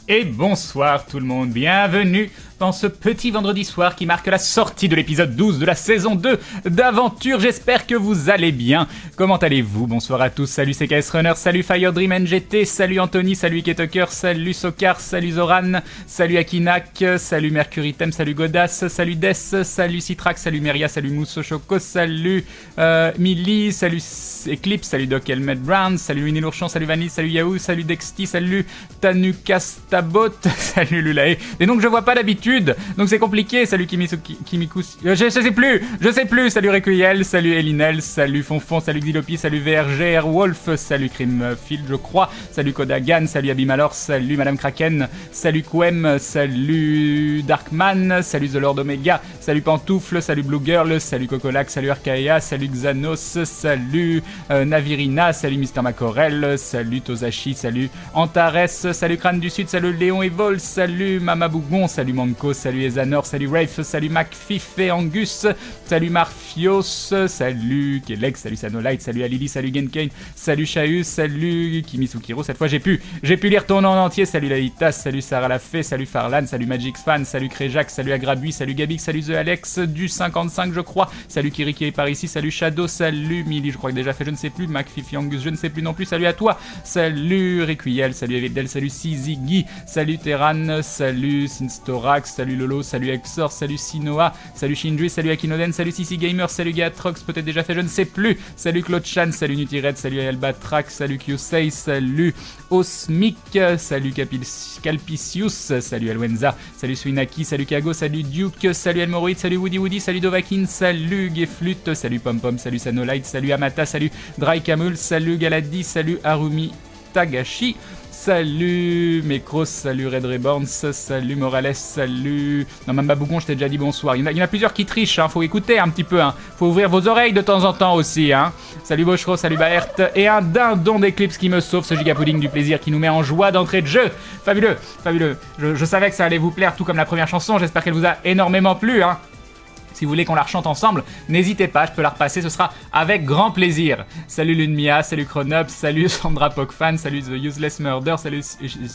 Et bonsoir tout le monde, bienvenue dans ce petit vendredi soir qui marque la sortie de l'épisode 12 de la saison 2 d'Aventure. J'espère que vous allez bien. Comment allez-vous? Bonsoir à tous, salut CKS Runner, salut Fire Dream NGT, salut Anthony, salut Ketoker, salut Sokar, salut Zoran, salut Akinak, salut Mercuritem, salut Godas, salut Des, salut Citrax, salut Meria, salut Mousso Choco, salut Millie, salut Eclipse, salut Doc Helmet Brown, salut Winnie l'Ourchan, salut Vanille, salut Yahoo, salut Dexty, salut Tanukastabot, salut Lulae. Et donc je vois pas d'habitude, donc c'est compliqué. Salut Kimikus, je sais plus, salut Requiel, salut Elinel, salut Fonfon, salut Xilopi, salut VRG, Airwolf, salut Crimfield je crois, salut Kodagan, salut Abimalor, salut Madame Kraken, salut Quem, salut Darkman, salut The Lord Omega, salut Pantoufle, salut Blue Girl, salut Cocolac, salut Arcaea, salut Xanos, salut Navirina, salut Mister Macorel, salut Tozashi, salut Antares, salut Crâne du Sud, salut Léon Evol, salut Mama Bougon, salut Manco, salut Ezanor, salut Rafe, salut McFif et Angus, salut Marfios, salut Kelek, salut Sanolite, salut Alili, salut Genkane, salut Chaus, salut Kimisukiro, cette fois j'ai pu lire ton nom en entier, salut Lalitas, salut Sarah Lafay, salut Farlan, salut Magic Fan, salut Créjac, salut Agrabui, salut Gabix, salut The Alex du 55 je crois, salut Kiri qui est par ici, salut Shadow, salut Mili, je crois que déjà fait je ne sais plus, McFif et Angus je ne sais plus non plus, salut à toi, salut Requiel, salut Evidel, salut Sizigi, salut Terran, salut Sinstorax, salut Lolo, salut Exor, salut Sinoa, salut Shinju, salut Akinoden, salis Sissi Gamer, salut Gatrox, peut-être déjà fait je ne sais plus, salut Claude Chan, salut Nutired, salut Albatrax, salut Kyosei, salut Osmic, salut Calpicius, salut Alwenza, salut Swinaki, salut Kago, salut Duke, salut Elmoroid, salut Woody, salut Dovakin, salut Geflut, salut Pompom, salut Sanolite, salut Amata, salut Dry Camul, salut Galadi, salut Harumi Tagashi, salut Mekros, salut Red Reborns, salut Morales, salut... Non, Mamba Bougon, je t'ai déjà dit bonsoir. Il y en a plusieurs qui trichent, hein. Faut écouter un petit peu, hein. Faut ouvrir vos oreilles de temps en temps aussi, hein. Salut Bochero, salut Baert, et un dindon d'éclipse qui me sauve, ce gigapudding du plaisir qui nous met en joie d'entrée de jeu. Fabuleux, fabuleux. Je savais que ça allait vous plaire, tout comme la première chanson, j'espère qu'elle vous a énormément plu, hein. Si vous voulez qu'on la rechante ensemble, n'hésitez pas, je peux la repasser, ce sera avec grand plaisir. Salut Lunmia, salut Chronops, salut Sandra Pokfan, salut The Useless Murder, salut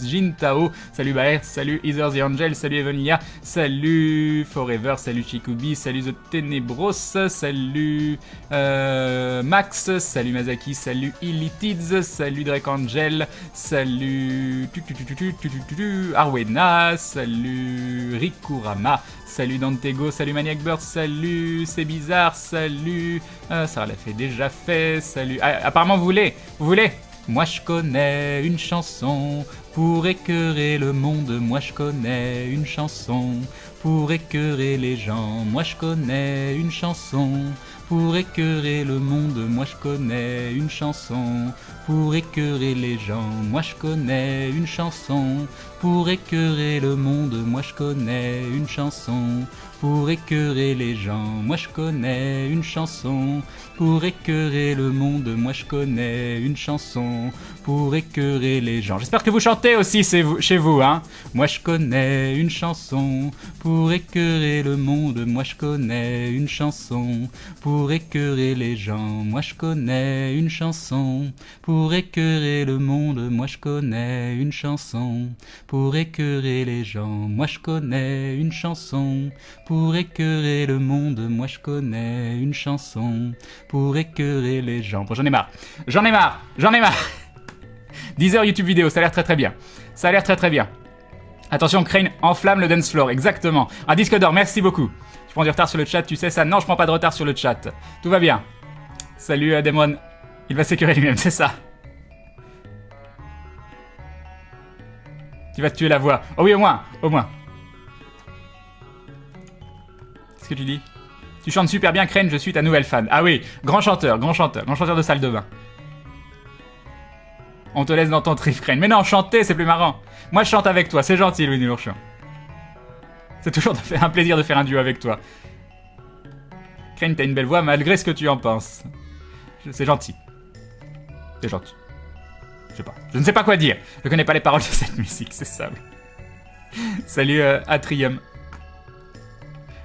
Jin Tao, salut Baert, salut Ether the Angel, salut Evonia, salut Forever, salut Chikubi, salut The Tenebros, salut Max, salut Mazaki, salut Illitids, salut Drake Angel, salut Arwena, salut Rikurama, salut Dantego, salut Maniac Bird, salut C'est Bizarre, salut... ça l'a fait déjà fait, salut... apparemment vous voulez Moi je connais une chanson pour écœurer le monde, moi je connais une chanson pour écœurer les gens, moi je connais une chanson pour écœurer le monde, moi je connais une chanson pour écœurer les gens, moi je connais une chanson pour écœurer le monde, moi je connais une chanson pour écœurer les gens, moi je connais une chanson pour écœurer le monde, moi je connais une chanson pour écœurer les gens. J'espère que vous chantez aussi chez vous, hein. Moi je connais une chanson pour écœurer le monde, moi je connais une chanson pour écœurer les gens, moi je connais une chanson pour écœurer le monde, moi je connais une chanson pour écœurer les gens, moi je connais une chanson pour écœurer le monde, moi je connais une chanson pour écœurer les gens. Bon, j'en ai marre. 10 heures YouTube vidéo, ça a l'air très bien. Ça a l'air très bien. Attention, Crane enflamme le dance floor, exactement. Un disque d'or, merci beaucoup. Je prends du retard sur le chat, tu sais ça? Non, je prends pas de retard sur le chat. Tout va bien. Salut Demon. Il va s'écœurer lui-même, c'est ça. Tu vas te tuer la voix. Oh oui, au moins. Qu'est-ce que tu dis? Tu chantes super bien, Crane, je suis ta nouvelle fan. Ah oui, grand chanteur de salle de bain. On te laisse dans ton trip, Crane. Mais non, chanter, c'est plus marrant. Moi, je chante avec toi, c'est gentil, Louis Lourchamp. C'est toujours un plaisir de faire un duo avec toi. Crane, t'as une belle voix, malgré ce que tu en penses. C'est gentil. C'est gentil. Je sais pas. Je ne sais pas quoi dire. Je connais pas les paroles de cette musique, c'est ça. Salut, Atrium.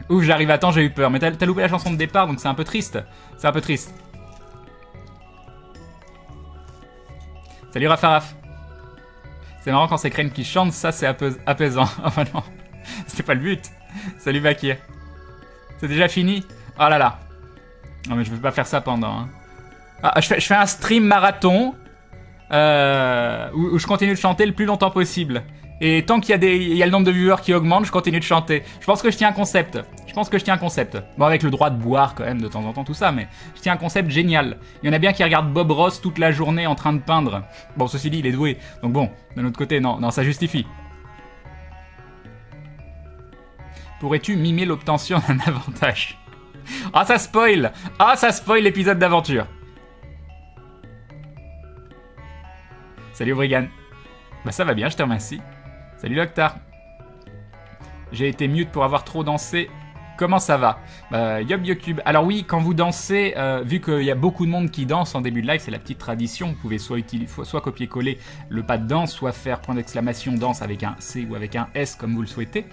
Ouf, j'arrive à temps, j'ai eu peur. Mais t'as loupé la chanson de départ, donc c'est un peu triste. Salut Rafaraf. C'est marrant quand c'est Crane qui chante, ça c'est apaisant. Oh bah non, c'était pas le but. Salut Bakir. C'est déjà fini? Oh là là. Non mais je vais pas faire ça pendant. Hein. Ah, je fais un stream marathon où je continue de chanter le plus longtemps possible. Et tant qu'il y a le nombre de viewers qui augmente, je continue de chanter. Je pense que je tiens un concept. Bon, avec le droit de boire quand même de temps en temps, tout ça, mais je tiens un concept génial. Il y en a bien qui regardent Bob Ross toute la journée en train de peindre. Bon, ceci dit, il est doué. Donc bon, d'un autre côté, non, ça justifie. Pourrais-tu mimer l'obtention d'un avantage? Ah, ça spoil! Ah, ça spoil l'épisode d'aventure. Salut Obrigan. Bah ça va bien, je te remercie. Salut Loctar. J'ai été mute pour avoir trop dansé. Comment ça va? Yob Yocube. Alors oui, quand vous dansez, vu qu'il y a beaucoup de monde qui danse en début de live, c'est la petite tradition. Vous pouvez soit copier-coller le pas de danse, soit faire point d'exclamation danse avec un C ou avec un S comme vous le souhaitez.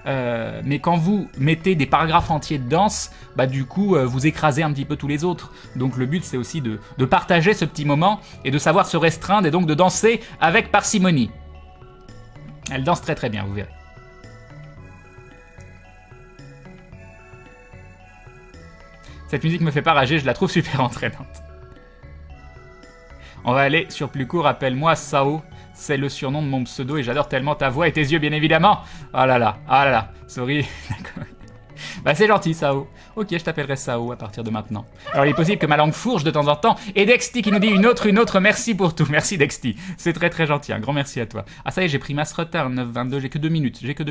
Mais quand vous mettez des paragraphes entiers de danse, du coup, vous écrasez un petit peu tous les autres. Donc le but, c'est aussi de partager ce petit moment et de savoir se restreindre et donc de danser avec parcimonie. Elle danse très très bien, vous verrez. Cette musique me fait pas rager, je la trouve super entraînante. On va aller sur plus court, appelle-moi Sao. C'est le surnom de mon pseudo et j'adore tellement ta voix et tes yeux, bien évidemment. Ah là là, sorry. D'accord. C'est gentil, Sao. Ok, je t'appellerai Sao à partir de maintenant. Alors, il est possible que ma langue fourche de temps en temps. Et Dexty qui nous dit une autre, merci pour tout. Merci Dexty. C'est très très gentil, un grand merci à toi. Ah, ça y est, j'ai pris masse retard, 9-22, j'ai que 2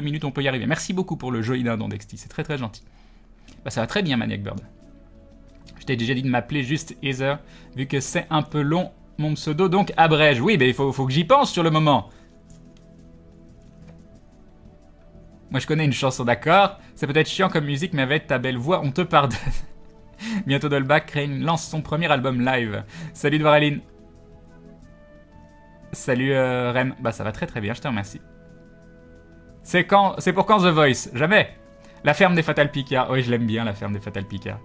minutes, on peut y arriver. Merci beaucoup pour le joli dindon, Dexty, c'est très très gentil. Ça va très bien, Maniac Bird. Je t'ai déjà dit de m'appeler juste Heather, vu que c'est un peu long, mon pseudo, donc abrège. Oui, il faut que j'y pense sur le moment. Moi, je connais une chanson, d'accord? C'est peut-être chiant comme musique, mais avec ta belle voix, on te pardonne. Bientôt Dolbach, Crane lance son premier album live. Salut Dvoraline. Salut Rem. Ça va très très bien, je te remercie. C'est pour quand The Voice? Jamais. La ferme des Fatal Picard. Oui, je l'aime bien, la ferme des Fatal Picard.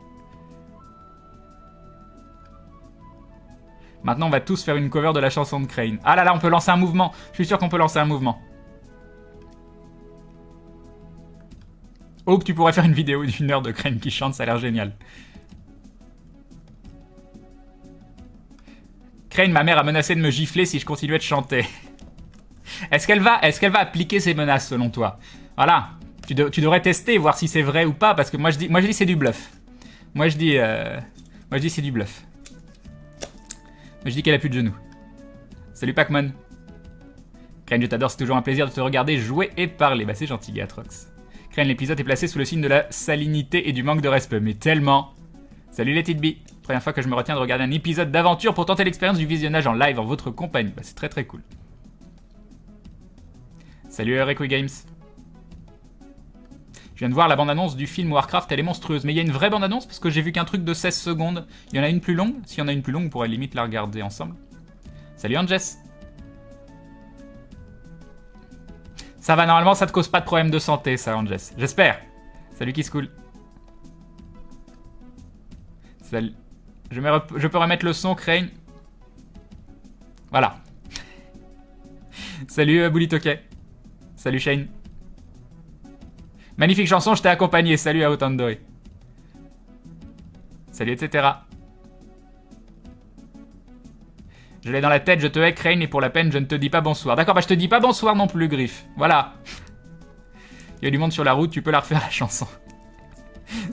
Maintenant, on va tous faire une cover de la chanson de Crane. Ah là là, on peut lancer un mouvement. Je suis sûr qu'on peut lancer un mouvement. Oh, que tu pourrais faire une vidéo d'1 heure de Crane qui chante, ça a l'air génial. Crane, ma mère a menacé de me gifler si je continuais de chanter. Est-ce qu'elle va appliquer ces menaces selon toi? Voilà. Tu devrais tester, voir si c'est vrai ou pas, parce que moi je dis c'est du bluff. Moi je dis c'est du bluff. Je dis qu'elle a plus de genoux. Salut Pac-Man. Crane, je t'adore, c'est toujours un plaisir de te regarder jouer et parler. C'est gentil, Gatrox. Crane, l'épisode est placé sous le signe de la salinité et du manque de respect, mais tellement. Salut les Titby. Première fois que je me retiens de regarder un épisode d'aventure pour tenter l'expérience du visionnage en live en votre compagnie. C'est très très cool. Salut Requi Games. Je viens de voir la bande-annonce du film Warcraft, elle est monstrueuse. Mais il y a une vraie bande-annonce parce que j'ai vu qu'un truc de 16 secondes. Il y en a une plus longue? S'il y en a une plus longue, on pourrait limite la regarder ensemble. Salut Anges. Ça va, normalement ça te cause pas de problème de santé ça Anges. J'espère. Salut Kisscool. Salut. Je peux remettre le son Crane. Voilà. Salut Bulitoke. Salut Shane. Magnifique chanson, je t'ai accompagné. Salut à Otandoe. Salut, etc. Je l'ai dans la tête, je te hais, Crane, et pour la peine, je ne te dis pas bonsoir. D'accord, je te dis pas bonsoir non plus, Griff. Voilà. Il y a du monde sur la route, tu peux la refaire, la chanson.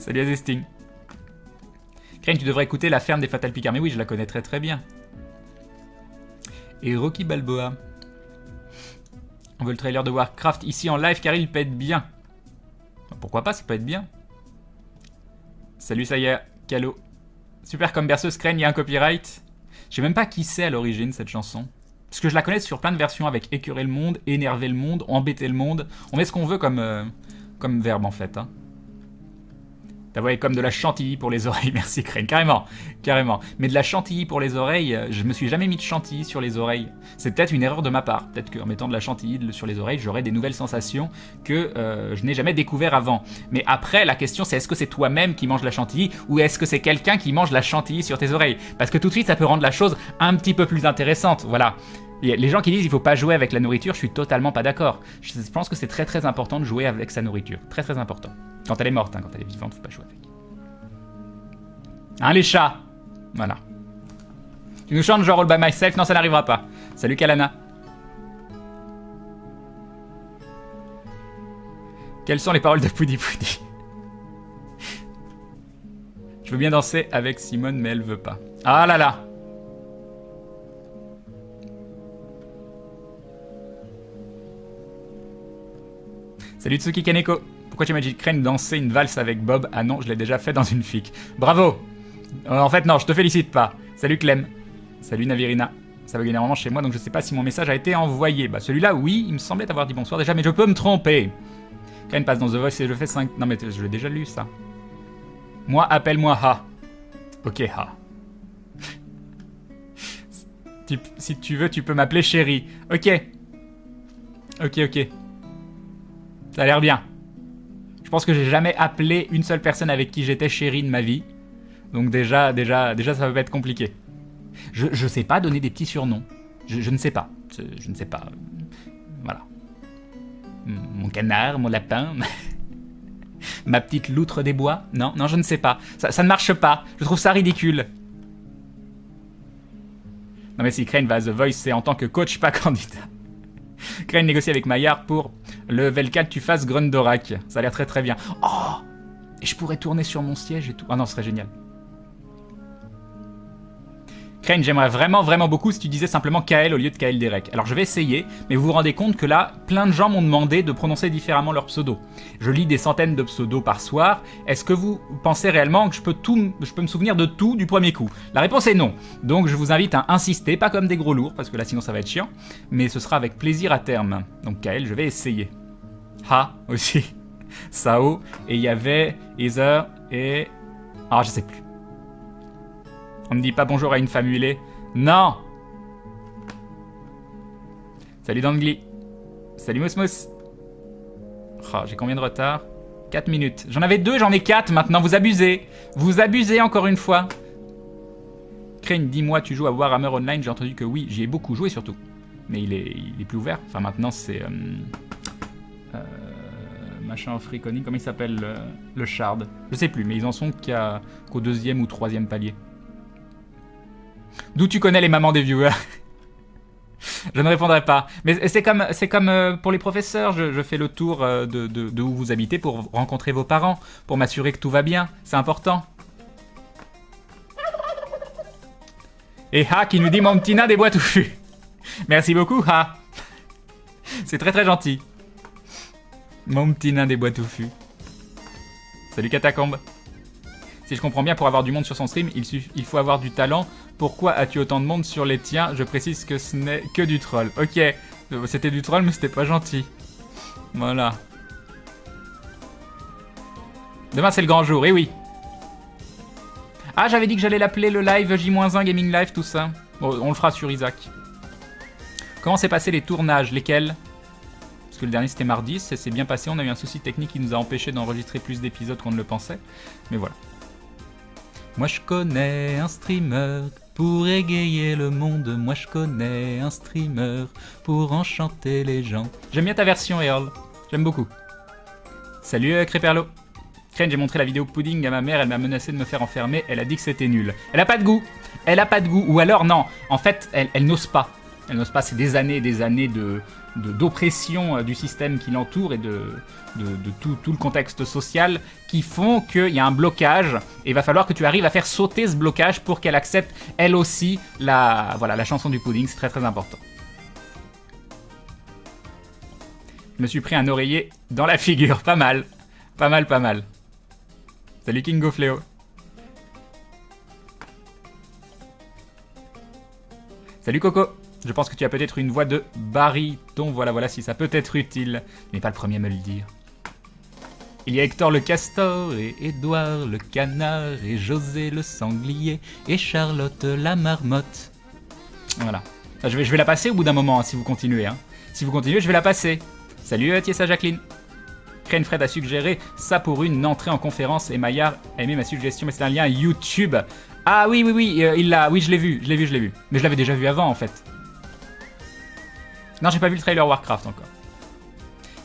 Salut Azesting. Crane, tu devrais écouter La ferme des Fatal Picard. Mais oui, je la connais très très bien. Et Rocky Balboa. On veut le trailer de Warcraft ici en live car il pète bien. Pourquoi pas, ça peut être bien. Salut, ça y est, Calo. Super comme berceuse Crane, il y a un copyright. Je sais même pas qui c'est à l'origine cette chanson. Parce que je la connais sur plein de versions avec écœurer le monde, énerver le monde, embêter le monde. On met ce qu'on veut comme verbe en fait. Hein. Ta voix est comme de la chantilly pour les oreilles, merci Crane, carrément, carrément. Mais de la chantilly pour les oreilles, je me suis jamais mis de chantilly sur les oreilles. C'est peut-être une erreur de ma part, peut-être qu'en mettant de la chantilly sur les oreilles, j'aurais des nouvelles sensations que je n'ai jamais découvert avant. Mais après, la question c'est est-ce que c'est toi-même qui manges la chantilly ou est-ce que c'est quelqu'un qui mange la chantilly sur tes oreilles? Parce que tout de suite, ça peut rendre la chose un petit peu plus intéressante, voilà. Les gens qui disent il faut pas jouer avec la nourriture, je suis totalement pas d'accord. Je pense que c'est très très important de jouer avec sa nourriture. Très très important. Quand elle est morte, hein, quand elle est vivante, faut pas jouer avec. Hein, les chats. Voilà. Tu nous chantes genre All By Myself? Non, ça n'arrivera pas. Salut Kalana. Quelles sont les paroles de Poudi Poudi? Je veux bien danser avec Simone, mais elle veut pas. Ah là là. Salut Tsuki Kaneko. Pourquoi tu m'as dit Crane danser une valse avec Bob? Ah non, je l'ai déjà fait dans une fic. Bravo. En fait, non, je te félicite pas. Salut Clem. Salut Navirina. Ça va énormément chez moi, donc je sais pas si mon message a été envoyé. Bah celui-là, oui, il me semblait t'avoir dit bonsoir déjà, mais je peux me tromper. Crane passe dans The Voice et je fais 5... Non mais je l'ai déjà lu, ça. Moi, appelle-moi Ha. Ok, Ha. Si tu veux, tu peux m'appeler chérie. Ok. Ok. Ça a l'air bien. Je pense que j'ai jamais appelé une seule personne avec qui j'étais chérie de ma vie. Donc déjà, ça va pas être compliqué. Je sais pas donner des petits surnoms. Je ne sais pas. Je ne sais pas. Voilà. Mon canard, mon lapin, ma petite loutre des bois. Non, je ne sais pas. Ça ne marche pas. Je trouve ça ridicule. Non mais si Crane va à The Voice, c'est en tant que coach, pas candidat. Crane négocie avec Maillard pour le level 4 tu fasses Grundorak. Ça a l'air très très bien. Oh! Et je pourrais tourner sur mon siège et tout. Ah non, ce serait génial. Crane, j'aimerais vraiment beaucoup si tu disais simplement KL au lieu de KL Derek. Alors je vais essayer, mais vous vous rendez compte que là, plein de gens m'ont demandé de prononcer différemment leur pseudo. Je lis des centaines de pseudos par soir. Est-ce que vous pensez réellement que je peux me souvenir de tout du premier coup? La réponse est non. Donc je vous invite à insister, pas comme des gros lourds, parce que là sinon ça va être chiant, mais ce sera avec plaisir à terme. Donc KL, je vais essayer. Ha aussi. Sao, et il y avait Ether et... Ah, je sais plus. On ne dit pas bonjour à une femme huilée. Non. Salut Dangli. Salut Mousmous. Oh, j'ai combien de retard? 4 minutes. J'en avais 2, j'en ai 4 maintenant. Vous abusez. Vous abusez encore une fois. Crane, dis-moi, tu joues à Warhammer Online? J'ai entendu que oui, j'y ai beaucoup joué surtout. Mais il est plus ouvert. Enfin maintenant c'est... machin of Reckoning. Comment il s'appelle le Shard? Je sais plus, mais ils en sont qu'au 2e ou 3e palier. D'où tu connais les mamans des viewers? Je ne répondrai pas. Mais c'est comme pour les professeurs, je fais le tour de où vous habitez pour rencontrer vos parents, pour m'assurer que tout va bien. C'est important. Et Ha qui nous dit mon petit nain des bois touffus. Merci beaucoup Ha. C'est très très gentil. Mon petit nain des bois touffus. Salut Catacombe. Si je comprends bien, pour avoir du monde sur son stream, il faut avoir du talent. Pourquoi as-tu autant de monde sur les tiens? Je précise que ce n'est que du troll. Ok, c'était du troll, mais c'était pas gentil. Voilà. Demain, c'est le grand jour, et oui. Ah, j'avais dit que j'allais l'appeler le live J-1 Gaming Live, tout ça. Bon, on le fera sur Isaac. Comment s'est passé les tournages? Lesquels? Parce que le dernier, c'était mardi, ça s'est bien passé. On a eu un souci technique qui nous a empêché d'enregistrer plus d'épisodes qu'on ne le pensait. Mais voilà. Moi je connais un streamer pour égayer le monde. Moi je connais un streamer pour enchanter les gens. J'aime bien ta version, Earl. J'aime beaucoup. Salut Créperlo. Crane, j'ai montré la vidéo pudding à ma mère. Elle m'a menacé de me faire enfermer. Elle a dit que c'était nul. Elle a pas de goût. Elle a pas de goût. Ou alors non. En fait, elle n'ose pas. Elle n'ose pas. C'est des années d'oppression du système qui l'entoure et de tout le contexte social qui font qu'il y a un blocage et il va falloir que tu arrives à faire sauter ce blocage pour qu'elle accepte elle aussi la chanson du pudding. C'est très très important. Je me suis pris un oreiller dans la figure. Pas mal. Pas mal. Salut Kingo Fléau. Salut Coco. Je pense que tu as peut-être une voix de baryton. Voilà, si ça peut être utile. Tu n'es pas le premier à me le dire. Il y a Hector le castor, et Édouard le canard, et José le sanglier, et Charlotte la marmotte. Voilà. Je vais la passer au bout d'un moment, hein, si vous continuez. Hein. Si vous continuez, je vais la passer. Salut Tiessa Jacqueline. Crane Fred a suggéré ça pour une entrée en conférence, et Maillard a aimé ma suggestion, mais c'est un lien YouTube. Ah oui, oui, je l'ai vu. Mais je l'avais déjà vu avant, en fait. Non, j'ai pas vu le trailer Warcraft encore.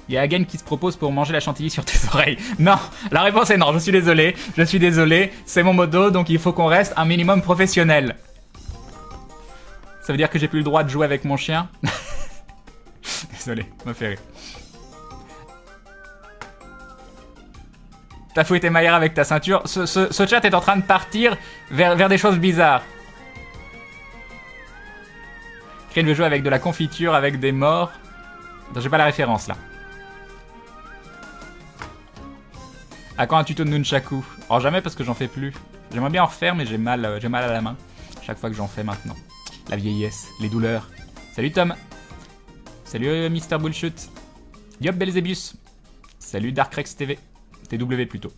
Il y a Hagen qui se propose pour manger la chantilly sur tes oreilles. Non, la réponse est non, je suis désolé, c'est mon modo, donc il faut qu'on reste un minimum professionnel. Ça veut dire que j'ai plus le droit de jouer avec mon chien. Désolé, ça m'a fait rire. T'as fouetté Maillard avec ta ceinture. Ce chat est en train de partir vers des choses bizarres. Crane veut jouer avec de la confiture, avec des morts. J'ai pas la référence là. À quand un tuto de Nunchaku? Oh, jamais parce que j'en fais plus. J'aimerais bien en refaire, mais j'ai mal à la main. Chaque fois que j'en fais maintenant. La vieillesse, les douleurs. Salut Tom. Salut Mister Bullshit. Yop Belzébius. Salut Darkrex TV. TW plutôt.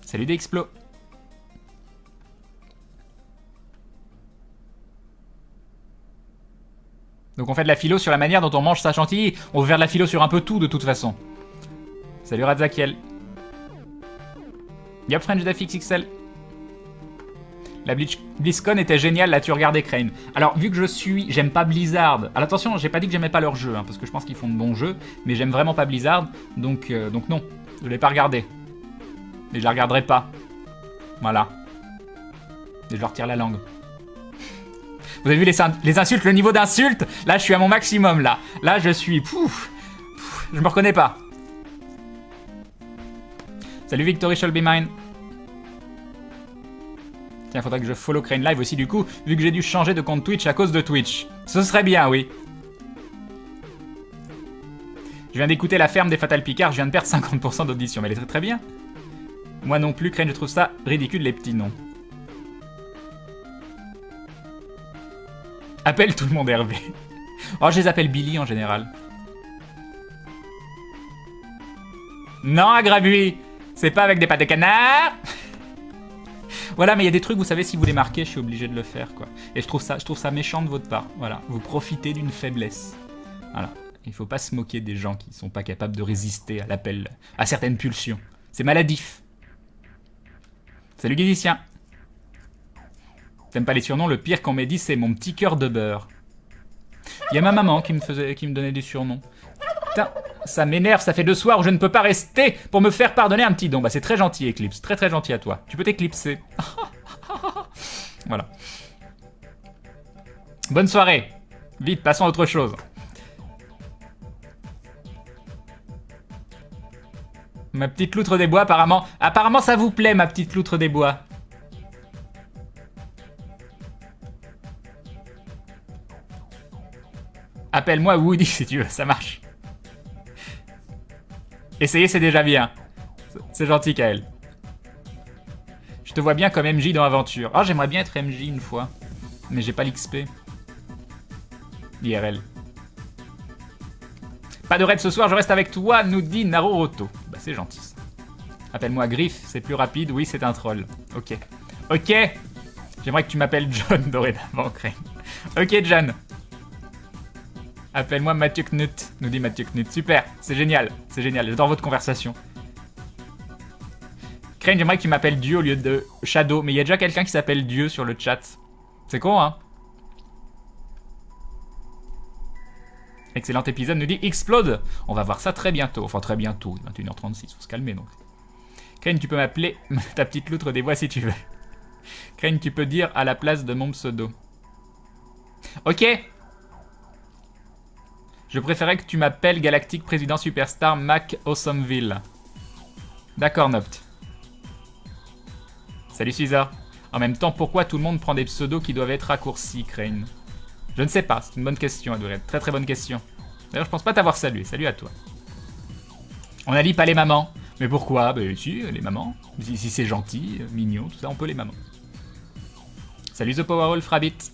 Salut Dexplo. Donc on fait de la philo sur la manière dont on mange sa chantilly. On veut faire de la philo sur un peu tout de toute façon. Salut Radzakiel. Yop French XXL. La BlizzCon était géniale, là tu regardais Crane. Alors vu que j'aime pas Blizzard. Alors attention, j'ai pas dit que j'aimais pas leur jeu, hein, parce que je pense qu'ils font de bons jeux, mais j'aime vraiment pas Blizzard, donc non, je l'ai pas regardé. Et je la regarderai pas. Voilà. Et je leur tire la langue. Vous avez vu les insultes, le niveau d'insulte? Là je suis à mon maximum là. Là je suis... je me reconnais pas. Salut Victory Shall Be Mine. Tiens, faudrait que je follow Crane Live aussi du coup, vu que j'ai dû changer de compte Twitch à cause de Twitch. Ce serait bien, oui. Je viens d'écouter La Ferme des Fatal Picard, je viens de perdre 50% d'audition, mais elle est très très bien. Moi non plus, Crane, je trouve ça ridicule les petits noms. Appelle tout le monde Hervé. Oh, je les appelle Billy en général. Non, Agrabui, c'est pas avec des pâtes de canard. Voilà, mais il y a des trucs, vous savez, si vous les marquez, je suis obligé de le faire, quoi. Et je trouve ça méchant de votre part. Voilà, vous profitez d'une faiblesse. Voilà, il faut pas se moquer des gens qui sont pas capables de résister à l'appel, à certaines pulsions. C'est maladif. Salut Guédicien. T'aimes pas les surnoms? Le pire qu'on m'ait dit, c'est mon petit cœur de beurre. Il y a ma maman qui me donnait des surnoms. Putain, ça m'énerve, ça fait 2 soirs où je ne peux pas rester pour me faire pardonner un petit don. Bah c'est très gentil Eclipse, très très gentil à toi. Tu peux t'éclipser. Voilà. Bonne soirée. Vite, passons à autre chose. Ma petite loutre des bois, apparemment. Apparemment ça vous plaît ma petite loutre des bois. Appelle-moi Woody si tu veux, ça marche. Essayer, c'est déjà bien. C'est gentil, Kael. Je te vois bien comme MJ dans Aventure. Oh, j'aimerais bien être MJ une fois. Mais j'ai pas l'XP. IRL. Pas de raid ce soir, je reste avec toi, nous dit Naruto. Bah, c'est gentil, ça. Appelle-moi Griff, c'est plus rapide. Oui, c'est un troll. Ok. Ok. J'aimerais que tu m'appelles John dorénavant, Crane. Ok, John. Appelle-moi Mathieu Knut, nous dit Mathieu Knut. Super, c'est génial, j'adore votre conversation. Crane, j'aimerais que tu m'appelles Dieu au lieu de Shadow, mais il y a déjà quelqu'un qui s'appelle Dieu sur le chat. C'est con, hein? Excellent épisode, nous dit Explode. On va voir ça très bientôt, enfin très bientôt, 21h36, faut se calmer donc. Crane, tu peux m'appeler ta petite loutre des bois si tu veux. Crane, tu peux dire à la place de mon pseudo. Ok. Je préférais que tu m'appelles Galactic Président Superstar Mac Awesomeville. D'accord, Nopt. Salut Caesar. En même temps, pourquoi tout le monde prend des pseudos qui doivent être raccourcis, Crane? Je ne sais pas, c'est une bonne question, elle doit être très très bonne question. D'ailleurs, je pense pas t'avoir salué, salut à toi. On a dit pas les mamans. Mais pourquoi? Bah si, les mamans. Si c'est gentil, mignon, tout ça, on peut les mamans. Salut The Powerwolf Rabbit.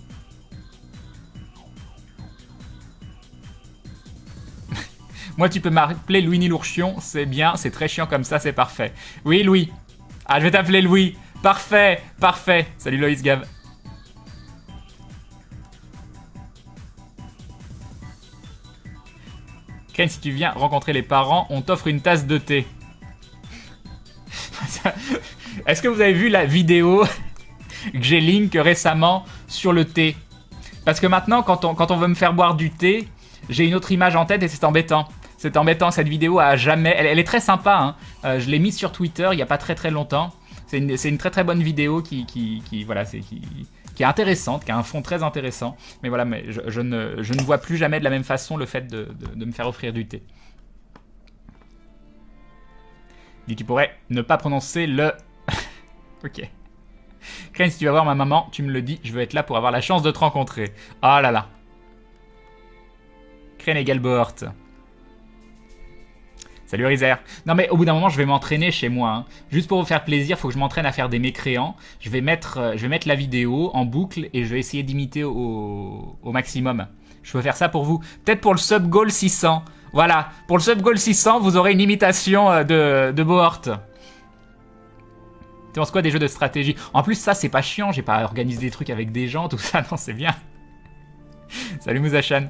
Moi, tu peux m'appeler Louis Lourchion, c'est bien, c'est très chiant comme ça, c'est parfait. Oui, Louis. Ah, je vais t'appeler Louis. Parfait, parfait. Salut Loïs Gab. Ken, si tu viens rencontrer les parents, on t'offre une tasse de thé. Est-ce que vous avez vu la vidéo que j'ai link récemment sur le thé? Parce que maintenant, quand on veut me faire boire du thé, j'ai une autre image en tête et c'est embêtant. C'est embêtant, cette vidéo a jamais... Elle est très sympa, hein. Je l'ai mise sur Twitter il n'y a pas très longtemps. C'est une très bonne vidéo qui est intéressante, qui a un fond très intéressant. Mais voilà, mais je ne vois plus jamais de la même façon le fait de me faire offrir du thé. Dis, tu pourrais ne pas prononcer le... Ok. Crane, si tu vas voir ma maman, tu me le dis, je veux être là pour avoir la chance de te rencontrer. Ah là là. Crane et Galbohort. Salut Rizer. Non mais au bout d'un moment je vais m'entraîner chez moi, hein. Juste pour vous faire plaisir, faut que je m'entraîne à faire des mécréants. Je vais mettre la vidéo en boucle et je vais essayer d'imiter au maximum. Je peux faire ça pour vous. Peut-être pour le sub goal 600. Voilà, pour le sub goal 600, vous aurez une imitation de Bohort. Tu penses quoi des jeux de stratégie? En plus ça c'est pas chiant, j'ai pas organisé des trucs avec des gens, tout ça, non c'est bien. Salut Mouzachan.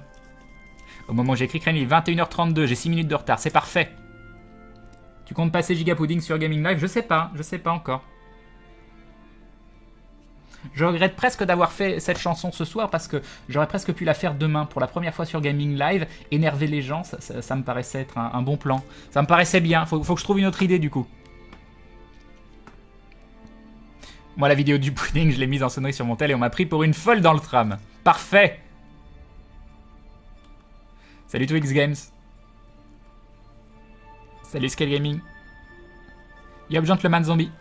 Au moment où j'écris Crane, il est 21h32, j'ai 6 minutes de retard, c'est parfait. Tu comptes passer Giga Pudding sur Gaming Live? Je sais pas encore. Je regrette presque d'avoir fait cette chanson ce soir parce que j'aurais presque pu la faire demain pour la première fois sur Gaming Live. Énerver les gens, ça me paraissait être un bon plan. Ça me paraissait bien, faut que je trouve une autre idée du coup. Moi la vidéo du pudding, je l'ai mise en sonnerie sur mon tel et on m'a pris pour une folle dans le tram. Parfait. Salut Twix Games. Salut Scale Gaming. Yop Gentleman Zombie.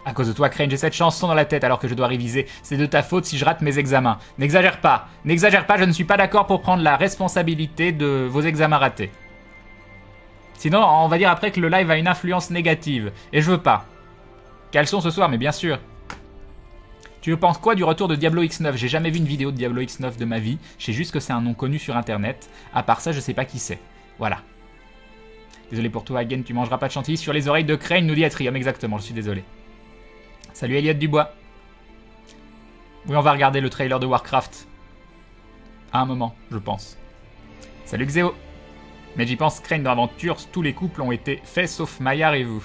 À cause de toi, Crane, j'ai cette chanson dans la tête alors que je dois réviser. C'est de ta faute si je rate mes examens. N'exagère pas. N'exagère pas, je ne suis pas d'accord pour prendre la responsabilité de vos examens ratés. Sinon, on va dire après que le live a une influence négative. Et je veux pas. Quelles sont ce soir, mais bien sûr. Tu penses quoi du retour de Diablo X9? J'ai jamais vu une vidéo de Diablo X9 de ma vie. Je sais juste que c'est un nom connu sur internet. À part ça, je sais pas qui c'est. Voilà. Désolé pour toi, Hagen, tu mangeras pas de chantilly sur les oreilles de Crane, nous dit Atrium. Exactement, je suis désolé. Salut Elliot Dubois. Oui, on va regarder le trailer de Warcraft. À un moment, je pense. Salut Xéo. Mais j'y pense, Crane dans l'aventure, tous les couples ont été faits sauf Maillard et vous.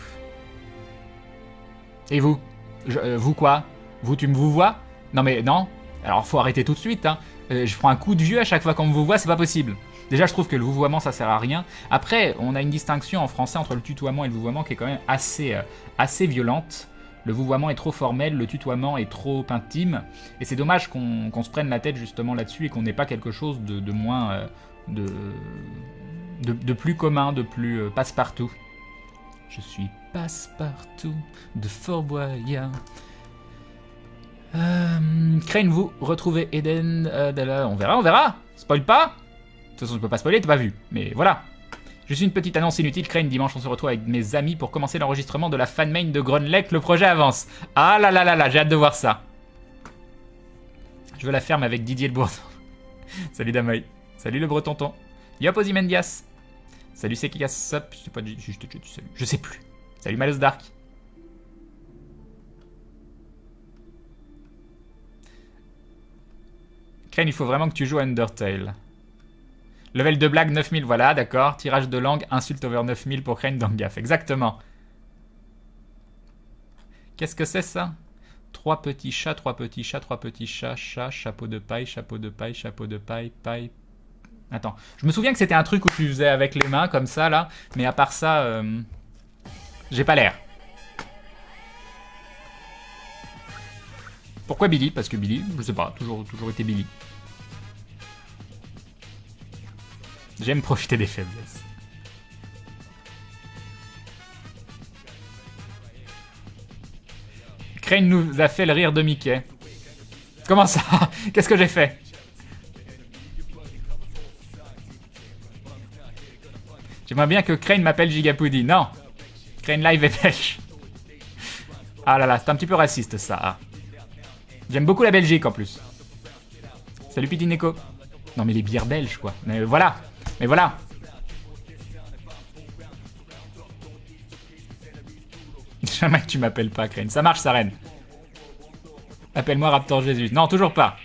Et vous? Vous quoi? Vous, tu me vous vois? Non mais non. Alors faut arrêter tout de suite, hein. Je prends un coup de vieux à chaque fois qu'on me vous voit, c'est pas possible. Déjà je trouve que le vouvoiement ça sert à rien. Après, on a une distinction en français entre le tutoiement et le vouvoiement qui est quand même assez violente. Le vouvoiement est trop formel, le tutoiement est trop intime. Et c'est dommage qu'on se prenne la tête justement là-dessus et qu'on n'ait pas quelque chose de moins... de plus commun, de plus passe-partout. Je suis passe-partout de Fort Boyard. Crane, vous retrouvez Eden. On verra. Spoil pas. De toute façon, je peux pas spoiler, t'as pas vu. Mais voilà. Juste une petite annonce inutile. Crane, dimanche, on se retrouve avec mes amis pour commencer l'enregistrement de la fanmain de Grunlech. Le projet avance. Ah là là là là, j'ai hâte de voir ça. Je veux la ferme avec Didier le Bourdon. Salut Damoy. Salut le Bretonton. Yop Ozymandias. Salut Sekikasop. Je sais plus. Salut Malos Dark. Crane, il faut vraiment que tu joues à Undertale. Level de blague 9000, voilà, d'accord. Tirage de langue, insulte over 9000 pour Crane dans gaffe. Exactement. Qu'est-ce que c'est ça? 3 petits chats, 3 petits chats, 3 petits chats, chat, chapeau de paille, chapeau de paille, chapeau de paille, paille. Attends, je me souviens que c'était un truc où tu faisais avec les mains, comme ça, là. Mais à part ça, j'ai pas l'air. Pourquoi Billy? Parce que Billy, je sais pas, toujours été Billy. J'aime profiter des faiblesses. Crane nous a fait le rire de Mickey. Comment ça? Qu'est-ce que j'ai fait? J'aimerais bien que Crane m'appelle Gigapoudi. Non. Crane Live est pêche. Ah là là, c'est un petit peu raciste ça. J'aime beaucoup la Belgique en plus. Salut Pitineco. Non mais les bières belges quoi. Mais voilà. Mais voilà. Jamais que tu m'appelles pas Crane. Ça marche sa reine. Appelle-moi Raptor Jésus. Non, toujours pas.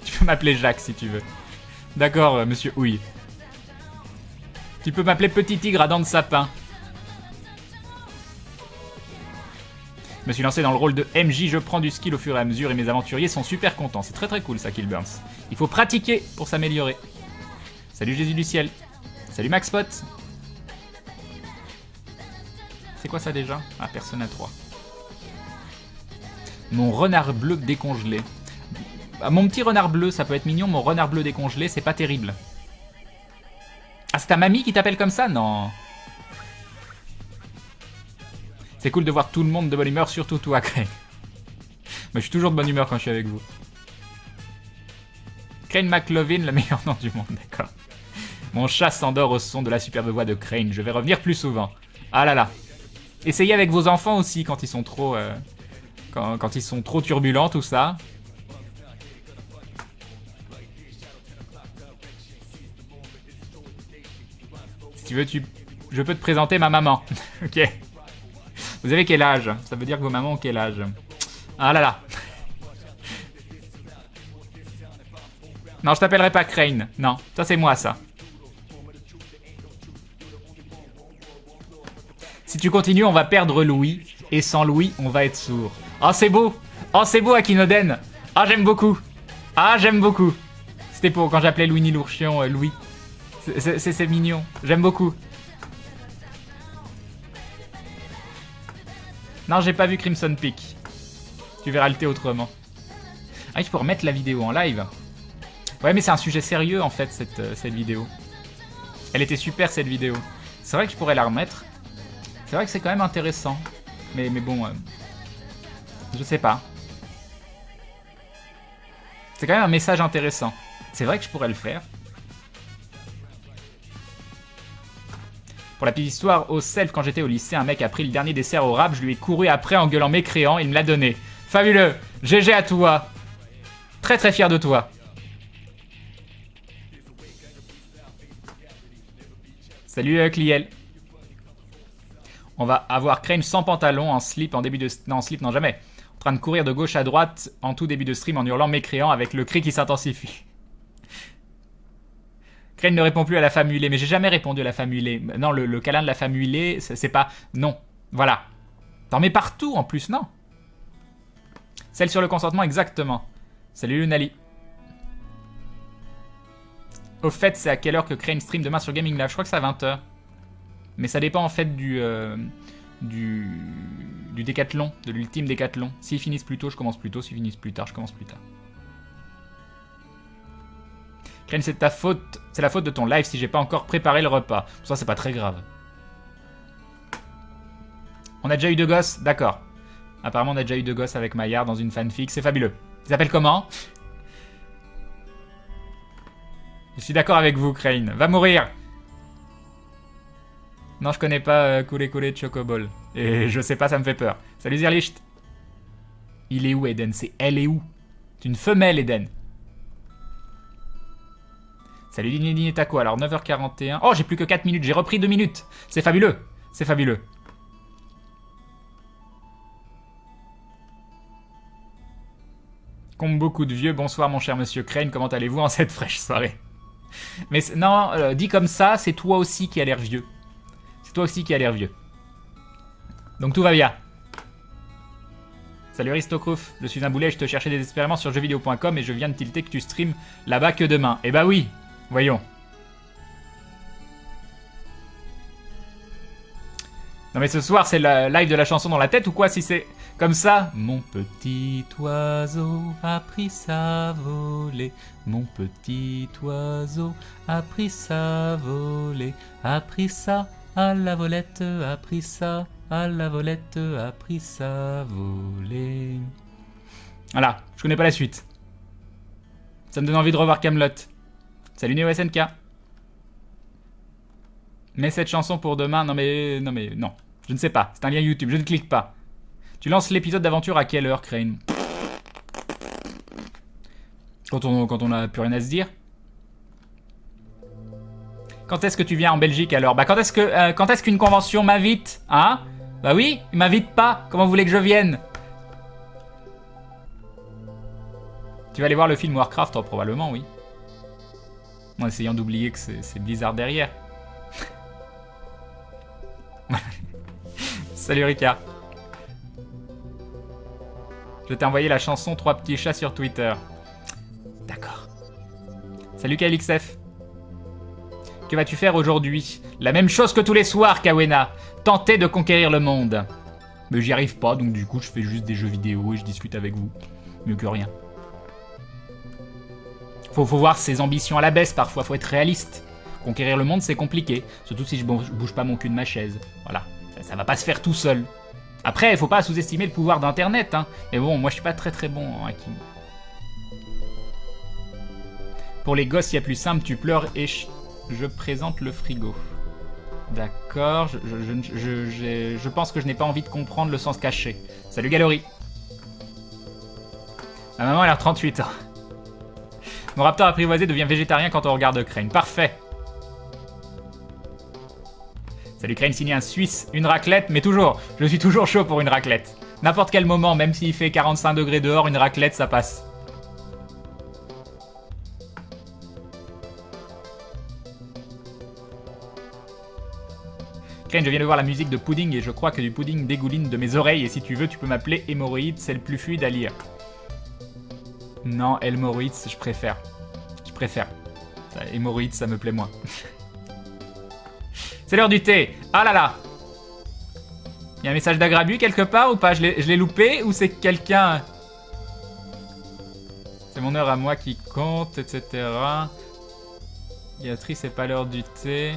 Tu peux m'appeler Jacques si tu veux. D'accord, monsieur Houille. Tu peux m'appeler Petit Tigre à dents de sapin. me suis lancé dans le rôle de MJ, je prends du skill au fur et à mesure et mes aventuriers sont super contents. C'est très cool ça, Killburns. Il faut pratiquer pour s'améliorer. Salut Jésus du ciel. Salut Maxpot. C'est quoi ça déjà? Ah, Persona 3. Mon renard bleu décongelé. Ah, mon petit renard bleu, ça peut être mignon. Mon renard bleu décongelé, c'est pas terrible. Ah, c'est ta mamie qui t'appelle comme ça? Non. C'est cool de voir tout le monde de bonne humeur, surtout toi, Crane. Mais je suis toujours de bonne humeur quand je suis avec vous. Crane McLovin, le meilleur nom du monde, d'accord. Mon chat s'endort au son de la superbe voix de Crane. Je vais revenir plus souvent. Ah là là. Essayez avec vos enfants aussi quand ils sont trop... quand ils sont trop turbulents, tout ça. Si tu veux, je peux te présenter ma maman. Ok. Vous avez quel âge? Ça veut dire que vos mamans ont quel âge? Ah là là. Non, je t'appellerai pas Crane. Non, ça c'est moi, ça. Si tu continues, on va perdre Louis. Et sans Louis, on va être sourd. Oh, c'est beau. Oh, c'est beau, Akinoden. Ah, j'aime beaucoup. Ah, j'aime beaucoup. C'était pour quand j'appelais Louis Nilourchion Louis. C'est mignon. J'aime beaucoup. Non, j'ai pas vu Crimson Peak. Tu verras le thé autrement. Ah, je peux remettre la vidéo en live. Ouais, mais c'est un sujet sérieux, en fait, cette vidéo. Elle était super, cette vidéo. C'est vrai que je pourrais la remettre. C'est vrai que c'est quand même intéressant. Mais bon... je sais pas. C'est quand même un message intéressant. C'est vrai que je pourrais le faire. Pour la petite histoire, au self, quand j'étais au lycée, un mec a pris le dernier dessert au rap, je lui ai couru après en gueulant mécréant, il me l'a donné. Fabuleux. GG à toi. Très fier de toi. Salut Cliel. On va avoir Crane sans pantalon, en slip, en début de... Non, en slip, non, jamais. En train de courir de gauche à droite, en tout début de stream, en hurlant mécréant, avec le cri qui s'intensifie. Crane ne répond plus à la femme huilée, mais j'ai jamais répondu à la femme huilée. Non, le câlin de la femme huilée, c'est pas... Non, voilà. T'en mets partout, en plus, non. Celle sur le consentement, exactement. Salut Lunali. Au fait, c'est à quelle heure que Crane stream demain sur Gaming Live? Je crois que c'est à 20h. Mais ça dépend en fait du décathlon, de l'ultime décathlon. S'ils finissent plus tôt, je commence plus tôt. S'ils finissent plus tard, je commence plus tard. Crane, c'est ta faute. C'est la faute de ton live si j'ai pas encore préparé le repas. Pour ça, c'est pas très grave. On a déjà eu 2 gosses? D'accord. Apparemment, on a déjà eu 2 gosses avec Maillard dans une fanfic. C'est fabuleux. Ils s'appellent comment? Je suis d'accord avec vous, Crane. Va mourir! Non, je connais pas Koulé Koulé de Chocoball. Et je sais pas, ça me fait peur. Salut Zirlicht. Il est où, Eden? C'est elle est où? C'est une femelle, Eden. Salut Dini et Taco. Alors, 9h41. Oh, j'ai plus que 4 minutes. J'ai repris 2 minutes. C'est fabuleux. C'est fabuleux. Comme beaucoup de vieux. Bonsoir, mon cher monsieur Crane. Comment allez-vous en cette fraîche soirée? Mais non, dit comme ça, c'est toi aussi qui a l'air vieux. C'est toi aussi qui a l'air vieux. Donc tout va bien. Salut Aristocrouf, je suis un boulet et je te cherchais désespérément sur jeuxvideo.com et je viens de tilter que tu streams là-bas que demain. Eh bah oui, voyons. Non mais ce soir c'est le live de la chanson dans la tête ou quoi si c'est comme ça? Mon petit oiseau a pris sa volée. Mon petit oiseau a pris sa volée. A pris ça à la volette, a pris ça à la volette, a pris sa volée. Voilà, je connais pas la suite. Ça me donne envie de revoir Kaamelott. Salut Neo SNK. Mais cette chanson pour demain, non. Je ne sais pas, c'est un lien YouTube, je ne clique pas. Tu lances l'épisode d'aventure à quelle heure, Crane? Quand on a plus rien à se dire. Quand est-ce que tu viens en Belgique alors? Bah quand est-ce qu'une convention m'invite? Hein? Bah oui, il m'invite pas. Comment vous voulez que je vienne? Tu vas aller voir le film Warcraft? Oh, probablement, oui. En essayant d'oublier que c'est Blizzard derrière. Salut Ricard. Je t'ai envoyé la chanson 3 petits chats sur Twitter. D'accord. Salut KLXF. Que vas-tu faire aujourd'hui? La même chose que tous les soirs, Kawena. Tenter de conquérir le monde. Mais j'y arrive pas, donc du coup je fais juste des jeux vidéo et je discute avec vous. Mieux que rien. Faut voir ses ambitions à la baisse parfois, faut être réaliste. Conquérir le monde c'est compliqué, surtout si je bouge pas mon cul de ma chaise. Voilà, ça va pas se faire tout seul. Après, faut pas sous-estimer le pouvoir d'internet, hein. Mais bon, moi je suis pas très bon en hacking. Pour les gosses, il y a plus simple, tu pleures et je présente le frigo. D'accord, je pense que je n'ai pas envie de comprendre le sens caché. Salut Galerie. Ma maman elle a 38 ans. Mon raptor apprivoisé devient végétarien quand on regarde Crane. Parfait. Salut Crane, signé un Suisse, une raclette, mais toujours, je suis toujours chaud pour une raclette. N'importe quel moment, même s'il fait 45 degrés dehors, une raclette ça passe. Crane, je viens de voir la musique de pudding et je crois que du pudding dégouline de mes oreilles et si tu veux, tu peux m'appeler hémorroïde, c'est le plus fluide à lire. Non, hémorroïde, je préfère. Je préfère. Hémorroïde, ça me plaît moins. C'est l'heure du thé. Ah là là. Il y a un message d'Agrabu quelque part ou pas? Je l'ai loupé ou c'est quelqu'un... C'est mon heure à moi qui compte, etc. Béatrice, c'est pas l'heure du thé.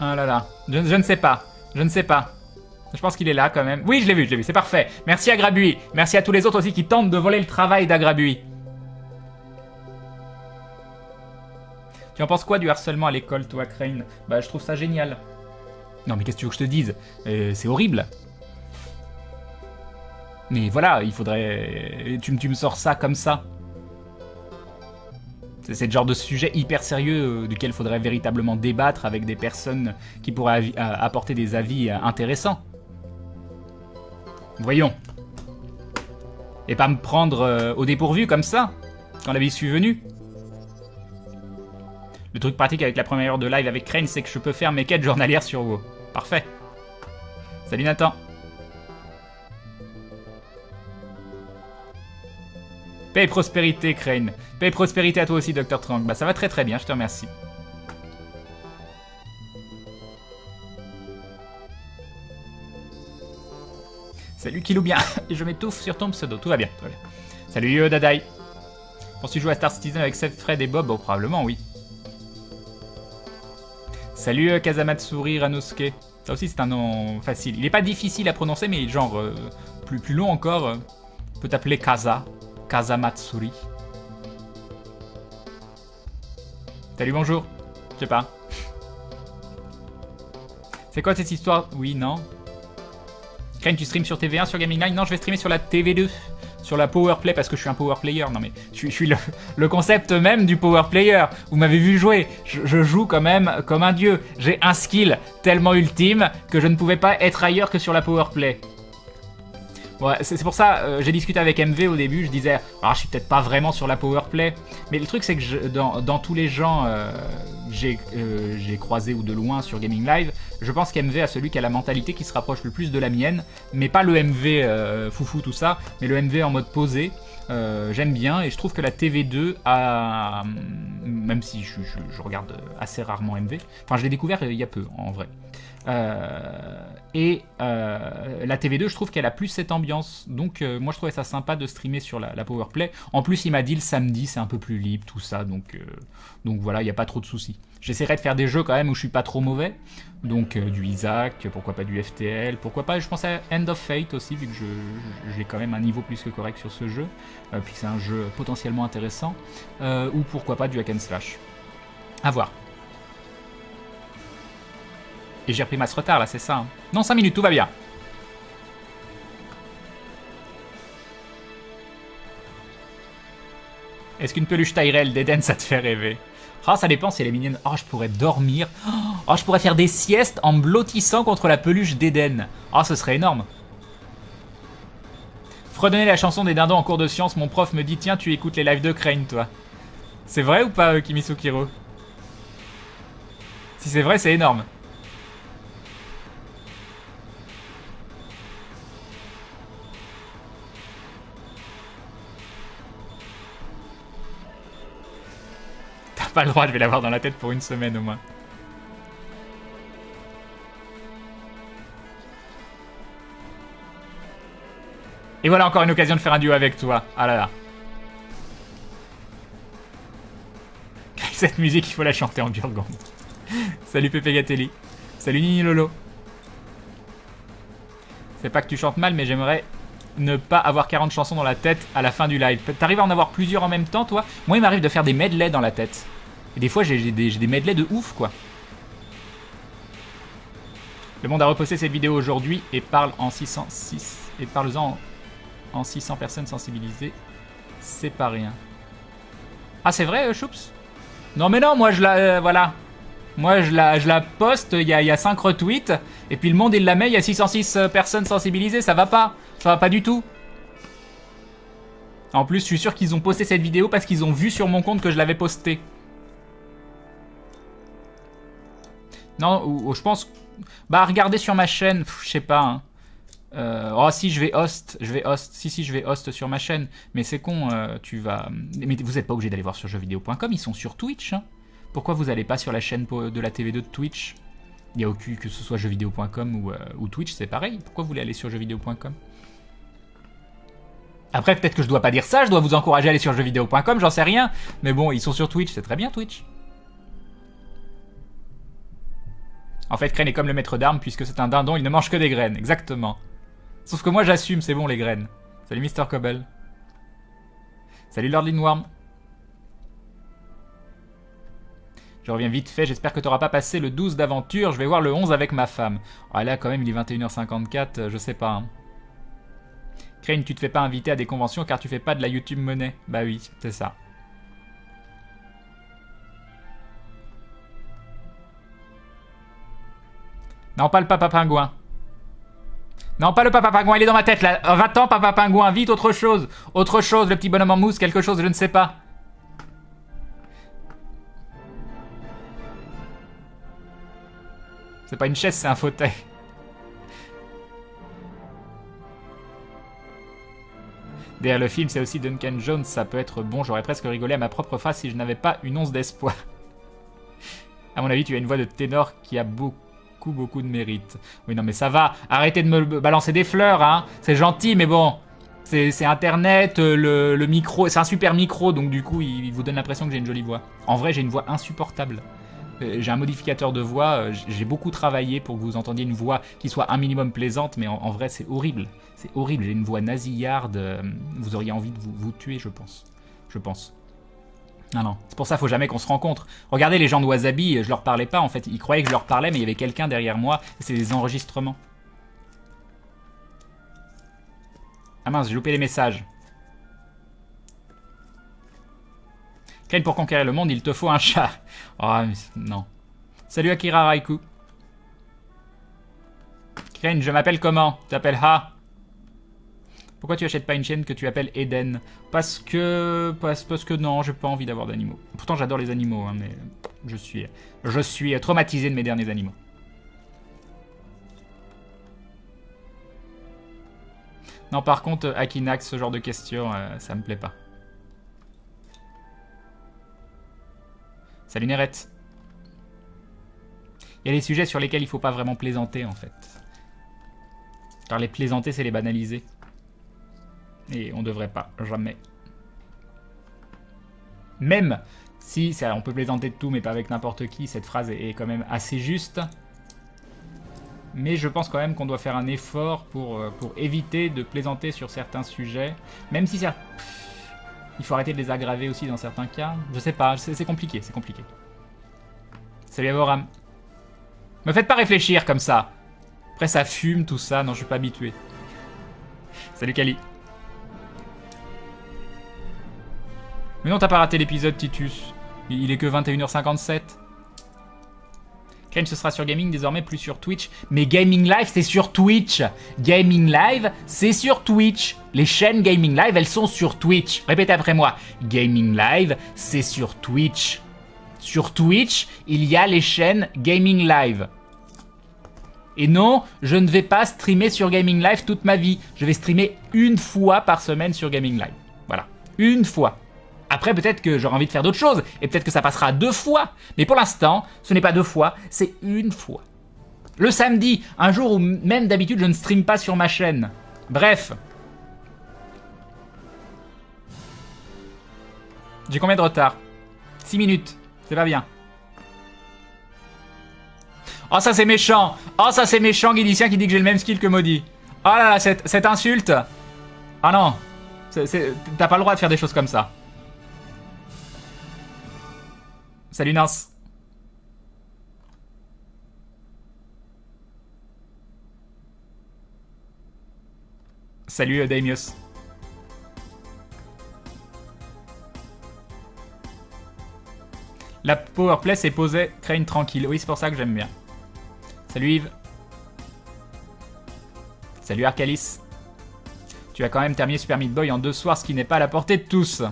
Ah là là. Je ne sais pas. Je ne sais pas. Je pense qu'il est là quand même. Oui, je l'ai vu, c'est parfait. Merci à Grabui. Merci à tous les autres aussi qui tentent de voler le travail d'Agrabui. Tu en penses quoi du harcèlement à l'école, toi, Crane? Bah, je trouve ça génial. Non, mais qu'est-ce que tu veux que je te dise? C'est horrible. Mais voilà, il faudrait... Tu me sors ça comme ça. C'est le genre de sujet hyper sérieux duquel il faudrait véritablement débattre avec des personnes qui pourraient apporter des avis intéressants. Voyons. Et pas me prendre au dépourvu comme ça, quand la vie suis venue. Le truc pratique avec la première heure de live avec Crane, c'est que je peux faire mes quêtes journalières sur WoW. Parfait. Salut Nathan. Paix et prospérité, Crane. Paix et prospérité à toi aussi, Dr. Trank. Bah ça va très bien, je te remercie. Salut Kiloubien. Et je m'étouffe sur ton pseudo. Tout va bien, tout va bien. Salut Dadai. Penses-tu jouer à Star Citizen avec Seth, Fred et Bob? Oh, probablement oui. Salut Kazamatsuri Ranosuke. Ça aussi c'est un nom facile. Il est pas difficile à prononcer mais genre plus long encore. On peut t'appeler Kazamatsuri. Salut, bonjour. Je sais pas. C'est quoi cette histoire? Oui, non. Crane, tu streams sur TV1, sur Gaming Line? Non, je vais streamer sur la TV2. Sur la Power Play parce que je suis un Power Player. Non mais je suis le concept même du Power Player. Vous m'avez vu jouer. Je joue quand même comme un dieu. J'ai un skill tellement ultime que je ne pouvais pas être ailleurs que sur la Power Play. Ouais, c'est pour ça, j'ai discuté avec MV au début, je disais, je suis peut-être pas vraiment sur la powerplay, mais le truc c'est que dans tous les gens j'ai croisé ou de loin sur Gaming Live, je pense qu'MV a celui qui a la mentalité qui se rapproche le plus de la mienne, mais pas le MV foufou tout ça, mais le MV en mode posé. J'aime bien et je trouve que la TV2 a, même si je regarde assez rarement MV, enfin je l'ai découvert il y a peu en vrai. La TV2 je trouve qu'elle a plus cette ambiance, donc moi je trouvais ça sympa de streamer sur la Powerplay. En plus il m'a dit le samedi c'est un peu plus libre tout ça, donc voilà, il n'y a pas trop de soucis. J'essaierai de faire des jeux quand même où je suis pas trop mauvais, donc du Isaac, pourquoi pas du FTL, pourquoi pas, je pense à End of Fate aussi vu que j'ai quand même un niveau plus que correct sur ce jeu, puis c'est un jeu potentiellement intéressant, ou pourquoi pas du hack and slash. À voir. Et j'ai repris masse retard là, c'est ça hein. Non, 5 minutes, tout va bien. Est-ce qu'une peluche Tyrell d'Eden ça te fait rêver? Ah, ça dépend si elle est mignonne. Oh, je pourrais dormir. Oh, je pourrais faire des siestes en me blottissant contre la peluche d'Eden. Oh, ce serait énorme. Fredonner la chanson des dindons en cours de sciences, mon prof me dit tiens, tu écoutes les lives de Crane, toi. C'est vrai ou pas, Kimisukiro? Si c'est vrai, c'est énorme. pas le droit, je vais l'avoir dans la tête pour une semaine au moins. Et voilà encore une occasion de faire un duo avec toi. Ah là là. Cette musique, il faut la chanter en Burgonde. Salut Pépé Gatelli. Salut Nini Lolo. C'est pas que tu chantes mal, mais j'aimerais ne pas avoir 40 chansons dans la tête à la fin du live. T'arrives à en avoir plusieurs en même temps, toi? Moi, il m'arrive de faire des medleys dans la tête. Et des fois, j'ai des medleys de ouf, quoi. Le Monde a reposté cette vidéo aujourd'hui et parle en 606. Et parle-en en 600 personnes sensibilisées. C'est pas rien. Ah, c'est vrai, Choups? Non, mais non, moi, je la... voilà. Moi, je la poste, il y a 5 retweets. Et puis le Monde, il la met, il y a 606 personnes sensibilisées. Ça va pas. Ça va pas du tout. En plus, je suis sûr qu'ils ont posté cette vidéo parce qu'ils ont vu sur mon compte que je l'avais postée. Non, ou je pense... Bah, regardez sur ma chaîne. Je sais pas, hein. Oh si, je vais host. Si, je vais host sur ma chaîne. Mais c'est con, tu vas... Mais vous n'êtes pas obligé d'aller voir sur jeuxvideo.com, ils sont sur Twitch. Hein. Pourquoi vous n'allez pas sur la chaîne de la TV2 de Twitch? Il n'y a aucun, que ce soit jeuxvideo.com ou Twitch, c'est pareil. Pourquoi vous voulez aller sur jeuxvideo.com? Après, peut-être que je dois pas dire ça, je dois vous encourager à aller sur jeuxvideo.com, j'en sais rien. Mais bon, ils sont sur Twitch, c'est très bien Twitch. En fait, Crane est comme le maître d'armes, puisque c'est un dindon, il ne mange que des graines. Exactement. Sauf que moi, j'assume, c'est bon les graines. Salut Mr. Cobble. Salut Lord Linworm. Je reviens vite fait, j'espère que tu n'auras pas passé le 12 d'aventure, je vais voir le 11 avec ma femme. Ah là, quand même, il est 21h54, je sais pas. Hein. Crane, tu te fais pas inviter à des conventions car tu fais pas de la YouTube monnaie. Bah oui, c'est ça. Non, pas le papa pingouin. Non, pas le papa pingouin, il est dans ma tête là. Va-t'en, papa pingouin, vite, autre chose. Autre chose, le petit bonhomme en mousse, quelque chose, je ne sais pas. C'est pas une chaise, c'est un fauteuil. Derrière le film, c'est aussi Duncan Jones, ça peut être bon. J'aurais presque rigolé à ma propre face si je n'avais pas une once d'espoir. À mon avis, tu as une voix de ténor qui a beaucoup de mérite. Oui, non, mais ça va. Arrêtez de me balancer des fleurs, hein. C'est gentil, mais bon. C'est Internet, le micro. C'est un super micro, donc du coup, il vous donne l'impression que j'ai une jolie voix. En vrai, j'ai une voix insupportable. J'ai un modificateur de voix. J'ai beaucoup travaillé pour que vous entendiez une voix qui soit un minimum plaisante, mais en vrai, c'est horrible. C'est horrible. J'ai une voix nasillarde. Vous auriez envie de vous tuer, je pense. Je pense. Non, c'est pour ça qu'il faut jamais qu'on se rencontre. Regardez les gens de Wasabi, je leur parlais pas en fait. Ils croyaient que je leur parlais, mais il y avait quelqu'un derrière moi. C'est des enregistrements. Ah mince, j'ai loupé les messages. Crane, pour conquérir le monde, il te faut un chat. Oh, mais non. Salut Akira Raikou. Crane, je m'appelle comment? Tu t'appelles Ha. Pourquoi tu achètes pas une chaîne que tu appelles Eden? Parce que non, j'ai pas envie d'avoir d'animaux. Pourtant j'adore les animaux, hein, mais je suis traumatisé de mes derniers animaux. Non, par contre, Akinax, ce genre de questions, ça me plaît pas. Salut Nerette. Il y a des sujets sur lesquels il faut pas vraiment plaisanter, en fait. Car les plaisanter, c'est les banaliser. Et on devrait pas, jamais. Même si, on peut plaisanter de tout, mais pas avec n'importe qui, cette phrase est quand même assez juste. Mais je pense quand même qu'on doit faire un effort pour éviter de plaisanter sur certains sujets. Même si il faut arrêter de les aggraver aussi dans certains cas. Je sais pas, c'est compliqué, c'est compliqué. Salut Avoram. Me faites pas réfléchir comme ça. Après ça fume, tout ça, non je suis pas habitué. Salut Kali. Mais non, t'as pas raté l'épisode, Titus. Il est que 21h57. Crane, ce sera sur Gaming, désormais plus sur Twitch. Mais Gaming Live, c'est sur Twitch. Gaming Live, c'est sur Twitch. Les chaînes Gaming Live, elles sont sur Twitch. Répétez après moi. Gaming Live, c'est sur Twitch. Sur Twitch, il y a les chaînes Gaming Live. Et non, je ne vais pas streamer sur Gaming Live toute ma vie. Je vais streamer une fois par semaine sur Gaming Live. Voilà. Une fois. Après, peut-être que j'aurai envie de faire d'autres choses, et peut-être que ça passera 2 fois. Mais pour l'instant, ce n'est pas 2 fois, c'est 1 fois. Le samedi, un jour où même d'habitude je ne stream pas sur ma chaîne. Bref. J'ai combien de retard? 6 minutes, c'est pas bien. Oh ça c'est méchant. Oh ça c'est méchant, Guidicien qui dit que j'ai le même skill que Maudit. Oh là là, cette insulte. Ah non. T'as pas le droit de faire des choses comme ça. Salut Nance. Salut Daimios. La powerplay s'est posée, Crane tranquille. Oui, c'est pour ça que j'aime bien. Salut Yves. Salut Arcalis. Tu as quand même terminé Super Meat Boy en 2 soirs, ce qui n'est pas à la portée de tous.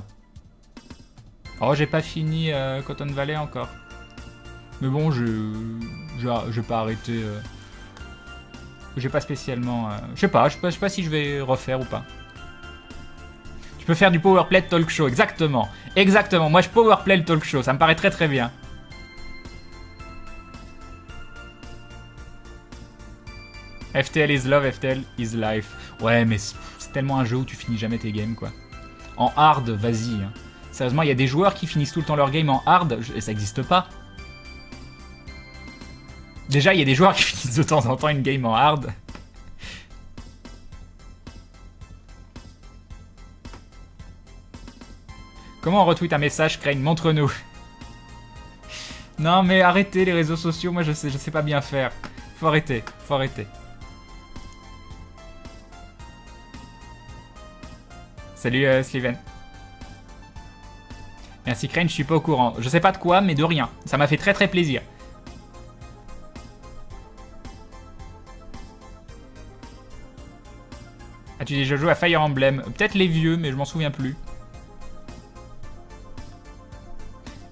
Oh, j'ai pas fini Cotton Valley encore. Mais bon, j'ai pas arrêté. J'ai pas spécialement... je sais pas si je vais refaire ou pas. Tu peux faire du powerplay de talk show, exactement. Exactement, moi je powerplay le talk show, ça me paraît très très bien. FTL is love, FTL is life. Ouais, mais c'est tellement un jeu où tu finis jamais tes games, quoi. En hard, vas-y. Hein. Sérieusement, il y a des joueurs qui finissent tout le temps leur game en hard, et ça existe pas. Déjà, il y a des joueurs qui finissent de temps en temps une game en hard. Comment on retweet un message, Crane? Montre-nous. Non, mais arrêtez les réseaux sociaux, moi je sais pas bien faire. Faut arrêter, faut arrêter. Salut Sliven. Merci Crane, je suis pas au courant. Je sais pas de quoi, mais de rien. Ça m'a fait très très plaisir. As-tu déjà joué à Fire Emblem? Peut-être les vieux, mais je m'en souviens plus.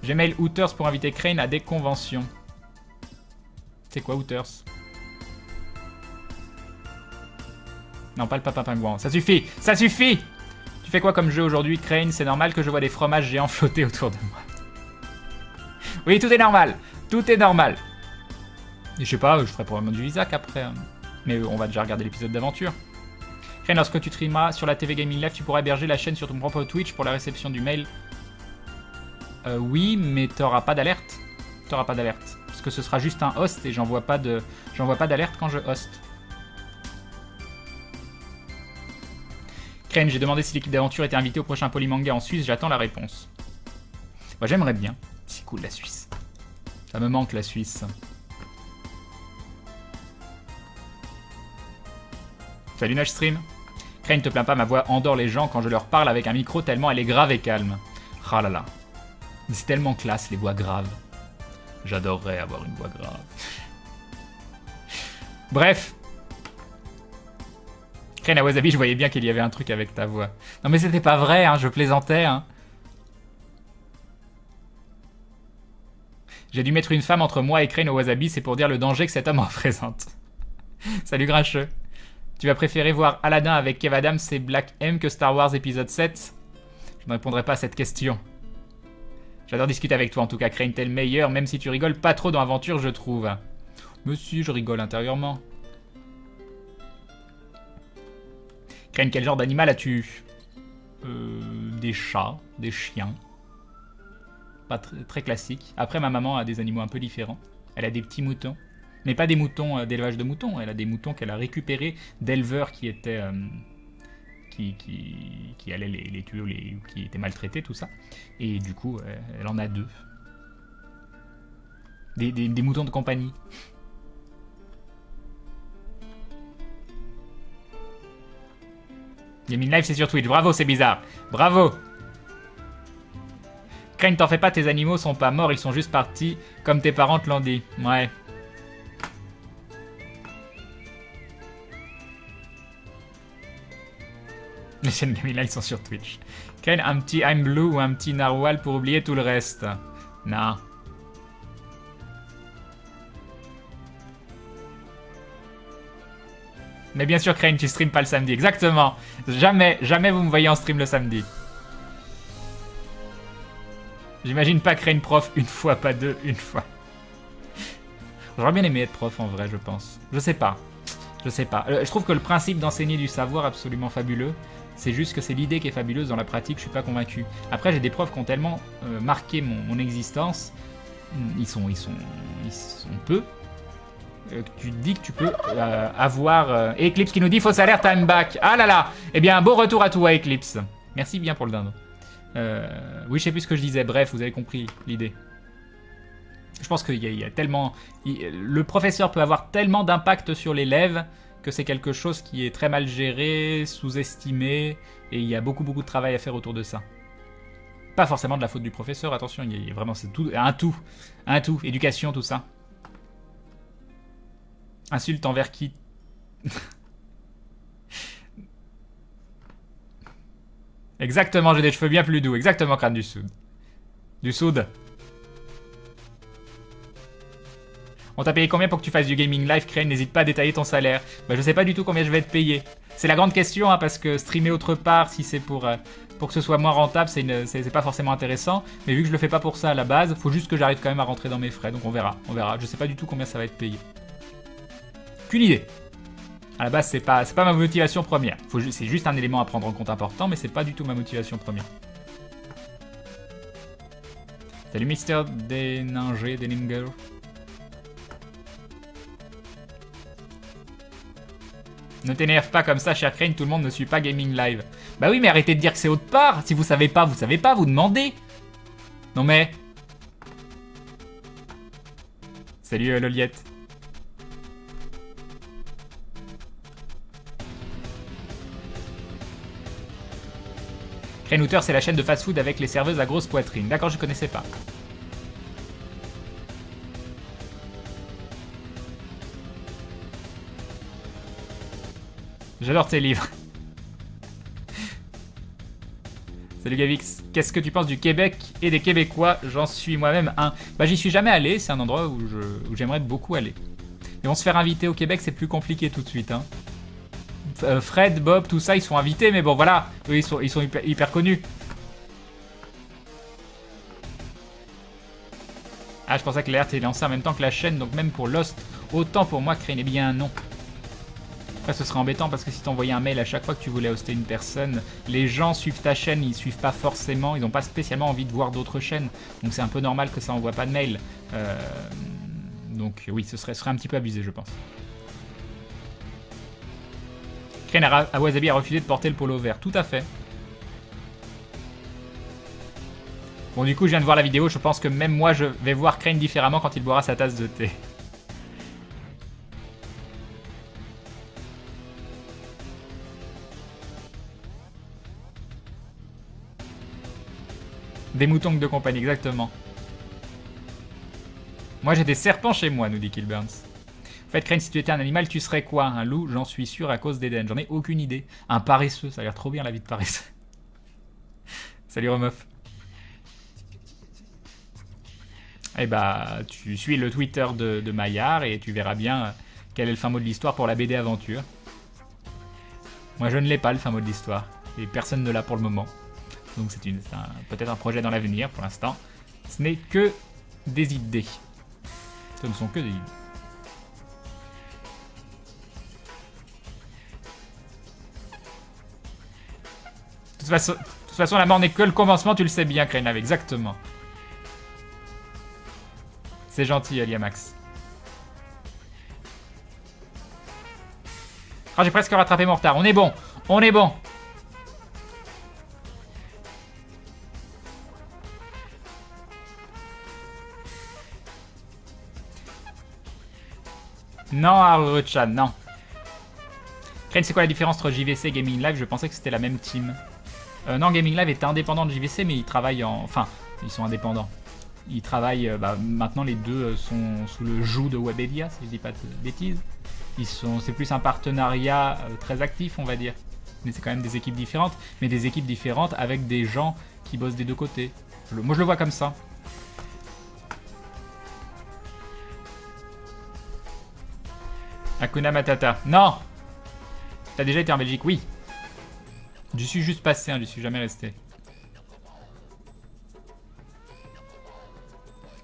J'ai mail Hooters pour inviter Crane à des conventions. C'est quoi Hooters? Non, pas le papa pingouin. Ça suffit! Ça suffit! Tu fais quoi comme jeu aujourd'hui, Crane? C'est normal que je vois des fromages géants flotter autour de moi. Oui, tout est normal. Tout est normal. Et je sais pas, je ferai probablement du Isaac après. Mais on va déjà regarder l'épisode d'aventure. Crane, lorsque tu streameras sur la TV Gaming Live, tu pourras héberger la chaîne sur ton propre Twitch pour la réception du mail. Oui, mais t'auras pas d'alerte. T'auras pas d'alerte. Parce que ce sera juste un host et j'envoie pas d'alerte quand je host. Crane, j'ai demandé si l'équipe d'aventure était invitée au prochain Polymanga en Suisse, j'attends la réponse. Moi j'aimerais bien. C'est cool la Suisse. Ça me manque la Suisse. Salut Nashstream. Crane, te plains pas, ma voix endort les gens quand je leur parle avec un micro tellement elle est grave et calme. Ah là là. C'est tellement classe les voix graves. J'adorerais avoir une voix grave. Bref. Crane à Wasabi, je voyais bien qu'il y avait un truc avec ta voix. Non mais c'était pas vrai, hein, je plaisantais. Hein. J'ai dû mettre une femme entre moi et Crane au Wasabi, c'est pour dire le danger que cet homme représente. Salut Grincheux. Tu vas préférer voir Aladdin avec Kev Adams et Black M que Star Wars épisode 7? Je ne répondrai pas à cette question. J'adore discuter avec toi en tout cas, Crane, t'es le meilleur, même si tu rigoles pas trop dans Aventure, je trouve. Mais si, je rigole intérieurement. Crane, quel genre d'animal as-tu? Des chats, des chiens. Pas très classique. Après, ma maman a des animaux un peu différents. Elle a des petits moutons. Mais pas des moutons d'élevage de moutons. Elle a des moutons qu'elle a récupérés d'éleveurs qui étaient... qui allaient les tuer ou qui étaient maltraités, tout ça. Et du coup, elle en a 2. Des moutons de compagnie. Gaming Live, c'est sur Twitch. Bravo, c'est bizarre. Bravo. Crane, t'en fais pas, tes animaux sont pas morts, ils sont juste partis comme tes parents te l'ont dit. Ouais. Les chaînes Gaming Live sont sur Twitch. Crane, un petit I'm Blue ou un petit Narwhal pour oublier tout le reste. Non. Mais bien sûr, Crane, tu stream pas le samedi. Exactement. Jamais vous me voyez en stream le samedi. J'imagine pas créer une prof une fois, pas deux, une fois. J'aurais bien aimé être prof en vrai, je pense. Je sais pas. Je sais pas. Je trouve que le principe d'enseigner du savoir est absolument fabuleux. C'est juste que c'est l'idée qui est fabuleuse. Dans la pratique, je suis pas convaincu. Après, j'ai des profs qui ont tellement marqué mon existence. Ils sont peu. Tu te dis que tu peux avoir... Eclipse qui nous dit fausse alerte, time back. Ah là là. Eh bien, beau retour à toi, Eclipse. Merci bien pour le dindon. Oui, je sais plus ce que je disais. Bref, vous avez compris l'idée. Je pense qu'il y a tellement... Le professeur peut avoir tellement d'impact sur l'élève que c'est quelque chose qui est très mal géré, sous-estimé, et il y a beaucoup de travail à faire autour de ça. Pas forcément de la faute du professeur, attention, il y a vraiment c'est tout, un tout, éducation, tout ça. Insulte envers qui? Exactement, j'ai des cheveux bien plus doux, exactement, crâne du Sud. Du Sud. On t'a payé combien pour que tu fasses du gaming live, Crane? N'hésite pas à détailler ton salaire. Bah, je sais pas du tout combien je vais être payé. C'est la grande question, hein, parce que streamer autre part, si c'est pour que ce soit moins rentable, c'est pas forcément intéressant. Mais vu que je le fais pas pour ça à la base, faut juste que j'arrive quand même à rentrer dans mes frais. Donc on verra. Je sais pas du tout combien ça va être payé. Qu'une idée. À la base, c'est pas ma motivation première. C'est juste un élément à prendre en compte important, mais c'est pas du tout ma motivation première. Salut Mister Deninger, Deninger. Ne t'énerve pas comme ça, cher Crane, tout le monde ne suit pas Gaming Live. Bah oui, mais arrêtez de dire que c'est autre part. Si vous savez pas, vous demandez. Non mais... Salut Loliette. Crane Hooter, c'est la chaîne de fast-food avec les serveuses à grosse poitrine. D'accord, je connaissais pas. J'adore tes livres. Salut Gavix, qu'est-ce que tu penses du Québec et des Québécois? J'en suis moi-même un. Bah j'y suis jamais allé, c'est un endroit où j'aimerais beaucoup aller. Mais on se faire inviter au Québec, c'est plus compliqué tout de suite. Hein. Fred, Bob, tout ça, ils sont invités, mais bon voilà, eux ils sont hyper connus. Ah, je pensais que l'alerte est lancée en même temps que la chaîne, donc même pour Lost, autant pour moi, Crane, eh bien non. Après, ce serait embêtant parce que si t'envoyais un mail à chaque fois que tu voulais hoster une personne, les gens suivent ta chaîne, ils suivent pas forcément, ils n'ont pas spécialement envie de voir d'autres chaînes. Donc c'est un peu normal que ça envoie pas de mail. Donc oui, ce serait un petit peu abusé, je pense. Crane à Wasabi a refusé de porter le polo vert, tout à fait. Bon, du coup, je viens de voir la vidéo, je pense que même moi, je vais voir Crane différemment quand il boira sa tasse de thé. Des moutons de compagnie, exactement. Moi j'ai des serpents chez moi, nous dit Killburns. En fait, Crane, si tu étais un animal, tu serais quoi? Un loup? J'en suis sûr à cause d'Eden. J'en ai aucune idée. Un paresseux, ça a l'air trop bien la vie de paresseux. Salut Remeuf. Eh bah, tu suis le Twitter de Maillard et tu verras bien quel est le fin mot de l'histoire pour la BD Aventure. Moi je ne l'ai pas, le fin mot de l'histoire. Et personne ne l'a pour le moment. Donc c'est peut-être un projet dans l'avenir pour l'instant. Ce n'est que des idées. Ce ne sont que des idées. De toute façon, la mort n'est que le commencement, tu le sais bien, Crane, exactement. C'est gentil, Aliamax. Ah, j'ai presque rattrapé mon retard. On est bon. On est bon. Non, Haruchan, non. Crane, c'est quoi la différence entre JVC et Gaming Live? Je pensais que c'était la même team. Non, Gaming Live est indépendant de JVC, mais ils travaillent en... Enfin, ils sont indépendants. Ils travaillent... maintenant, les deux sont sous le joug de Webedia, si je dis pas de bêtises. C'est plus un partenariat très actif, on va dire. Mais c'est quand même des équipes différentes. Mais des équipes différentes avec des gens qui bossent des deux côtés. Moi, je le vois comme ça. Hakuna Matata. Non! T'as déjà été en Belgique? Oui. J'y suis juste passé, hein, j'y suis jamais resté.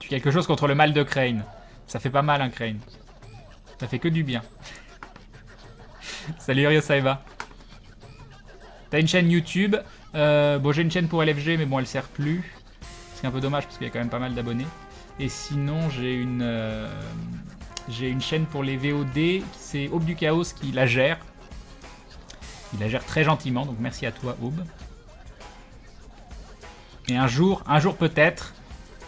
Quelque chose contre le mal de Crane. Ça fait pas mal, hein, Crane. Ça fait que du bien. Salut Ryo Saeba. T'as une chaîne YouTube. Bon, j'ai une chaîne pour LFG, mais bon, elle sert plus. C'est un peu dommage parce qu'il y a quand même pas mal d'abonnés. Et sinon, j'ai une chaîne pour les VOD. C'est Aube du Chaos qui la gère. Il la gère très gentiment, donc merci à toi, Aube. Et un jour peut-être,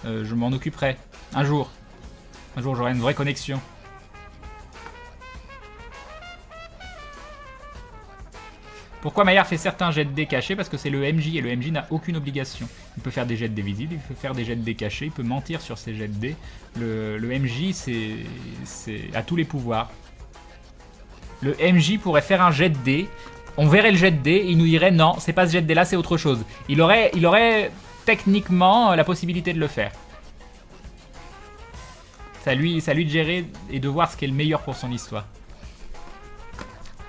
je m'en occuperai. Un jour j'aurai une vraie connexion. Pourquoi Maillard fait certains jets de dés cachés? Parce que c'est le MJ et le MJ n'a aucune obligation. Il peut faire des jets de dés visibles, il peut faire des jets de dés cachés, il peut mentir sur ses jets de dés. Le MJ, c'est à tous les pouvoirs. Le MJ pourrait faire un jet de dés, on verrait le jet de dés et il nous dirait non, c'est pas ce jet de dés là, c'est autre chose. Il aurait techniquement la possibilité de le faire. C'est à lui de gérer et de voir ce qui est le meilleur pour son histoire.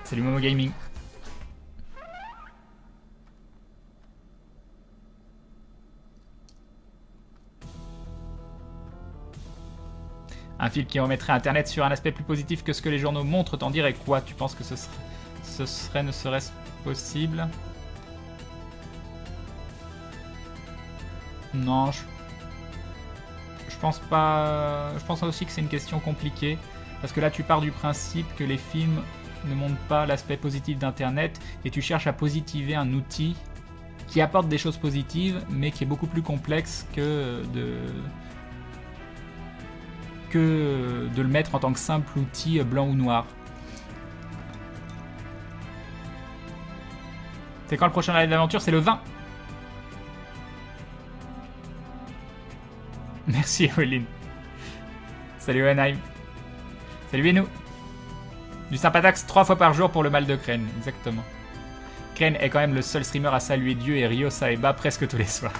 Salut Momo Gaming. Un film qui remettrait Internet sur un aspect plus positif que ce que les journaux montrent, t'en dirais quoi? Tu penses que ce serait ne serait-ce possible? Non, je pense pas. Je pense aussi que c'est une question compliquée. Parce que là, tu pars du principe que les films ne montrent pas l'aspect positif d'Internet et tu cherches à positiver un outil qui apporte des choses positives, mais qui est beaucoup plus complexe que de le mettre en tant que simple outil blanc ou noir. C'est quand le prochain live d'aventure? C'est le 20. Merci Eweline. Salut Wenheim. Salut Enou. Du sympathax 3 fois par jour pour le mal de Crane. Exactement. Crane est quand même le seul streamer à saluer Dieu et Ryo Saeba presque tous les soirs.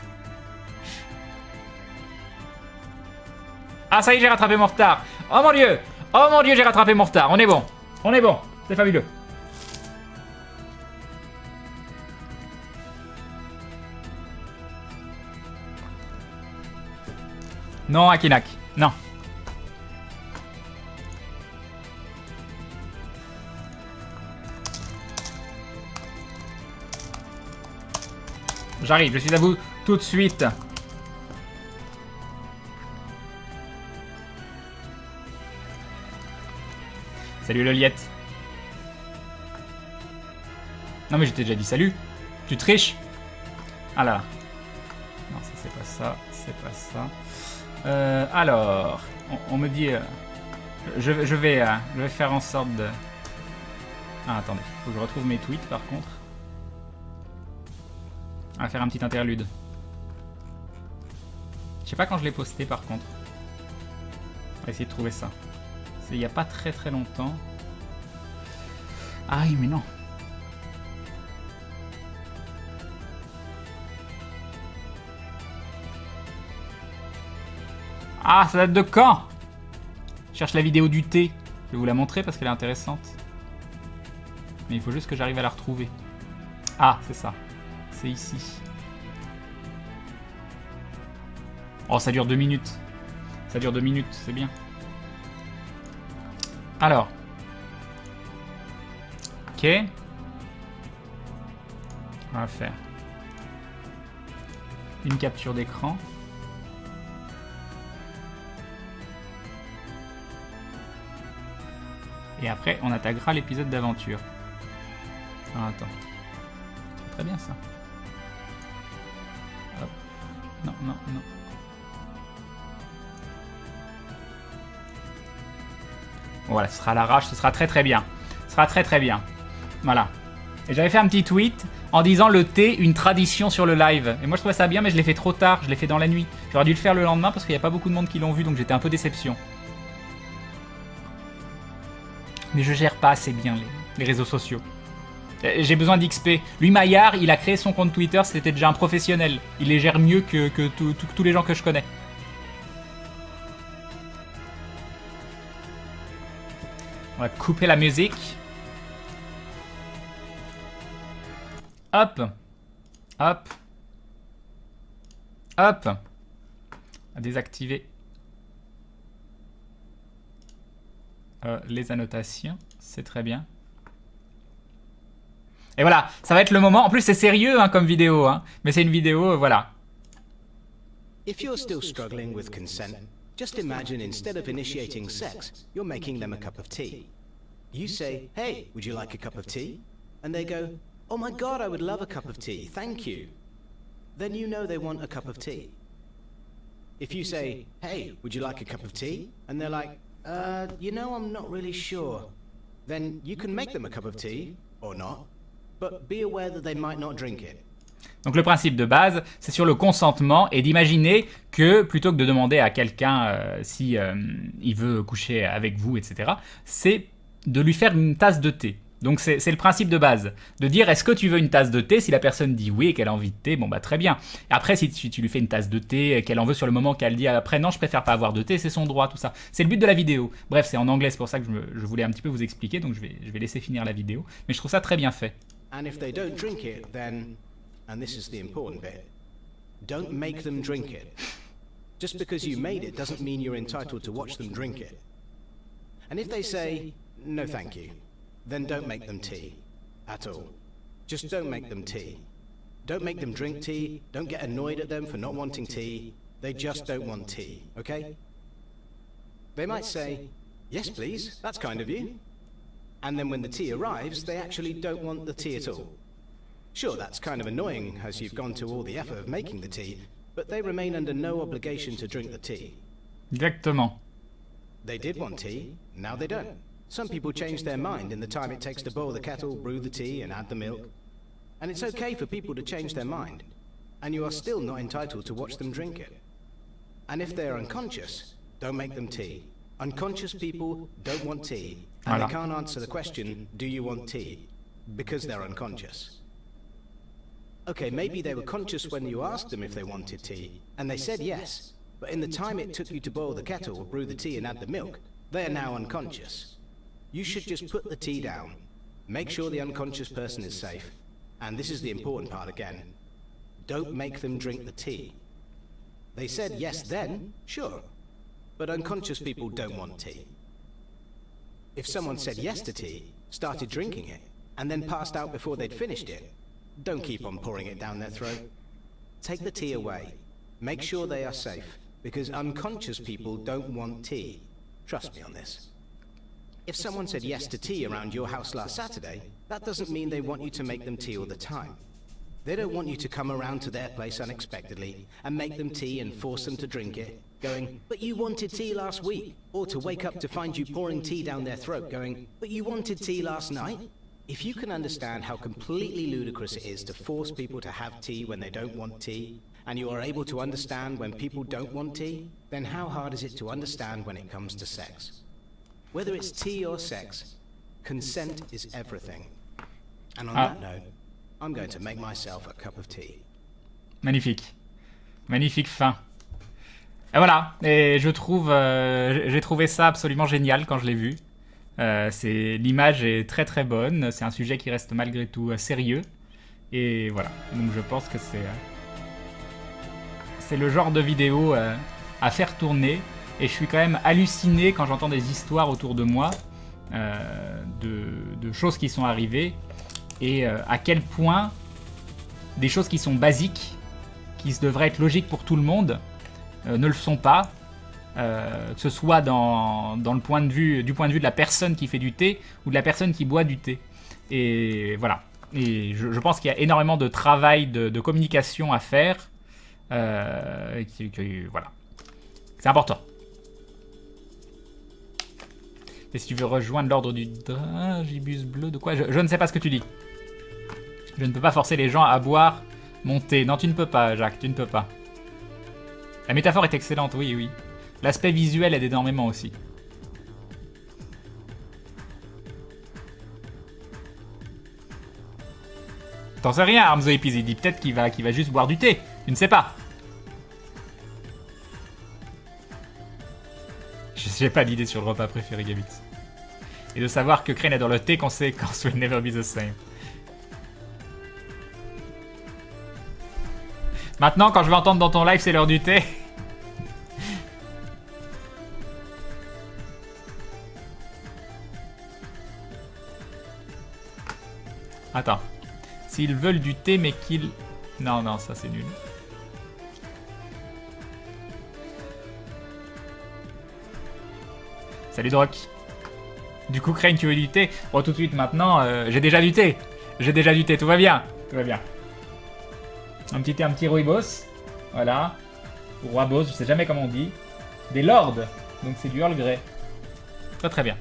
Ah ça y est, j'ai rattrapé mon retard. Oh mon dieu. Oh mon dieu, j'ai rattrapé mon retard. On est bon. On est bon. C'est fabuleux. Non, Akinak. Non. J'arrive, je suis à vous tout de suite. Salut Loliette. Non mais je t'ai déjà dit salut. Tu triches. Ah là. Non, ça c'est pas ça. C'est pas ça. Alors, on me dit... je vais faire en sorte de... Ah attendez, faut que je retrouve mes tweets par contre. On va faire un petit interlude. Je sais pas quand je l'ai posté par contre. On va essayer de trouver ça. C'est il y a pas très très longtemps. Ah oui mais non. Ah, ça date de quand? Je cherche la vidéo du thé. Je vais vous la montrer parce qu'elle est intéressante. Mais il faut juste que j'arrive à la retrouver. Ah, c'est ça. C'est ici. Oh, ça dure 2 minutes. Ça dure 2 minutes, c'est bien. Alors. Ok. On va faire une capture d'écran. Et après, on attaquera l'épisode d'aventure. Ah, attends. Très bien ça. Hop. Non, non, non. Voilà, ce sera à l'arrache, ce sera très très bien. Ce sera très très bien. Voilà. Et j'avais fait un petit tweet en disant le thé, une tradition sur le live. Et moi je trouvais ça bien, mais je l'ai fait trop tard, je l'ai fait dans la nuit. J'aurais dû le faire le lendemain parce qu'il n'y a pas beaucoup de monde qui l'ont vu, donc j'étais un peu déception. Mais je gère pas assez bien les réseaux sociaux. J'ai besoin d'XP. Lui, Maillard, il a créé son compte Twitter, c'était déjà un professionnel. Il les gère mieux que tous les gens que je connais. On va couper la musique. Hop. Hop. Hop. À désactiver les annotations. C'est très bien. Et voilà, ça va être le moment. En plus, c'est sérieux hein, comme vidéo, hein, mais c'est une vidéo, voilà. If you're still struggling with consent, just imagine instead of initiating sex, you're making them a cup of tea. You say, "Hey, would you like a cup of tea?" And they go, "Oh my God, I would love a cup of tea, thank you." Then you know they want a cup of tea. If you say, "Hey, would you like a cup of tea?" And they're like, you know, I'm not really sure." Then you can make them a cup of tea, or not, but be aware that they might not drink it. Donc le principe de base, c'est sur le consentement et d'imaginer que plutôt que de demander à quelqu'un si il veut coucher avec vous, etc., c'est de lui faire une tasse de thé. Donc c'est le principe de base, de dire est-ce que tu veux une tasse de thé? Si la personne dit oui et qu'elle a envie de thé, bon bah très bien. Et après si tu lui fais une tasse de thé et qu'elle en veut sur le moment, qu'elle dit après non je préfère pas avoir de thé, c'est son droit, tout ça. C'est le but de la vidéo. Bref, c'est en anglais, c'est pour ça que je voulais un petit peu vous expliquer, donc je vais laisser finir la vidéo. Mais je trouve ça très bien fait. And if they don't drink it, then, and this is the important bit, don't make them drink it. Just because you made it doesn't mean you're entitled to watch them drink it. And if they say, "No thank you," then don't make them tea. At all. Just don't make them tea. Don't make them drink tea, don't get annoyed at them for not wanting tea. They just don't want tea, okay? They might say, "Yes please, that's kind of you." And then when the tea arrives, they actually don't want the tea at all. Sure, that's kind of annoying as you've gone to all the effort of making the tea, but they remain under no obligation to drink the tea. Exactement. They did want tea, now they don't. Some people change their mind in the time it takes to boil the kettle, brew the tea, and add the milk. And it's okay for people to change their mind, and you are still not entitled to watch them drink it. And if they are unconscious, don't make them tea. Unconscious people don't want tea, and Voilà. they can't answer the question, "Do you want tea?" because they're unconscious. Okay, maybe they were conscious when you asked them if they wanted tea, and they said yes, but in the time it took you to boil the kettle, brew the tea, and add the milk, they are now unconscious. You should just put the tea down, make sure the unconscious person is safe, and this is the important part again, don't make them drink the tea. They said yes then, sure, but unconscious people don't want tea. If someone said yes to tea, started drinking it, and then passed out before they'd finished it, don't keep on pouring it down their throat. Take the tea away, make sure they are safe, because unconscious people don't want tea. Trust me on this. If someone said yes to tea around your house last Saturday, that doesn't mean they want you to make them tea all the time. They don't want you to come around to their place unexpectedly and make them tea and force them to drink it, going, "But you wanted tea last week," or to wake up to find you pouring tea down their throat going, "But you wanted tea last night?" If you can understand how completely ludicrous it is to force people to have tea when they don't want tea, and you are able to understand when people don't want tea, then how hard is it to understand when it comes to sex? Whether it's tea or sex, consent is everything. And on that note, I'm going to make myself a cup of tea. Magnifique. Magnifique fin. Et voilà. Et je trouve, j'ai trouvé ça absolument génial quand je l'ai vu. L'image est très très bonne. C'est un sujet qui reste malgré tout sérieux. Et voilà. Donc je pense que c'est le genre de vidéo à faire tourner. Et je suis quand même halluciné quand j'entends des histoires autour de moi de choses qui sont arrivées. Et à quel point des choses qui sont basiques, qui devraient être logiques pour tout le monde, ne le sont pas. Que ce soit du point de vue de la personne qui fait du thé ou de la personne qui boit du thé. Et voilà. Et je pense qu'il y a énormément de travail de communication à faire. Voilà. C'est important. Et si tu veux rejoindre l'ordre du dragibus bleu, de quoi je ne sais pas ce que tu dis. Je ne peux pas forcer les gens à boire mon thé. Non, tu ne peux pas, Jacques, tu ne peux pas. La métaphore est excellente, oui, oui. L'aspect visuel aide énormément aussi. T'en sais rien, Armzo Epiz, il dit peut-être qu'il va juste boire du thé. Tu ne sais pas. J'ai pas d'idée sur le repas préféré, Gabix. Et de savoir que Crane adore le thé, conséquence will never be the same. Maintenant, quand je vais entendre dans ton live, c'est l'heure du thé. Attends. S'ils veulent du thé, mais qu'ils... Non, non, ça c'est nul. Salut Drock. Du coup, Crane, tu veux du thé? Bon, tout de suite, maintenant, j'ai déjà du thé. J'ai déjà du thé, tout va bien. Tout va bien. Un petit thé, un petit rooibos. Voilà. Ou rooibos, je sais jamais comment on dit. Des lords. Donc c'est du Earl Grey. Très très bien.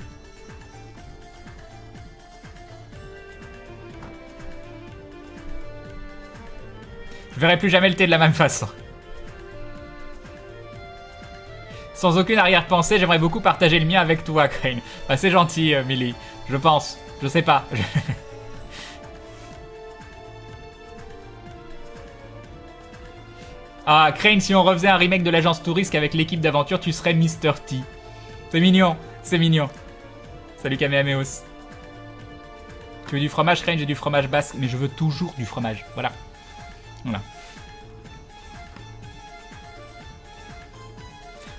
Je verrai plus jamais le thé de la même façon. Sans aucune arrière-pensée, j'aimerais beaucoup partager le mien avec toi, Crane. Bah, c'est gentil, Millie. Je pense. Je sais pas. Ah, Crane, si on refaisait un remake de l'agence Touriste avec l'équipe d'aventure, tu serais Mr. T. C'est mignon. C'est mignon. Salut Kamehameos. Tu veux du fromage, Crane? J'ai du fromage basque, mais je veux toujours du fromage. Voilà. Voilà.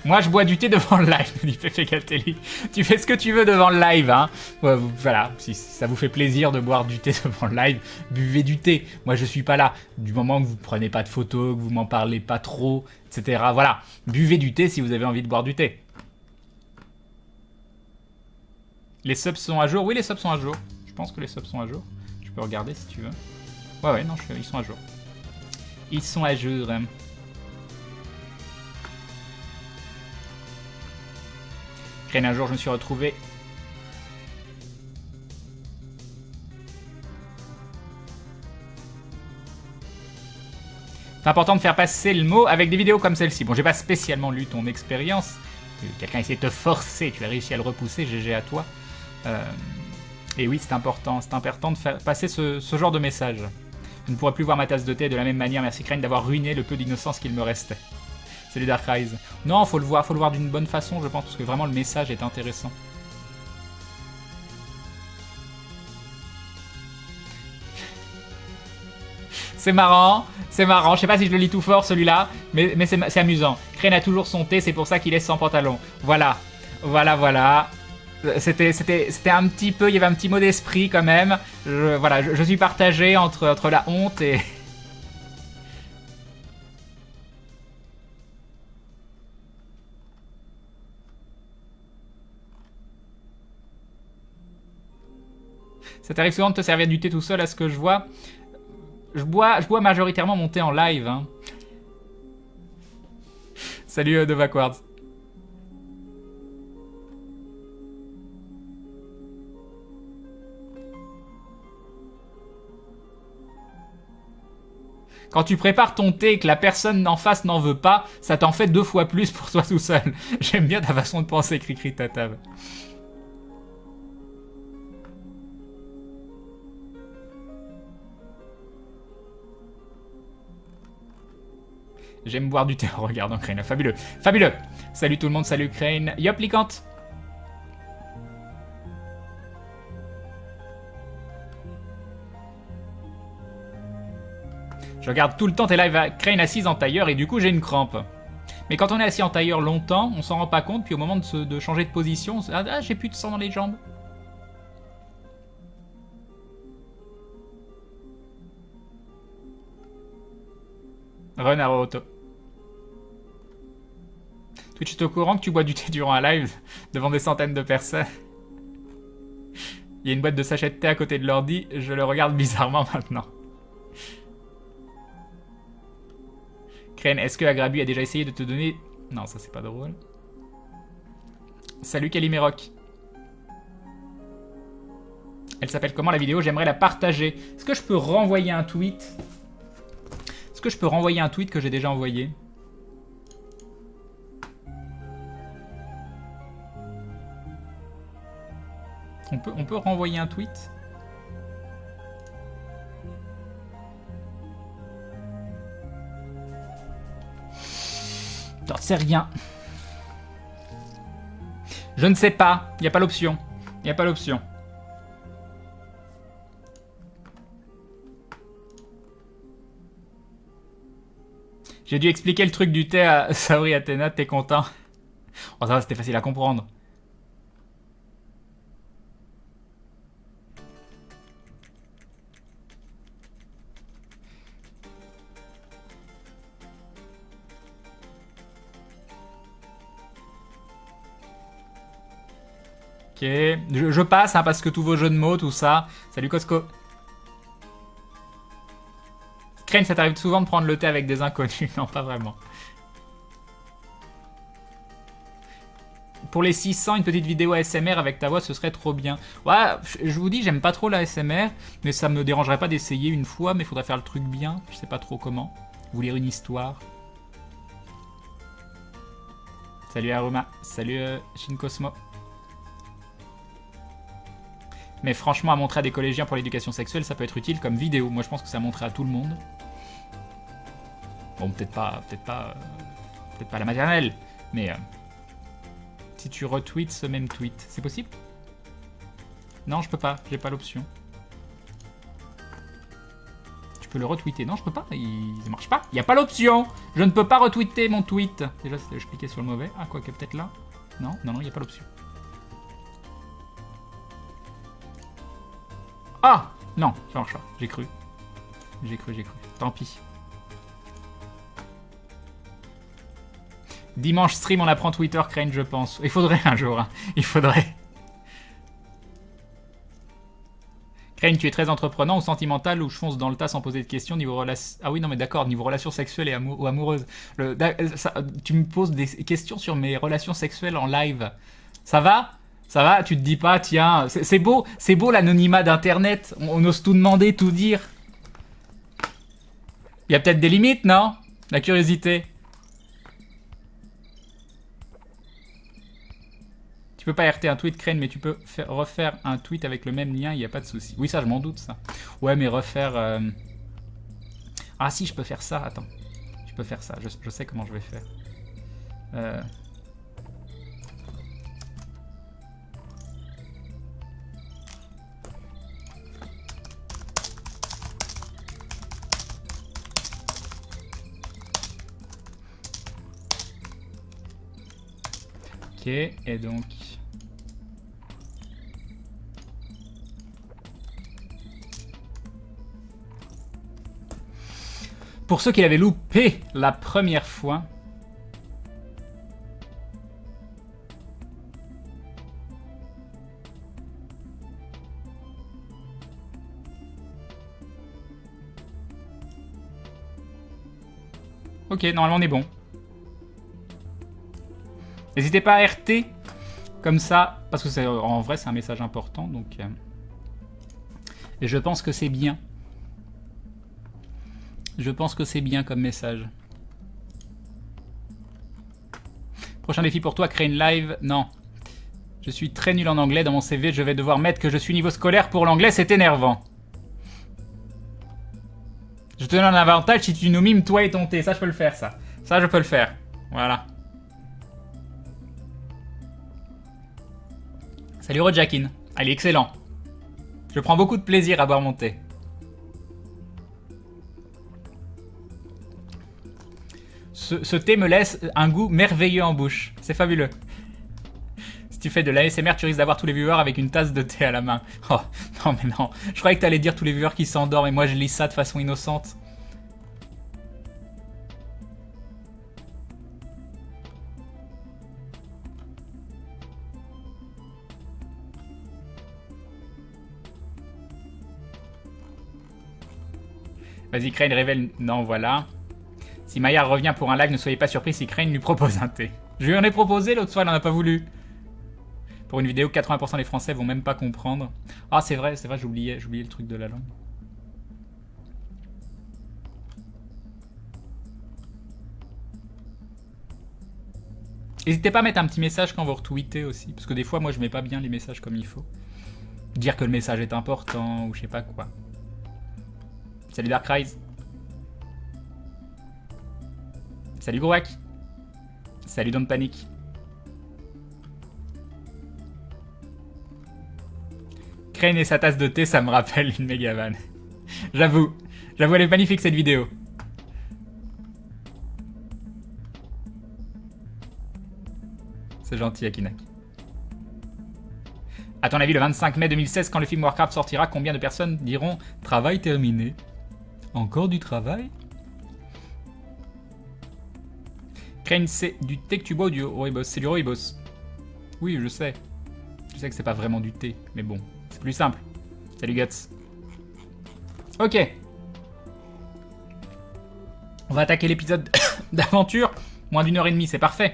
Moi, je bois du thé devant le live, me dit Pepe Gatelli. Tu fais ce que tu veux devant le live, hein. Ouais, voilà, si ça vous fait plaisir de boire du thé devant le live, buvez du thé. Moi, je suis pas là. Du moment que vous prenez pas de photos, que vous m'en parlez pas trop, etc. Voilà, buvez du thé si vous avez envie de boire du thé. Les subs sont à jour? Oui, les subs sont à jour. Je pense que les subs sont à jour. Je peux regarder si tu veux. Ouais, non, ils sont à jour. Ils sont à jour. Crane, un jour, je me suis retrouvé. C'est important de faire passer le mot avec des vidéos comme celle-ci. Bon, j'ai pas spécialement lu ton expérience. Quelqu'un essaie de te forcer, tu as réussi à le repousser, GG à toi. Et oui, c'est important de faire passer ce genre de message. Je ne pourrais plus voir ma tasse de thé de la même manière. Merci Crane d'avoir ruiné le peu d'innocence qu'il me restait. Salut Dark Rise. Non, faut le voir d'une bonne façon, je pense, parce que vraiment le message est intéressant. C'est marrant, je sais pas si je le lis tout fort celui-là, mais c'est amusant. Crane a toujours son thé, c'est pour ça qu'il laisse sans pantalon. Voilà. C'était un petit peu, il y avait un petit mot d'esprit quand même. Je suis partagé entre la honte et... Ça t'arrive souvent de te servir du thé tout seul à ce que je vois? Je bois majoritairement mon thé en live. Hein. Salut de Backwards. Quand tu prépares ton thé et que la personne en face n'en veut pas, ça t'en fait 2 fois plus pour toi tout seul. J'aime bien ta façon de penser, Cricri Tatav. J'aime boire du thé en regardant Crane. Fabuleux. Fabuleux. Salut tout le monde, salut Crane. Yop, Licante. Je regarde tout le temps tes lives à Crane assise en tailleur et du coup j'ai une crampe. Mais quand on est assis en tailleur longtemps, on s'en rend pas compte, puis au moment de changer de position, ah j'ai plus de sang dans les jambes. Run Naruto. Twitch est au courant que tu bois du thé durant un live devant des centaines de personnes. Il y a une boîte de sachets de thé à côté de l'ordi, je le regarde bizarrement maintenant. Crane, est-ce que Agrabu a déjà essayé de te donner... Non, ça c'est pas drôle. Salut Kalimerok. Elle s'appelle comment la vidéo? J'aimerais la partager. Est-ce que je peux renvoyer un tweet? Est-ce que je peux renvoyer un tweet que j'ai déjà envoyé? On peut renvoyer un tweet? J'en sais rien. Je ne sais pas. Il n'y a pas l'option. Il n'y a pas l'option. J'ai dû expliquer le truc du thé à Saori Athéna, t'es content? Oh ça va, c'était facile à comprendre. je passe hein, parce que tous vos jeux de mots, tout ça. Salut Cosco. Crane, ça t'arrive souvent de prendre le thé avec des inconnus? Non, pas vraiment. Pour les 600, une petite vidéo ASMR avec ta voix, ce serait trop bien. Ouais, je vous dis, j'aime pas trop la ASMR, mais ça me dérangerait pas d'essayer une fois, mais il faudrait faire le truc bien. Je sais pas trop comment. Vous lire une histoire. Salut Aruma. Salut Shin Cosmo. Mais franchement, à montrer à des collégiens pour l'éducation sexuelle, ça peut être utile comme vidéo. Moi, je pense que ça montrait à tout le monde. Bon, peut-être pas à la maternelle, mais si tu retweets ce même tweet, c'est possible? Non, je peux pas, j'ai pas l'option. Tu peux le retweeter? Non, je peux pas, ça marche pas. Il y a pas l'option. Je ne peux pas retweeter mon tweet. Déjà, je cliquais sur le mauvais. Ah, quoi que peut-être là. Non, non, non, il y a pas l'option. Ah! Non, ça marche pas. J'ai cru. J'ai cru. Tant pis. Dimanche stream, on apprend Twitter, Crane, je pense. Il faudrait un jour, hein. Il faudrait. Crane, tu es très entreprenant ou sentimental ou je fonce dans le tas sans poser de questions niveau relation... Ah oui, non mais d'accord, niveau relations sexuelles et ou amoureuses. Tu me poses des questions sur mes relations sexuelles en live. Ça va? Ça va? Tu te dis pas, tiens, c'est beau l'anonymat d'internet. On ose tout demander, tout dire. Il y a peut-être des limites, non? La curiosité. Tu peux pas RT un tweet, Crane, mais tu peux refaire un tweet avec le même lien, il n'y a pas de souci. Oui, ça, je m'en doute, ça. Ouais, mais refaire... Ah si, je peux faire ça, attends. Je peux faire ça, je sais comment je vais faire. Ok, et donc... Pour ceux qui l'avaient loupé la première fois... Ok, normalement on est bon. N'hésitez pas à RT, comme ça, parce que en vrai c'est un message important, donc... Et je pense que c'est bien. Je pense que c'est bien comme message. Prochain défi pour toi, créer une live. Non. Je suis très nul en anglais. Dans mon CV, je vais devoir mettre que je suis niveau scolaire pour l'anglais. C'est énervant. Je te donne un avantage si tu nous mimes toi et ton thé. Ça, je peux le faire, ça. Ça, je peux le faire. Voilà. Salut Rojakin. Elle est excellent. Je prends beaucoup de plaisir à boire mon thé. Ce thé me laisse un goût merveilleux en bouche. C'est fabuleux. Si tu fais de l'ASMR, tu risques d'avoir tous les viewers avec une tasse de thé à la main. Oh, non mais non. Je croyais que t'allais dire tous les viewers qui s'endorment et moi je lis ça de façon innocente. Vas-y, Crane, révèle... Non, voilà. Si Maillard revient pour un live, ne soyez pas surpris si Crane lui propose un thé. Je lui en ai proposé, l'autre soir, il n'en a pas voulu. Pour une vidéo, 80% des Français vont même pas comprendre. Ah, c'est vrai, j'oubliais le truc de la langue. N'hésitez pas à mettre un petit message quand vous retweetez aussi, parce que des fois, moi, je mets pas bien les messages comme il faut. Dire que le message est important, ou je sais pas quoi. Salut Darkrise. Salut Grouac. Salut Don't Panic. Crane et sa tasse de thé, ça me rappelle une méga vanne. J'avoue, elle est magnifique cette vidéo. C'est gentil Akinak. À ton avis, le 25 mai 2016, quand le film Warcraft sortira, combien de personnes diront « Travail terminé ». Encore du travail? Crane, c'est du thé que tu bois ou du rooibos? C'est du rooibos. Oui, je sais. Je sais que c'est pas vraiment du thé, mais bon, c'est plus simple. Salut Guts. Ok. On va attaquer l'épisode d'aventure. Moins d'1h30, c'est parfait.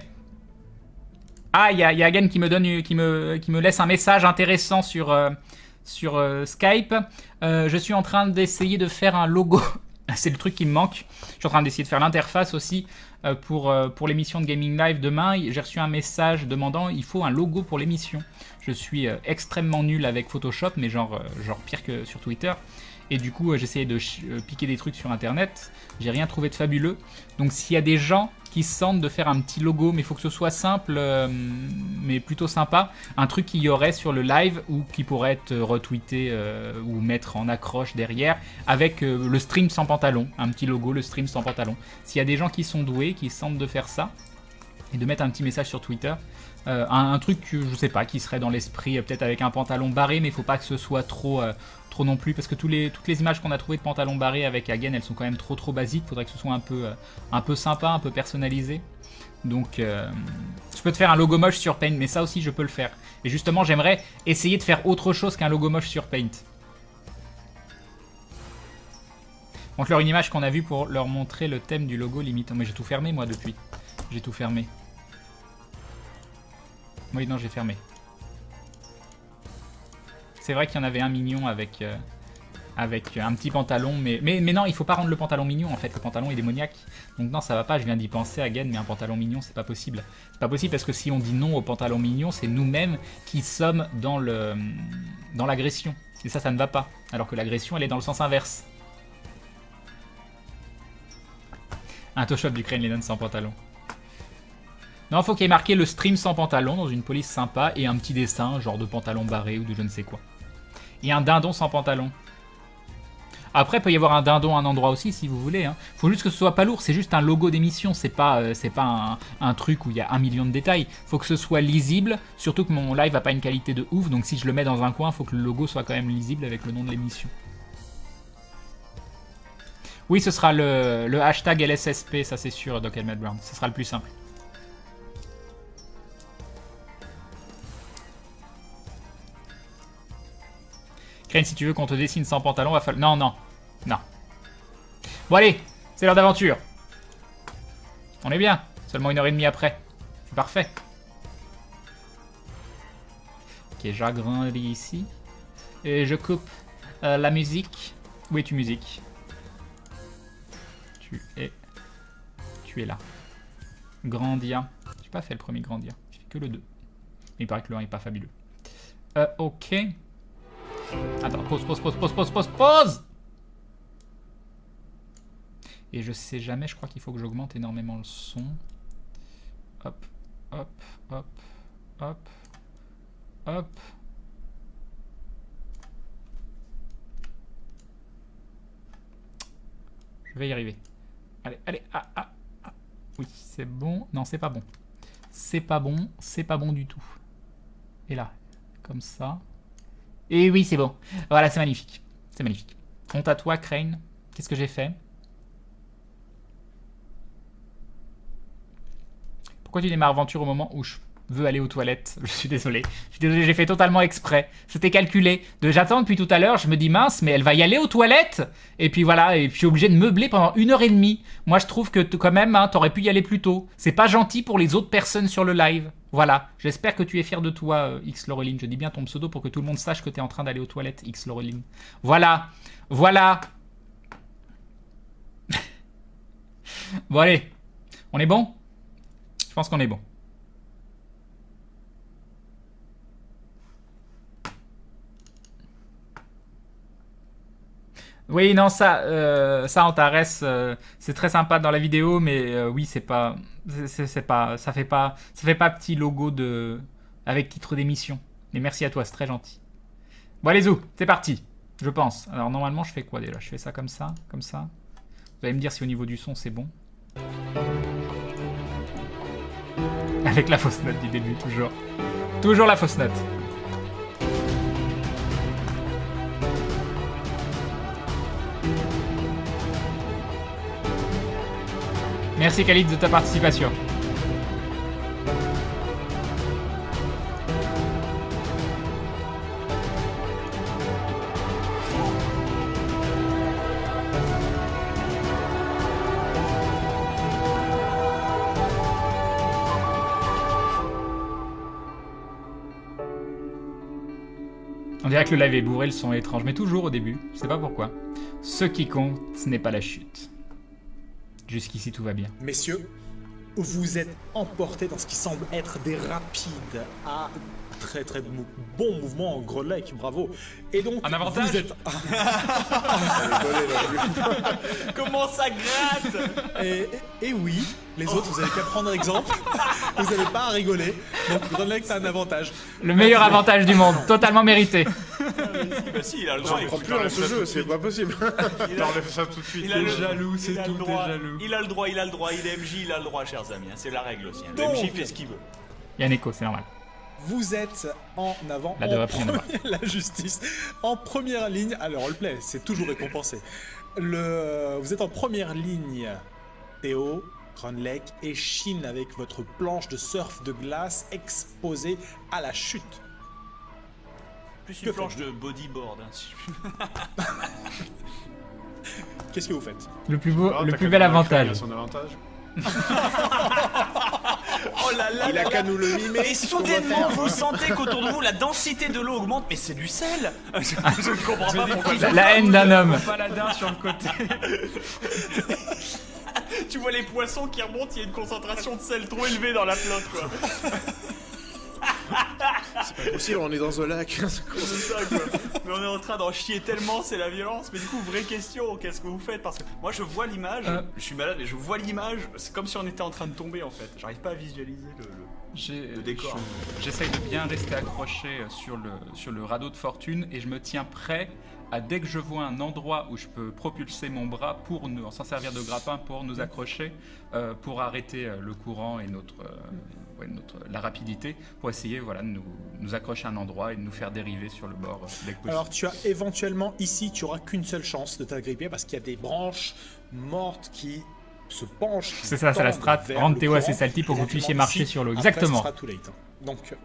Ah, il y a Hagen qui me donne, qui me laisse un message intéressant sur Skype. Je suis en train d'essayer de faire un logo. C'est le truc qui me manque. Je suis en train d'essayer de faire l'interface aussi pour l'émission de Gaming Live demain. J'ai reçu un message demandant il faut un logo pour l'émission. Je suis extrêmement nul avec Photoshop, mais genre pire que sur Twitter. Et du coup, j'essayais de piquer des trucs sur Internet. J'ai rien trouvé de fabuleux. Donc s'il y a des gens qui se sentent de faire un petit logo, mais il faut que ce soit simple, mais plutôt sympa. Un truc qu'il y aurait sur le live ou qui pourrait être retweeté ou mettre en accroche derrière avec le stream sans pantalon. Un petit logo, le stream sans pantalon. S'il y a des gens qui sont doués, qui se sentent de faire ça, et de mettre un petit message sur Twitter, un truc, je sais pas, qui serait dans l'esprit, peut-être avec un pantalon barré, mais il faut pas que ce soit trop non plus, parce que toutes les images qu'on a trouvées de pantalon barré avec Hagen, elles sont quand même trop basiques. Faudrait que ce soit un peu sympa, un peu personnalisé. Donc je peux te faire un logo moche sur Paint, mais ça aussi je peux le faire. Et justement, j'aimerais essayer de faire autre chose qu'un logo moche sur Paint. Montre-leur une image qu'on a vue pour leur montrer le thème du logo limite. Oh, mais j'ai tout fermé moi depuis. J'ai tout fermé. Oui, non, j'ai fermé. C'est vrai qu'il y en avait un mignon avec un petit pantalon, mais non, il faut pas rendre le pantalon mignon en fait, le pantalon est démoniaque. Donc non, ça va pas, je viens d'y penser Hagen, mais un pantalon mignon, c'est pas possible. C'est pas possible parce que si on dit non au pantalon mignon, c'est nous-mêmes qui sommes dans l'agression. Et ça ne va pas. Alors que l'agression, elle est dans le sens inverse. Un toe-shop d'Ukraine Lennon sans pantalon. Non, faut qu'il y ait marqué le stream sans pantalon dans une police sympa et un petit dessin, genre de pantalon barré ou de je ne sais quoi. Et un dindon sans pantalon. Après, il peut y avoir un dindon à un endroit aussi si vous voulez. Faut juste que ce soit pas lourd, c'est juste un logo d'émission, c'est pas un truc où il y a 1 million de détails. Faut que ce soit lisible, surtout que mon live a pas une qualité de ouf, donc si je le mets dans un coin, faut que le logo soit quand même lisible avec le nom de l'émission. Oui, ce sera le hashtag LSSP, ça c'est sûr, Doc Helmet Brown. Ce sera le plus simple. Crane, si tu veux qu'on te dessine sans pantalon, va falloir... Non. Bon allez, c'est l'heure d'aventure. On est bien, seulement 1h30 après. C'est parfait. Ok, j'agrandis ici. Et je coupe la musique. Où es-tu, musique? Tu es là. Grandia. J'ai pas fait le premier Grandia. J'ai fait que le 2. Mais il paraît que le 1 est pas fabuleux. Ok. Attends, pause. Et je sais jamais, je crois qu'il faut que j'augmente énormément le son. Hop. Je vais y arriver. Allez. Oui, c'est bon. Non, c'est pas bon. C'est pas bon du tout. Et là, comme ça. Et oui, c'est bon. Voilà, c'est magnifique. Honte à toi, Crane. Qu'est-ce que j'ai fait? Pourquoi tu démarres aventure au moment où je veux aller aux toilettes? Je suis désolé, j'ai fait totalement exprès. C'était calculé. J'attends depuis tout à l'heure, je me dis mince, mais elle va y aller aux toilettes. Et puis voilà, et puis je suis obligé de meubler pendant 1h30. Moi, je trouve que quand même, t'aurais pu y aller plus tôt. C'est pas gentil pour les autres personnes sur le live. Voilà, j'espère que tu es fier de toi, X Laureline. Je dis bien ton pseudo pour que tout le monde sache que tu es en train d'aller aux toilettes, X Laureline. Voilà. Bon allez, on est bon? Je pense qu'on est bon. Oui, non, ça Antares, c'est très sympa dans la vidéo, mais oui, ça fait pas petit logo avec titre d'émission. Mais merci à toi, c'est très gentil. Bon, allez, zou, c'est parti, je pense. Alors, normalement, je fais quoi déjà? Je fais ça comme ça. Vous allez me dire si au niveau du son, c'est bon. Avec la fausse note du début, toujours. Toujours la fausse note. Merci Khalid de ta participation. On dirait que le live est bourré, le son est étrange, mais toujours au début, je sais pas pourquoi. Ce qui compte, ce n'est pas la chute. Jusqu'ici, tout va bien. Messieurs, vous êtes emportés dans ce qui semble être des rapides à très très bon mouvement en Grelec, bravo. Et donc, un avantage. Vous êtes... Comment ça gratte? et oui, les autres, vous avez qu'à prendre exemple. Vous n'avez pas à rigoler. Donc Grelec, t'as un avantage. Le meilleur avantage du monde, totalement mérité. Bah si, il a le droit. J'en prends plus dans ce jeu, c'est pas possible. T'enlèves ça tout de suite. Il a le jaloux, c'est il a tout, le t'es droit. jaloux. Il a le droit, il est MJ, il a le droit, chers amis. C'est la règle aussi. Le Donc, MJ fait ce qu'il veut. Il y a un écho, c'est normal. Vous êtes en avant, La de reprise, la justice, en première ligne. Alors, roleplay, c'est toujours récompensé. Vous êtes en première ligne, Théo, Grunlake et Shin, avec votre planche de surf de glace exposée à la chute. Plus une planche de bodyboard. Hein, si je... Qu'est-ce que vous faites? Le plus Ah, bel avantage. Son avantage. Oh là là. Il a qu'à nous le mimer. Et soudainement, vous sentez qu'autour de vous, la densité de l'eau augmente, mais c'est du sel. Je ne comprends pas pourquoi. La haine d'un homme. Paladin sur le côté. Tu vois les poissons qui remontent, il y a une concentration de sel trop élevée dans la flotte, quoi. C'est pas possible, on est dans un lac. C'est ça, quoi. Mais on est en train d'en chier tellement, c'est la violence. Mais du coup, vraie question, qu'est-ce que vous faites? Parce que moi, je vois l'image, je suis malade, mais je vois l'image, c'est comme si on était en train de tomber, en fait. J'arrive pas à visualiser le décor. J'essaye de bien rester accroché sur le radeau de fortune et je me tiens prêt à, dès que je vois un endroit où je peux propulser mon bras pour s'en servir de grappin pour nous accrocher, pour arrêter le courant et la rapidité, pour essayer de nous accrocher à un endroit et de nous faire dériver sur le bord dès que possible. Alors, tu as éventuellement, ici, tu auras qu'une seule chance de t'agripper parce qu'il y a des branches mortes qui se penchent. C'est ça, c'est la strat. Rendre Théo assez salty pour que vous puissiez marcher sur l'eau. Exactement. Après, ce sera too late. Donc,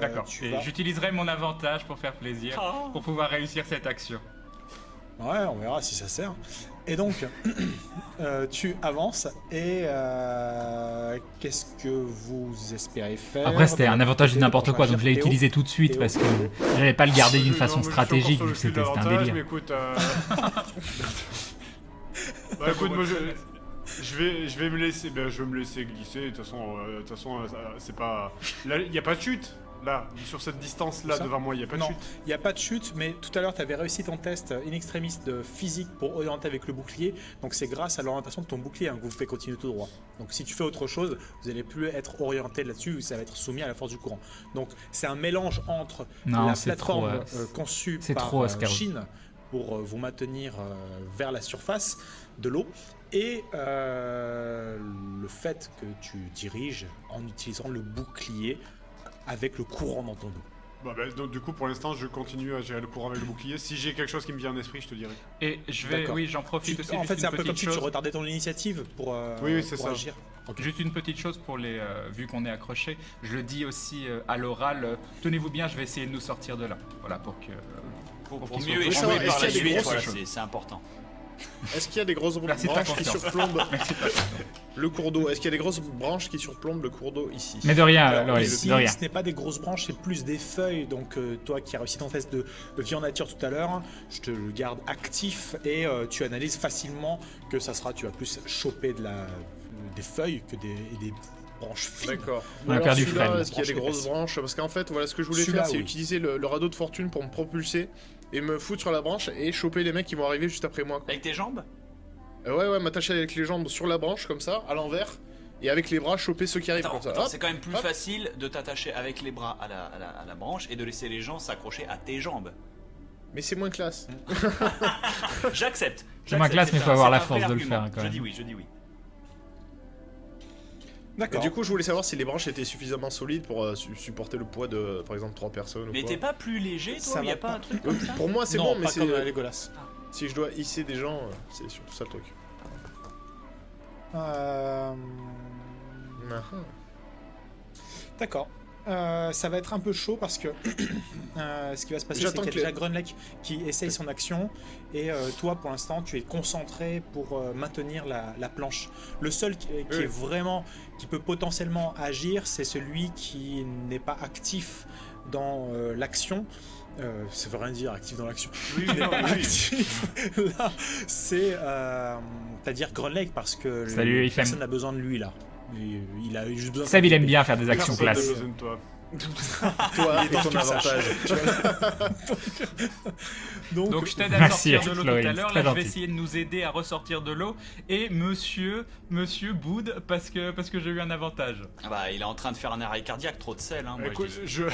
d'accord. J'utiliserai mon avantage pour faire plaisir, pour pouvoir réussir cette action. Ouais, on verra si ça sert. Et donc, tu avances et qu'est-ce que vous espérez faire? Après, c'était un avantage de n'importe quoi, donc je l'ai utilisé tout de suite Théo. parce que j'allais pas le garder d'une façon Non, mais stratégique, je vu suis que encore c'était sur le un fil délire. d'avantage, mais écoute, bah écoute, moi je vais me laisser, je vais me laisser glisser. De toute façon, c'est pas. Là, il y a pas de chute. Là, sur cette distance-là, devant moi, il n'y a pas de chute. Il n'y a pas de chute, mais tout à l'heure, tu avais réussi ton test in extremis de physique pour orienter avec le bouclier. Donc, c'est grâce à l'orientation de ton bouclier que vous pouvez continuer tout droit. Donc, si tu fais autre chose, vous n'allez plus être orienté là-dessus, ça va être soumis à la force du courant. Donc, c'est un mélange entre la plateforme conçue par Chine pour vous maintenir vers la surface de l'eau et le fait que tu diriges en utilisant le bouclier avec le courant dans ton dos. Donc, du coup, pour l'instant, je continue à gérer le courant avec le bouclier. Si j'ai quelque chose qui me vient en esprit, je te dirai. Et je vais, oui, j'en profite aussi. En fait, c'est un peu comme si tu retardais ton initiative pour c'est ça. agir. Okay. Juste une petite chose pour les, vu qu'on est accroché, je le dis aussi à l'oral. Tenez-vous bien, je vais essayer de nous sortir de là. Voilà, pour mieux échouer par la suite, voilà, c'est important. Est-ce qu'il y a des grosses branches qui surplombent le cours d'eau? Est-ce qu'il y a des grosses branches qui surplombent le cours d'eau ici? Mais de rien, alors, ici, de rien. Ce n'est pas des grosses branches, c'est plus des feuilles. Donc toi qui as réussi ton test de vie en nature tout à l'heure, je te le garde actif et tu analyses facilement que ça sera, tu vas plus choper des feuilles que des branches fines. D'accord. On a perdu Fred. Fred. Est-ce qu'il y a des grosses branches? Parce qu'en fait, voilà, ce que je voulais faire, c'est utiliser le radeau de fortune pour me propulser et me foutre sur la branche et choper les mecs qui vont arriver juste après moi. Avec tes jambes? Ouais, m'attacher avec les jambes sur la branche comme ça, à l'envers, et avec les bras choper ceux qui arrivent comme ça. C'est quand même plus facile de t'attacher avec les bras à la branche et de laisser les gens s'accrocher à tes jambes. Mais c'est moins classe. J'accepte. C'est moins classe, mais il faut avoir la force de le faire quand même. Je dis oui. D'accord. Du coup, je voulais savoir si les branches étaient suffisamment solides pour supporter le poids de, par exemple, 3 personnes. Mais t'es pas plus léger, toi? Il y a pas un truc comme ça? Pour moi, c'est bon, mais c'est comme Legolas. Si je dois hisser des gens, c'est surtout ça le truc. D'accord. Ça va être un peu chaud parce que ce qui va se passer, c'est qu'il y a déjà Grunlake qui essaye son action et toi, pour l'instant, tu es concentré pour maintenir la planche. Le seul qui est vraiment, qui peut potentiellement agir, c'est celui qui n'est pas actif dans l'action. Ça veut rien dire, actif dans l'action. Oui, non, oui. Actif, là, c'est... c'est-à-dire Grunlake, parce que Salut, Ifem. personne n'a besoin de lui, là. Il a juste besoin de... Seb, il aime bien faire des actions Personne n'a classe. besoin de toi. Toi et dans ton tout ça. avantage. Donc je t'aide à Merci, sortir de l'eau tout à Florine, l'heure. très Là, je vais gentil. essayer de nous aider à ressortir de l'eau. Et monsieur boude parce que j'ai eu un avantage. Ah bah, il est en train de faire un arrêt cardiaque, trop de sel. Hein, moi, Écoute, je dis.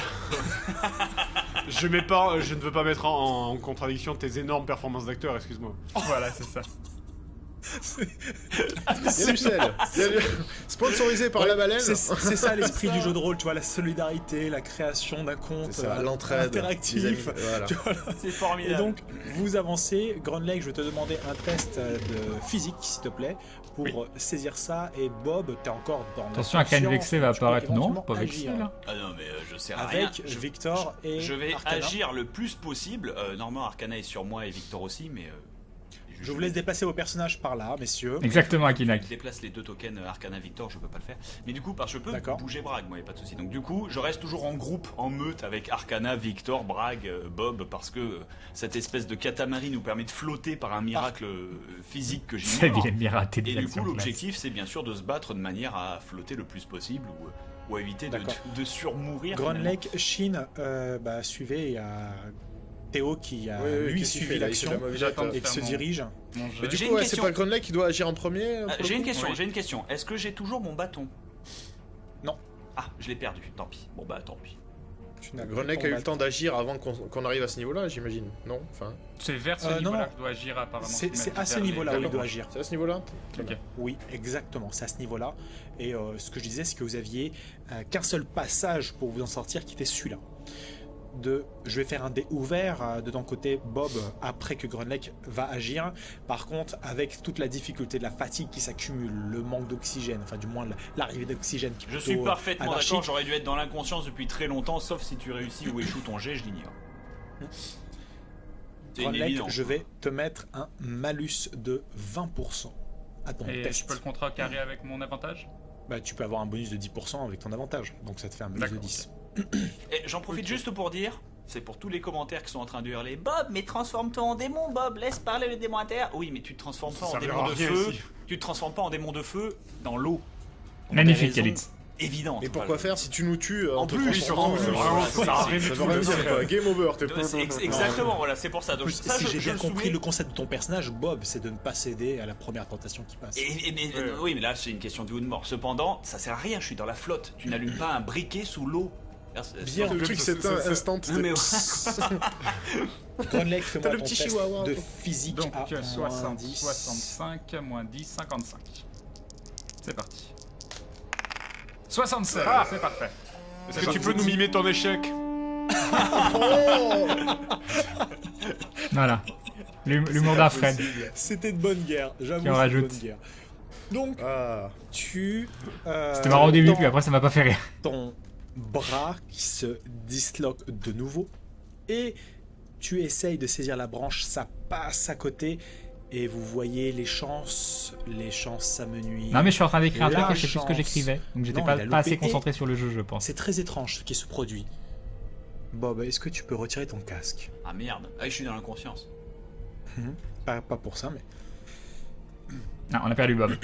je ne veux pas mettre en contradiction tes énormes performances d'acteur, excuse-moi. Voilà, c'est ça. Il y a du sel. Sponsorisé par la baleine. C'est ça l'esprit du jeu de rôle, tu vois, la solidarité, la création d'un compte C'est ça, l'entraide. interactif. les amis, voilà. Tu vois, là. C'est Et formidable. donc, vous avancez. Grunlake, je vais te demander un test de physique, s'il te plaît, pour saisir ça. Et Bob, t'es encore dans Attention, un crâne vexé va tu peux apparaître. Non, éventuellement pas vexé agir. là. Ah non, mais je sais rien. Avec Victor et Je vais Arcana. agir le plus possible. Normalement, Arcana est sur moi et Victor aussi, mais. Je vous laisse déplacer vos personnages par là, messieurs. Exactement, Akinak. Je déplace les deux tokens Arcana Victor, je peux pas le faire. Mais du coup, je peux D'accord. bouger Bragg, moi, y a pas de souci. Donc du coup, je reste toujours en groupe, en meute avec Arcana, Victor, Bragg, Bob, parce que cette espèce de catamarie nous permet de flotter par un miracle physique que Seb, j'ignore. il aime bien rater Et des du coup, actions classe. l'objectif, c'est bien sûr de se battre de manière à flotter le plus possible ou à éviter D'accord. de surmourir. Grunlake, Shin, suivez. Il y a Théo qui a lui qu'est-ce qu'il suivi fait, là, il fait de l'action la J'attends mobilette. et qui se Mon- dirige. Mon Mais jeu. du J'ai coup, une ouais, c'est question. pas Grunlake qui doit agir en premier pour le J'ai une coup question, Oui. j'ai une question. Est-ce que j'ai toujours mon bâton? Non. Ah, je l'ai perdu, tant pis. Bon bah tant pis. Tu n'as Grunlake plus a eu ton le temps d'agir avant qu'on arrive à ce niveau-là, j'imagine. Non, enfin, C'est vers ce non, niveau-là non. que je dois agir apparemment. C'est à ce Vers les- niveau-là où il d'accord. doit agir. c'est à ce niveau-là. Ok. Oui, exactement, c'est à ce niveau-là. Et ce que je disais, c'est que vous aviez qu'un seul passage pour vous en sortir, qui était celui-là. Je vais faire un dé ouvert de ton côté, Bob, après que Grunlake va agir. Par contre, avec toute la difficulté de la fatigue qui s'accumule, le manque d'oxygène, enfin du moins l'arrivée d'oxygène qui est Je plutôt, suis parfaitement anarchique. d'accord, j'aurais dû être dans l'inconscience depuis très longtemps, sauf si tu réussis ou échoues ton jet, je l'ignore. C'est une Grunlake, évidence. je vais te mettre un malus de 20% à ton Et test. je peux le contrecarrer avec mon avantage? Bah, tu peux avoir un bonus de 10% avec ton avantage, donc ça te fait un bonus de D'accord, 10. Et j'en profite juste pour dire, c'est pour tous les commentaires qui sont en train de hurler Bob, mais transforme-toi en démon, Bob, laisse parler le démon à terre. Oui, mais tu te transformes pas Ça en démon servira de à rien feu. ici. Tu te transformes pas en démon de feu dans l'eau. Pour Magnifique, des raisons Elite. évidentes. Mais pourquoi faire si tu nous tues En te plus, Oui, transformant, surtout, en vraiment, plus, ça sert à rien du ça tout. veut rien de dire faire. quoi. Game over, t'es Exactement, voilà, c'est pour ça. En Donc, plus, ça, si je j'ai bien le compris soumets. le concept de ton personnage, Bob, c'est de ne pas céder à la première tentation qui passe. Oui, mais là, c'est une question de vie ou de mort. Cependant, ça sert à rien, je suis dans la flotte. Tu n'allumes pas un briquet sous l'eau. Bien. Le truc c'est instant. Mais Grunlake, T'as fais-moi le ton petit test chihuahua. de physique Donc à 60, moins 10. 65, moins 10, 55. C'est parti. 76, c'est parfait. Est-ce que tu peux nous mimer ton échec? Voilà. L'humour d'Alfred. C'était de bonne guerre, j'avoue. Qui en c'était de rajoute. bonne guerre. Donc, Ah, tu. C'était marrant au début, dans puis après ça m'a pas fait rire. ton bras qui se disloque de nouveau et tu essayes de saisir la branche, ça passe à côté et vous voyez les chances s'amenuisent. Non mais je suis en train d'écrire un truc La et je sais plus ce que chance. j'écrivais. Donc j'étais Non, pas il a assez loupé. concentré sur le jeu, je pense. C'est très étrange ce qui se produit. Bob, est-ce que tu peux retirer ton casque? Ah merde, je suis dans l'inconscience. Pas pour ça, mais... Non, on a perdu Bob.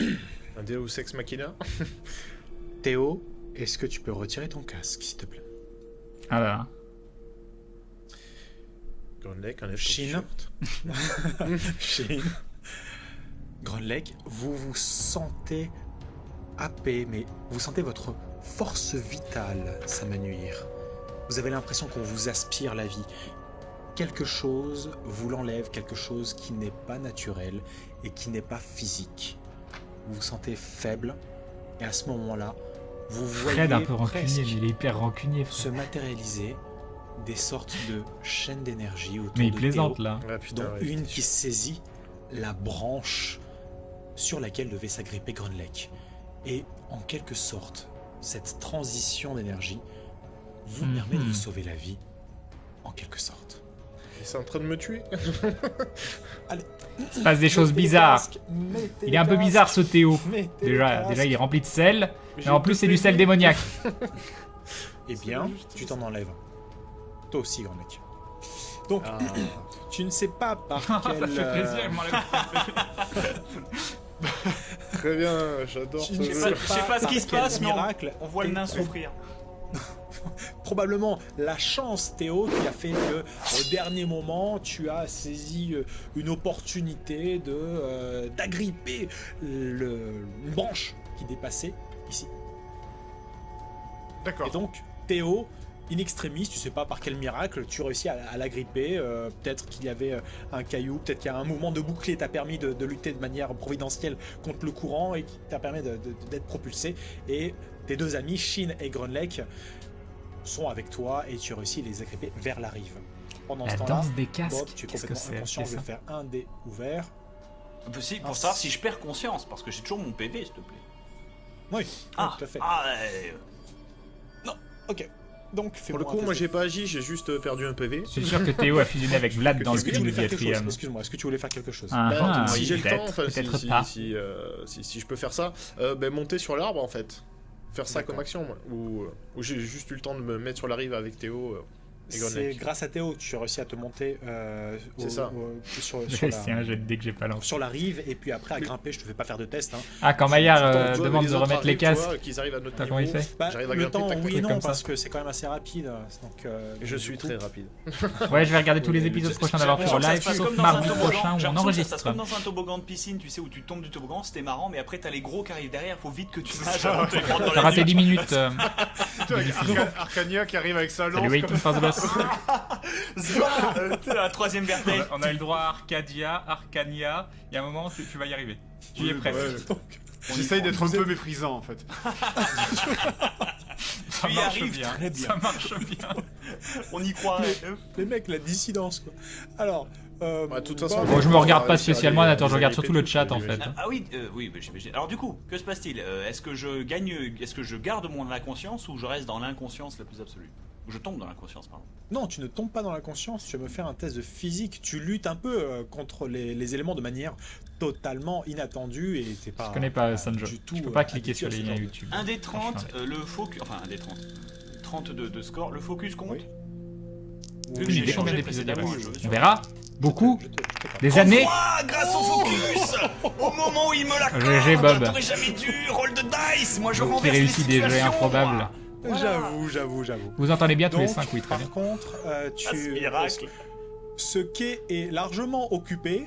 un Deus Ex Machina. Théo, est-ce que tu peux retirer ton casque, s'il te plaît? Ah là. Grunlake, enlève ton Chine. t-shirt. Shin, Grunlake, vous vous sentez happé, mais vous sentez votre force vitale s'amenuire. Vous avez l'impression qu'on vous aspire la vie. Quelque chose vous l'enlève, quelque chose qui n'est pas naturel et qui n'est pas physique. Vous vous sentez faible, et à ce moment-là, vous voyez Fred un peu rancunier, presque mais il est hyper rancunier. se Fred. matérialiser des sortes de chaînes d'énergie autour Mais il de plaisante Théo, là. Ah putain, dont ouais, une j'étais qui sûr. saisit la branche sur laquelle devait s'agripper Grunlake. Et en quelque sorte, cette transition d'énergie vous permet de vous sauver la vie, en quelque sorte. C'est en train de me tuer. Il se passe des choses bizarres. Il est un peu bizarre ce Théo. Déjà il est rempli de sel. Mais en plus c'est du sel démoniaque. Eh bien, tu t'en enlèves. Toi aussi, Grunlake. Donc, tu ne sais pas par quel... Ça fait plaisir, il m'enlève. Très bien, j'adore ce Je Je jeu. sais pas ce qui se passe, mais miracle. on voit le nain souffrir. Probablement la chance, Théo, qui a fait que au dernier moment, tu as saisi une opportunité d'agripper une branche qui dépassait ici. D'accord. Et donc, Théo, in extremis, tu sais pas par quel miracle, tu réussis à l'agripper. Peut-être qu'il y avait un caillou, peut-être qu'il y a un mouvement de bouclier t'a permis de lutter de manière providentielle contre le courant et qui t'a permis d'être propulsé. Et tes deux amis, Shin et Grunlek, sont avec toi et tu réussis à les agripper vers la rive. Pendant La ce temps-là, danse des casques, Bob, tu es qu'est-ce que complètement c'est inconscient. Je vais ça faire un dé ouvert. Possible pour savoir si je perds conscience, parce que j'ai toujours mon PV, s'il te plaît. Oui, Ah, tout à fait. Non. Ok. Donc, Pour le coup, moi j'ai pas agi, j'ai juste perdu un PV. Je suis sûr que Théo a fusionné avec Vlad dans le Est-ce que tu film de voulais faire quelque chose? Diatrium. Excuse-moi, est-ce que tu voulais faire quelque chose? Ah, si oui, j'ai le temps, peut-être, enfin, peut-être pas. si je peux faire ça, monter sur l'arbre en fait. Faire ça comme action, moi. Ou j'ai juste eu le temps de me mettre sur la rive avec Théo et C'est Grunlek. grâce à Théo que tu as réussi à te monter C'est ça. C'est un jet de dé que j'ai pas lancé. sur la rive et puis après à grimper. Je te fais pas faire de test. Hein. Ah, quand Tant Maillard que toi, demande les de autres remettre les arrivent, tu vois, casques. qu'ils arrivent à notre T'as niveau. comment il fait Bah, J'arrive à le grimper, temps, tac, tac, oui et tac, non, comme ça. parce que c'est quand même assez rapide. Donc, Et je suis très rapide. Ouais, je vais regarder tous les épisodes prochains d'Aventure Genre, ça Live, se passe sauf comme dans mardi un toboggan. prochain où J'ai on l'impression que ça se passe enregistre. comme dans un toboggan de piscine, tu sais, où tu tombes du toboggan, c'était marrant, mais après t'as les gros qui arrivent derrière, faut vite que tu nages avant de te prendre dans T'as la raté nuque. 10 minutes. Putain, avec Arcania qui arrive avec sa lance. Salut, comme Waiting for the Boss. T'es la troisième vertèbre. On a eu le droit à Arcadia, Arcania. Il y a un moment, tu vas y arriver. Tu y es presque. J'essaye d'être un peu méprisant en fait. Ça Tu y marche arrives bien. très bien. Ça marche bien. On y croirait. les mecs, la dissidence quoi. Alors, De toute façon, Bon, je me regarde pas réussir à spécialement, les- Nathan, je les regarde agripper surtout le tous, chat en j'imagine. fait. Ah oui, oui, bah, j'imagine. Alors du coup, que se passe-t-il? Est-ce que je gagne, est-ce que je garde mon inconscience ou je reste dans l'inconscience la plus absolue? Ou je tombe dans l'inconscience, pardon. non, tu ne tombes pas dans la conscience. Tu vas me faire un test de physique. Tu luttes un peu contre les éléments de manière totalement inattendue et t'es pas. Je connais pas Sanjo. du tout, Je peux pas cliquer habitué sur à les ce liens genre de- YouTube. Un des 30, le focus, enfin un des 30. 30 de score, le focus compte? Oui. Vu que Aucune j'ai idée combien changé d'épisodes il y a. précédemment, je veux On sur- verra. Beaucoup. Je te Des années. Ah, grâce au focus, au moment où il me l'accorde, GG, Bob. t'aurais jamais dû, roll de dice, moi je Qui renverse réussit les des jeux situations. improbables. J'avoue. Vous entendez bien tous les Donc, 5, oui, très par bien. contre, Ah, ce miracle. ce quai est largement occupé.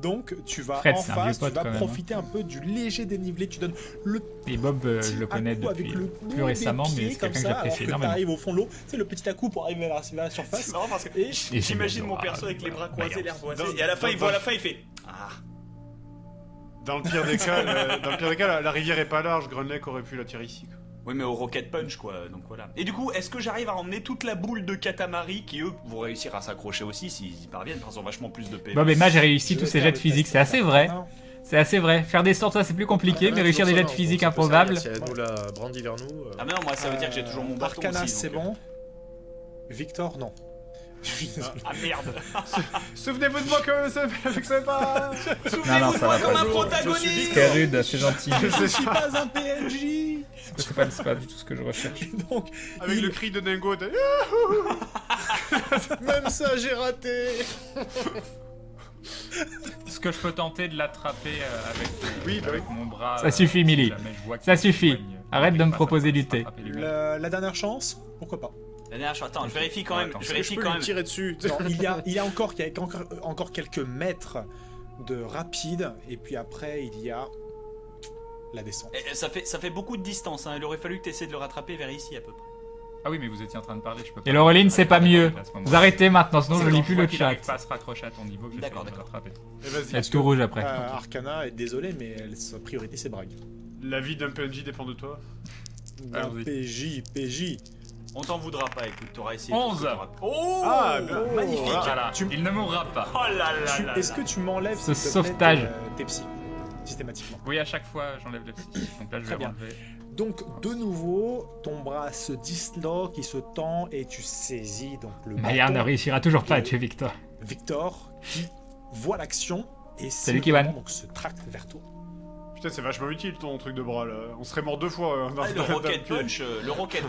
Donc, tu vas Fred, en c'est un vieux face, tu pote, vas quand même, profiter un peu du léger dénivelé. Tu donnes le Et Bob, je petit le connais à-coup depuis avec le plus bout récemment, des mais pieds c'est comme quelqu'un que ça, j'apprécie alors que énormément. t'arrives au fond de l'eau. C'est le petit à-coup pour arriver vers la surface. C'est marrant parce que Et j'imagine mon perso avec les bras croisés, l'air boisé, et à la fin il voit la fin, il fait ah. Dans le pire des cas, la rivière est pas large, Grunlek aurait pu l'attirer ici. quoi. Oui, mais au Rocket Punch, quoi, donc voilà. Et du coup, est-ce que j'arrive à emmener toute la boule de Katamari qui, eux, vont réussir à s'accrocher aussi s'ils y parviennent, parce qu'ils ont vachement plus de PV. Bob et moi, j'ai réussi je tous vais ces faire jets de le physique, test. c'est assez vrai. Non. C'est assez vrai. Faire des sorts, ça c'est plus compliqué, mais réussir des jets de physique improbables. Si elle nous la brandit vers nous. Ah, mais non, moi ça veut dire que j'ai toujours mon bâton Arcana, aussi. c'est donc, bon. Victor, non. Je suis désolé. Ah merde. Souvenez-vous de moi que c'est pas. Non, ça va Comme pas. un protagoniste. C'est rude, c'est gentil. Je suis pas un PNJ. C'est pas du tout ce que je recherche. Donc, Avec il- le cri de Nengo. Même ça, j'ai raté. Est-ce que je peux tenter de l'attraper avec mon bras Ça suffit, Millie. Ça suffit. Arrête de me proposer du thé. la dernière chance, pourquoi pas. La dernière chose, attends, je vérifie quand même. Attends, Je Je vérifie peux quand lui même. tirer dessus. Non, il y a encore quelques mètres de rapide, et puis après, il y a la descente. Et ça fait beaucoup de distance, hein. Il aurait fallu que tu essaies de le rattraper vers ici à peu près. Ah oui, mais vous étiez en train de parler, je peux pas. Et Laureline, c'est pas mieux. Vous arrêtez maintenant, sinon je lis plus le chat. Pas à se raccrocher à ton niveau que je D'accord, vais d'accord. rattraper. Et vas-y. C'est tout rouge après. Arcana est désolé, mais sa priorité c'est Bragg. La vie d'un PNJ dépend de toi. D'un Allons-y. PJ. On t'en voudra pas, écoute, t'auras essayé. 11. tout ce que t'auras- Oh, Ah, bah, magnifique. Voilà, Tu- il ne mourra pas. Oh là là là. Est-ce que tu m'enlèves Ce s'il te plaît, sauvetage. tes psys systématiquement? Oui, à chaque fois, j'enlève le psy. Donc là, je Très vais bien. enlever. Donc de nouveau, ton bras se disloque, il se tend et tu saisis donc le Maillard ne bâton. réussira toujours pas à tuer Victor. Victor qui voit l'action et Salut, Kiwan. donc se tracte vers toi. Putain, Putain, c'est vachement utile ton truc de bras là. On serait mort 2 fois. Le Rocket Punch,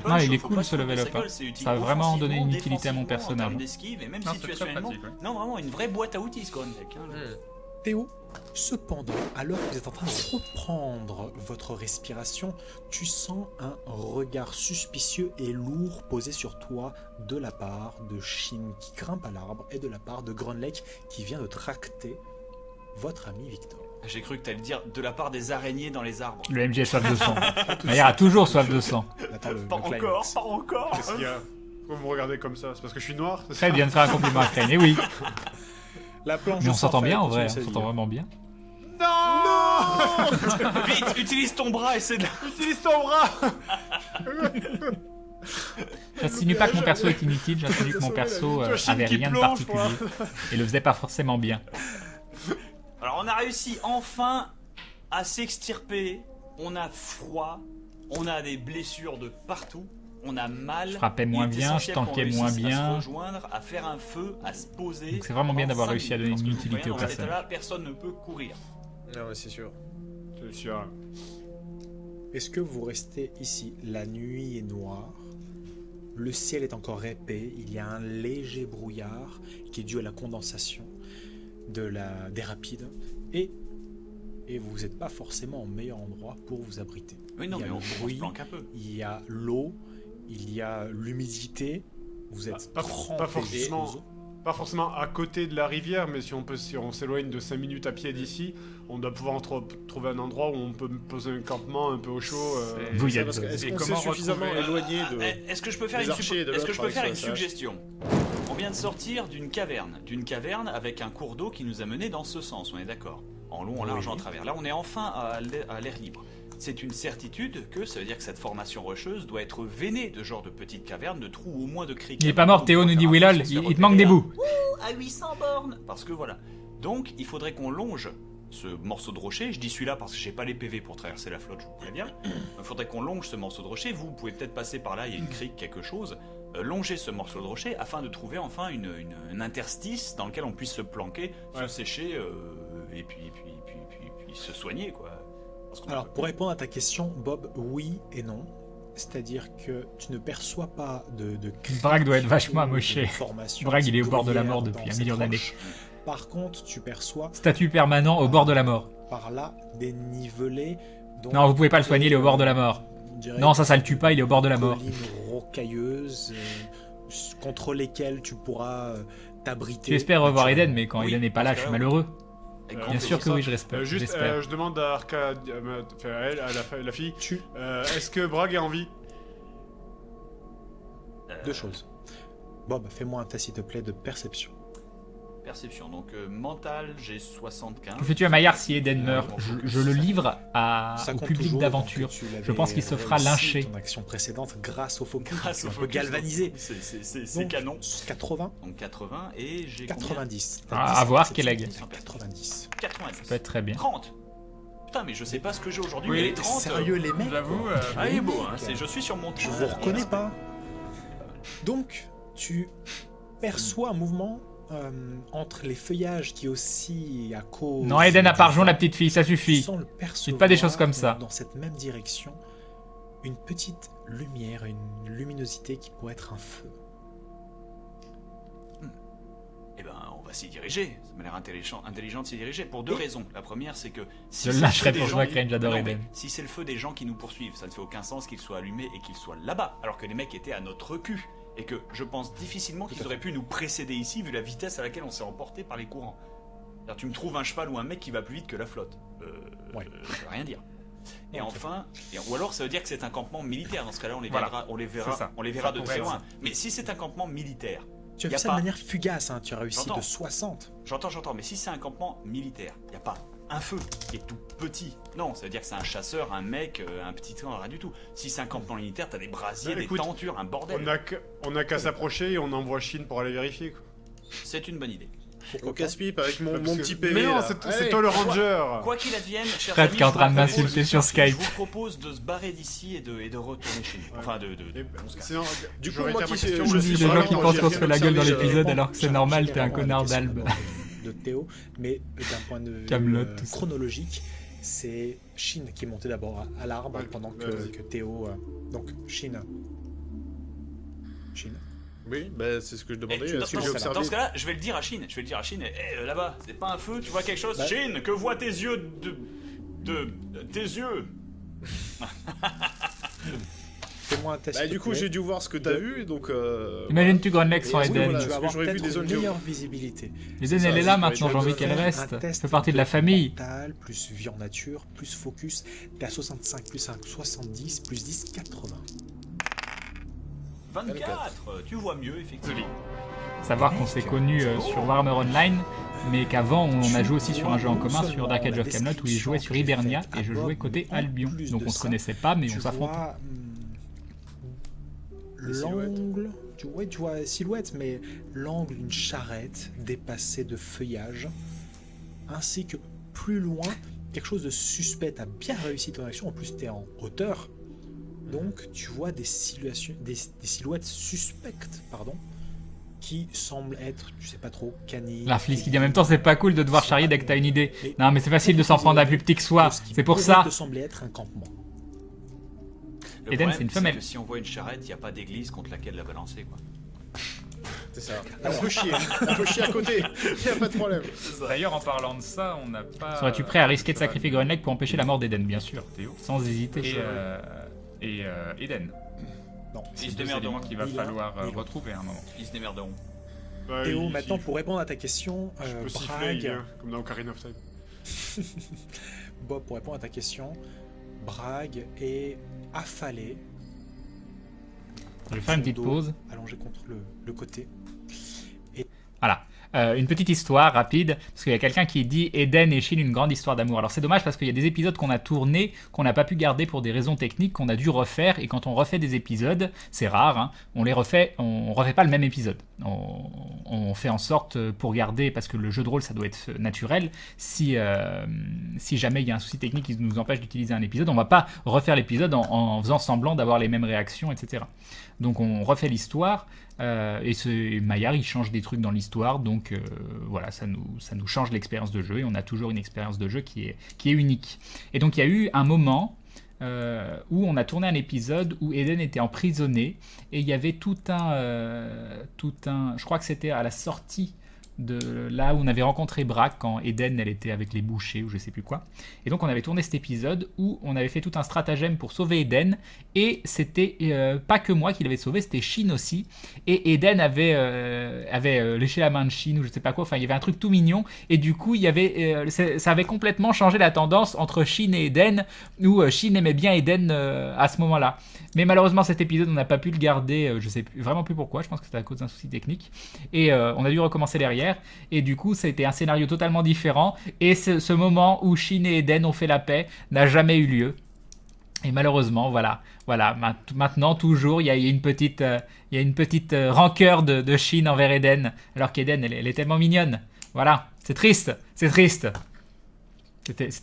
Non, il est faut cool pas ce se level foutre up. de sa gueule, c'est utile Ça a vraiment donné une offensivement, utilité à mon défensivement, en personnage. termes d'esquive et même Non, c'est très situationnellement. pratique, ouais. Non, vraiment une vraie boîte à outils ce Grand Deck. Hein. Théo, cependant, alors que vous êtes en train de reprendre votre respiration, tu sens un regard suspicieux et lourd posé sur toi de la part de Shin qui grimpe à l'arbre et de la part de Grunlake qui vient de tracter votre ami Victor. J'ai cru que t'allais dire de la part des araignées dans les arbres. Le MJ a soif de sang. Il a toujours soif de sang. Attends, le Pas climax. encore, pas encore. Qu'est-ce qu'il y a? Pourquoi vous me regardez comme ça? C'est parce que je suis noir? Très bien de faire un compliment à Crane, et oui. La planche Mais on de s'entend sang bien en fait, vrai, on continue s'entend sa vie. vraiment bien. Vite, utilise ton bras et c'est de la... Utilise ton bras! J'insinue pas que mon perso est inutile, j'insinue que mon perso Toi, Shin avait qui rien de plonge, quoi. particulier et le faisait pas forcément bien. Alors on a réussi enfin à s'extirper. On a froid, on a des blessures de partout, on a mal. Je frappais moins Il est bien, je essentiel qu'on tankais moins réussisse à bien. se rejoindre, à faire un feu, à se poser. Donc c'est vraiment bien d'avoir en réussi à 5 donner minutes, une parce que vous utilité au voyez, dans cet personnage. état-là, personne ne peut courir. Ah ouais, c'est sûr. C'est sûr. Est-ce que vous restez ici? La nuit est noire, le ciel est encore épais, il y a un léger brouillard qui est dû à la condensation des rapides et vous n'êtes pas forcément au meilleur endroit pour vous abriter. Oui, non, Il y a mais on le se bruit, planque un peu. il y a l'eau, il y a l'humidité, vous êtes Pas trempés forcément. aux eaux. Pas forcément à côté de la rivière, mais si on s'éloigne de 5 minutes à pied d'ici, on doit pouvoir trouver un endroit où on peut poser un campement un peu au chaud. Vous, il y Ça, a parce que de- Est-ce Et qu'on s'est comment suffisamment retrouver- éloigné de... Est-ce que je peux faire les une, archers de est-ce que l'autre je peux faire avec une sur la suggestion? On vient de sortir d'une caverne avec un cours d'eau qui nous a menés dans ce sens, on est d'accord? En long, en large, en travers. Là, on est enfin à l'air libre. C'est une certitude que ça veut dire que cette formation rocheuse doit être veinée de genre de petites cavernes, de trous ou au moins de criques. Il est pas mort, Théo, nous dit Willol, il te manque des bouts. À 800 bornes. Parce que voilà. Donc, il faudrait qu'on longe ce morceau de rocher. Je dis celui-là parce que j'ai pas les PV pour traverser la flotte, je vous préviens. Il faudrait qu'on longe ce morceau de rocher. Vous pouvez peut-être passer par là, il y a une crique, quelque chose. Longer ce morceau de rocher afin de trouver enfin un interstice dans lequel on puisse se planquer, se sécher et puis se soigner, quoi. Parce qu'on Alors, peut- pour répondre à ta question, Bob, oui et non. C'est-à-dire que tu ne perçois pas de Bragg doit être vachement amoché. de formation Bragg, il est au bord de la bruyère mort dans depuis un cette million d'années. roche. Par contre, tu perçois Statut permanent au bord de la mort. par là des nivelés. Donc, Non, vous pouvez pas le soigner, il est au bord de la mort. on dirait Non, ça le tue pas, il est au bord de la mort. collines rocailleuses contre lesquelles tu pourras t'abriter. Tu espères revoir Tu- Eden, mais quand Oui, Eden n'est pas là, parce je suis que- malheureux. Avec grand Bien sûr plaisir. que oui, je respecte. Juste, j'espère. je demande à Arca, enfin, à elle, à la fille, Tu est-ce que Bragg est en vie? deux choses. Bob, fais-moi un test s'il te plaît de perception. Perception. Donc, mental, j'ai 75. Que fais-tu à Maillard si Eden meurt? Je le livre Ça au compte public toujours, d'aventure. donc tu l'avais Je pense qu'il se fera réussi, lyncher. Ton action précédente grâce au focus, Grâce tu es au un peu focus, galvanisé. donc C'est Donc, canon. 80, Donc 80 et j'ai 90. T'as Ah, 10 à voir, perception, Keleg. t'as 90. 90. Ça peut être très bien. 30. Putain, mais je sais pas ce que j'ai aujourd'hui, Oui, mais les 30. Sérieux les mecs J'avoue, quoi. Ah, il est beau, Les hein. mecs, Je suis sur mon Je train. vous reconnais pas. Donc, tu perçois un mouvement entre les feuillages qui oscillent à cause. Non, Eden a du pas rejoint vent. la petite fille, ça Tu suffit. sens le percevoir Dites pas des choses comme ça. Dans cette même direction, une petite lumière, une luminosité qui pourrait être un feu. Eh ben, on va s'y diriger. Ça m'a l'air intelligent de s'y diriger pour deux raisons. La première, c'est que si Je c'est lâcherai le feu pour des jouer à gens- Crane, j'adore Non, mais Eden. si c'est le feu des gens qui nous poursuivent, ça ne fait aucun sens qu'ils soient allumés et qu'ils soient là-bas, alors que les mecs étaient à notre cul. Et que je pense difficilement qu'ils auraient pu nous précéder ici vu la vitesse à laquelle on s'est emporté par les courants. C'est-à-dire, tu me trouves un cheval ou un mec qui va plus vite que la flotte. Ouais. Ça veut rien dire. Et Ok. enfin, ou alors ça veut dire que c'est un campement militaire. Dans ce cas-là, on les Voilà. verra, on les C'est verra, ça. on les verra Ça de pourrait très être loin. ça. Mais si c'est un campement militaire, Tu as Y a fait ça pas- de manière fugace, hein, tu as réussi J'entends. de 60. j'entends, mais si c'est un campement militaire, il n'y a pas un feu qui est tout petit. Non, ça veut dire que c'est un chasseur, un mec, un petit train, rien du tout. Si c'est un campement militaire, t'as des brasiers, des Écoute, tentures, un bordel. On a qu'à s'approcher et on envoie Chine pour aller vérifier, quoi. C'est une bonne idée. Au casse-pipe avec mon Parce que- petit PV. Mais non, là. c'est Allez. toi le ranger. Quoi qu'il advienne, chers Fred amis, qui est en je train de vous propose- m'insulter sur Skype. Je vous propose de se barrer d'ici et de retourner chez nous. Enfin, Et- on se casse. Sinon, Du je coup, moi réitère ma qui sais, question. je Je suis dis les gens vraiment- qui pensent j'ai qu'on se fait la gueule dans observé, l'épisode alors que c'est normal, t'es un J'avais connard vraiment la d'Albe. question de Théo, mais d'un point de vue Kaamelott, tout ça. chronologique, c'est Shin qui est monté d'abord à l'arbre Ouais, pendant vas-y. que Théo... donc Shin. Oui, bah, c'est ce que je demandais. dans, Ce que j'ai dans observé. ce cas-là, je vais le dire à Shin. Là-bas, c'est pas un feu, tu vois quelque chose? Shin, que voient tes yeux tes yeux? Fais-moi un test. Bah, du coup, j'ai dû voir ce que t'as vu, donc. Imagine-tu Grandlex sans Et oui, Eden. voilà. Tu vas parce que avoir j'aurais vu peut-être des une zones géo. meilleure visibilité. Eden, ça, elle est c'est là ce que maintenant, je j'ai envie veux qu'elle faire. reste. Un test Elle fait partie de la famille. mental, plus vie en nature, plus focus. T'es à 65, plus 1, 70, plus 10, 80. 24, tu vois mieux, effectivement. Savoir qu'on s'est connus sur Warhammer Online, mais qu'avant on a joué aussi sur un jeu en commun sur Dark Age of Camelot où il jouait sur Hibernia et je jouais côté Albion. Donc on se connaissait pas, mais on s'affrontait. L'angle, tu vois la silhouette, mais l'angle d'une charrette dépassée de feuillage, ainsi que plus loin, quelque chose de suspect. T'as bien réussi ton action, en plus t'es en hauteur, donc tu vois des silhouettes suspectes, qui semblent être, tu sais pas trop, canines. La Fliss qui dit en même temps c'est pas cool de devoir charrier dès que t'as une idée. Non mais c'est facile de s'en prendre à plus petit que soi, c'est pour ça. te semblait être un campement. Le Eden, problème, c'est une femelle. que si on voit une charrette, il n'y a pas d'église contre laquelle la balancer, quoi. C'est ça. On peut chier. On peut chier à côté. Y a pas de problème. D'ailleurs, en parlant de ça, on n'a pas. Serais-tu prêt à risquer de sacrifier Grunleg pour empêcher la mort d'Eden, bien sûr, Théo sans hésiter. et Eden. Non. Ils C'est se deux démerderont. éléments qu'il va Ni l'un, falloir ni l'autre. retrouver à un moment. Ils se démerderont. Bah, Théo, il- maintenant il- pour répondre à ta question, Je peux siffler, Bragg, gars, comme dans Ocarina of Time. Bob, pour répondre à ta question, Bragg est affalé. Je vais faire une petite Son dos pause. allongé contre le côté. Voilà. Une petite histoire rapide, parce qu'il y a quelqu'un qui dit Eden et Shin une grande histoire d'amour. Alors c'est dommage parce qu'il y a des épisodes qu'on a tournés, qu'on n'a pas pu garder pour des raisons techniques, qu'on a dû refaire, et quand on refait des épisodes, c'est rare, hein, on refait pas le même épisode. On fait en sorte pour garder, parce que le jeu de rôle ça doit être naturel, si jamais il y a un souci technique qui nous empêche d'utiliser un épisode, on va pas refaire l'épisode en faisant semblant d'avoir les mêmes réactions, etc. Donc on refait l'histoire. Et Maillard il change des trucs dans l'histoire, donc voilà, ça nous change l'expérience de jeu et on a toujours une expérience de jeu qui est unique. Et donc il y a eu un moment où on a tourné un épisode où Eden était emprisonné et il y avait tout un, je crois que c'était à la sortie de là où on avait rencontré Brack quand Eden elle était avec les bouchers ou je sais plus quoi, et donc on avait tourné cet épisode où on avait fait tout un stratagème pour sauver Eden, et c'était pas que moi qui l'avais sauvé, c'était Shin aussi, et Eden avait léché la main de Shin ou je sais pas quoi, enfin il y avait un truc tout mignon, et du coup il y avait ça avait complètement changé la tendance entre Shin et Eden, où Shin aimait bien Eden à ce moment là, mais malheureusement cet épisode on n'a pas pu le garder, je sais vraiment plus pourquoi, je pense que c'était à cause d'un souci technique, et on a dû recommencer derrière. Et du coup, ça a été un scénario totalement différent. Et ce moment où Shin et Eden ont fait la paix n'a jamais eu lieu. Et malheureusement, voilà. Maintenant, toujours, il y a une petite rancœur de Shin envers Eden. Alors qu'Eden, elle est tellement mignonne. Voilà, c'est triste. C'était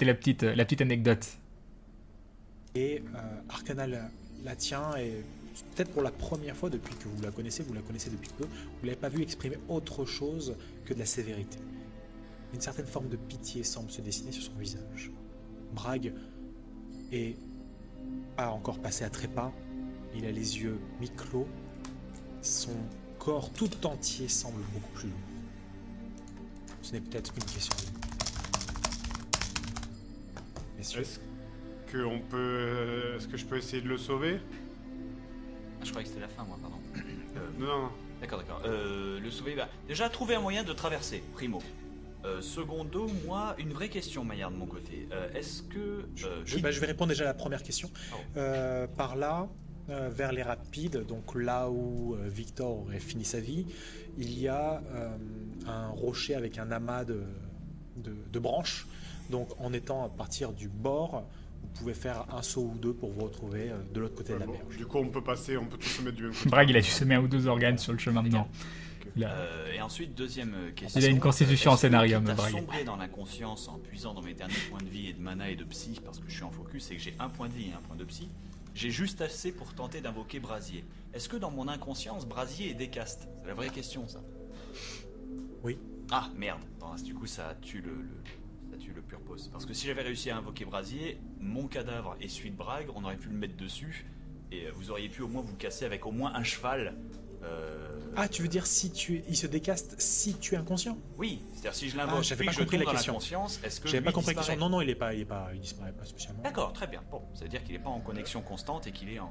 la petite anecdote. Et Arcana la tient, et peut-être pour la première fois depuis que vous la connaissez depuis peu, vous l'avez pas vu exprimer autre chose que de la sévérité. Une certaine forme de pitié semble se dessiner sur son visage. Bragg est pas encore passé à trépas, il a les yeux mi-clos, son corps tout entier semble beaucoup plus lourd. Ce n'est peut-être qu'une question de... Messieurs, Est-ce que je peux essayer de le sauver? Ah, je croyais que c'était la fin, moi, pardon. Non. D'accord. Le sauver, déjà trouver un moyen de traverser, primo. Secondo, moi, une vraie question, Maillard, de mon côté. Est-ce que... je vais répondre déjà à la première question. Par là, vers les rapides, donc là où Victor aurait fini sa vie, il y a un rocher avec un amas de branches. Donc en étant à partir du bord, vous pouvez faire un saut ou deux pour vous retrouver de l'autre côté de la mer. Du coup, on peut tous se mettre du même côté. Bragg, il a dû semer un ou deux organes sur le chemin de Nant. Et ensuite, deuxième question. Il a une constitution en scénario, Quitte à Bragg. sombrer dans l'inconscience en puisant dans mes derniers points de vie et de mana et de psy, parce que je suis en focus et que j'ai un point de vie et un point de psy, j'ai juste assez pour tenter d'invoquer Brasier. Est-ce que dans mon inconscience, Brasier est décaste? C'est la vraie question, ça. Oui. Ah, merde. Bon, du coup, ça tue le purpose. Parce que si j'avais réussi à invoquer Brasier, mon cadavre et celui de Bragg, on aurait pu le mettre dessus et vous auriez pu au moins vous casser avec au moins un cheval. Ah, tu veux dire il se décaste si tu es inconscient? Oui, c'est-à-dire si je l'invoque j'avais puis pas que je compris tombe la dans question. l'inconscience, est-ce que J'avais lui pas compris la disparaît? question. Non, il disparaît pas spécialement. D'accord, très bien. Bon, ça veut dire qu'il est pas en connexion constante et qu'il est en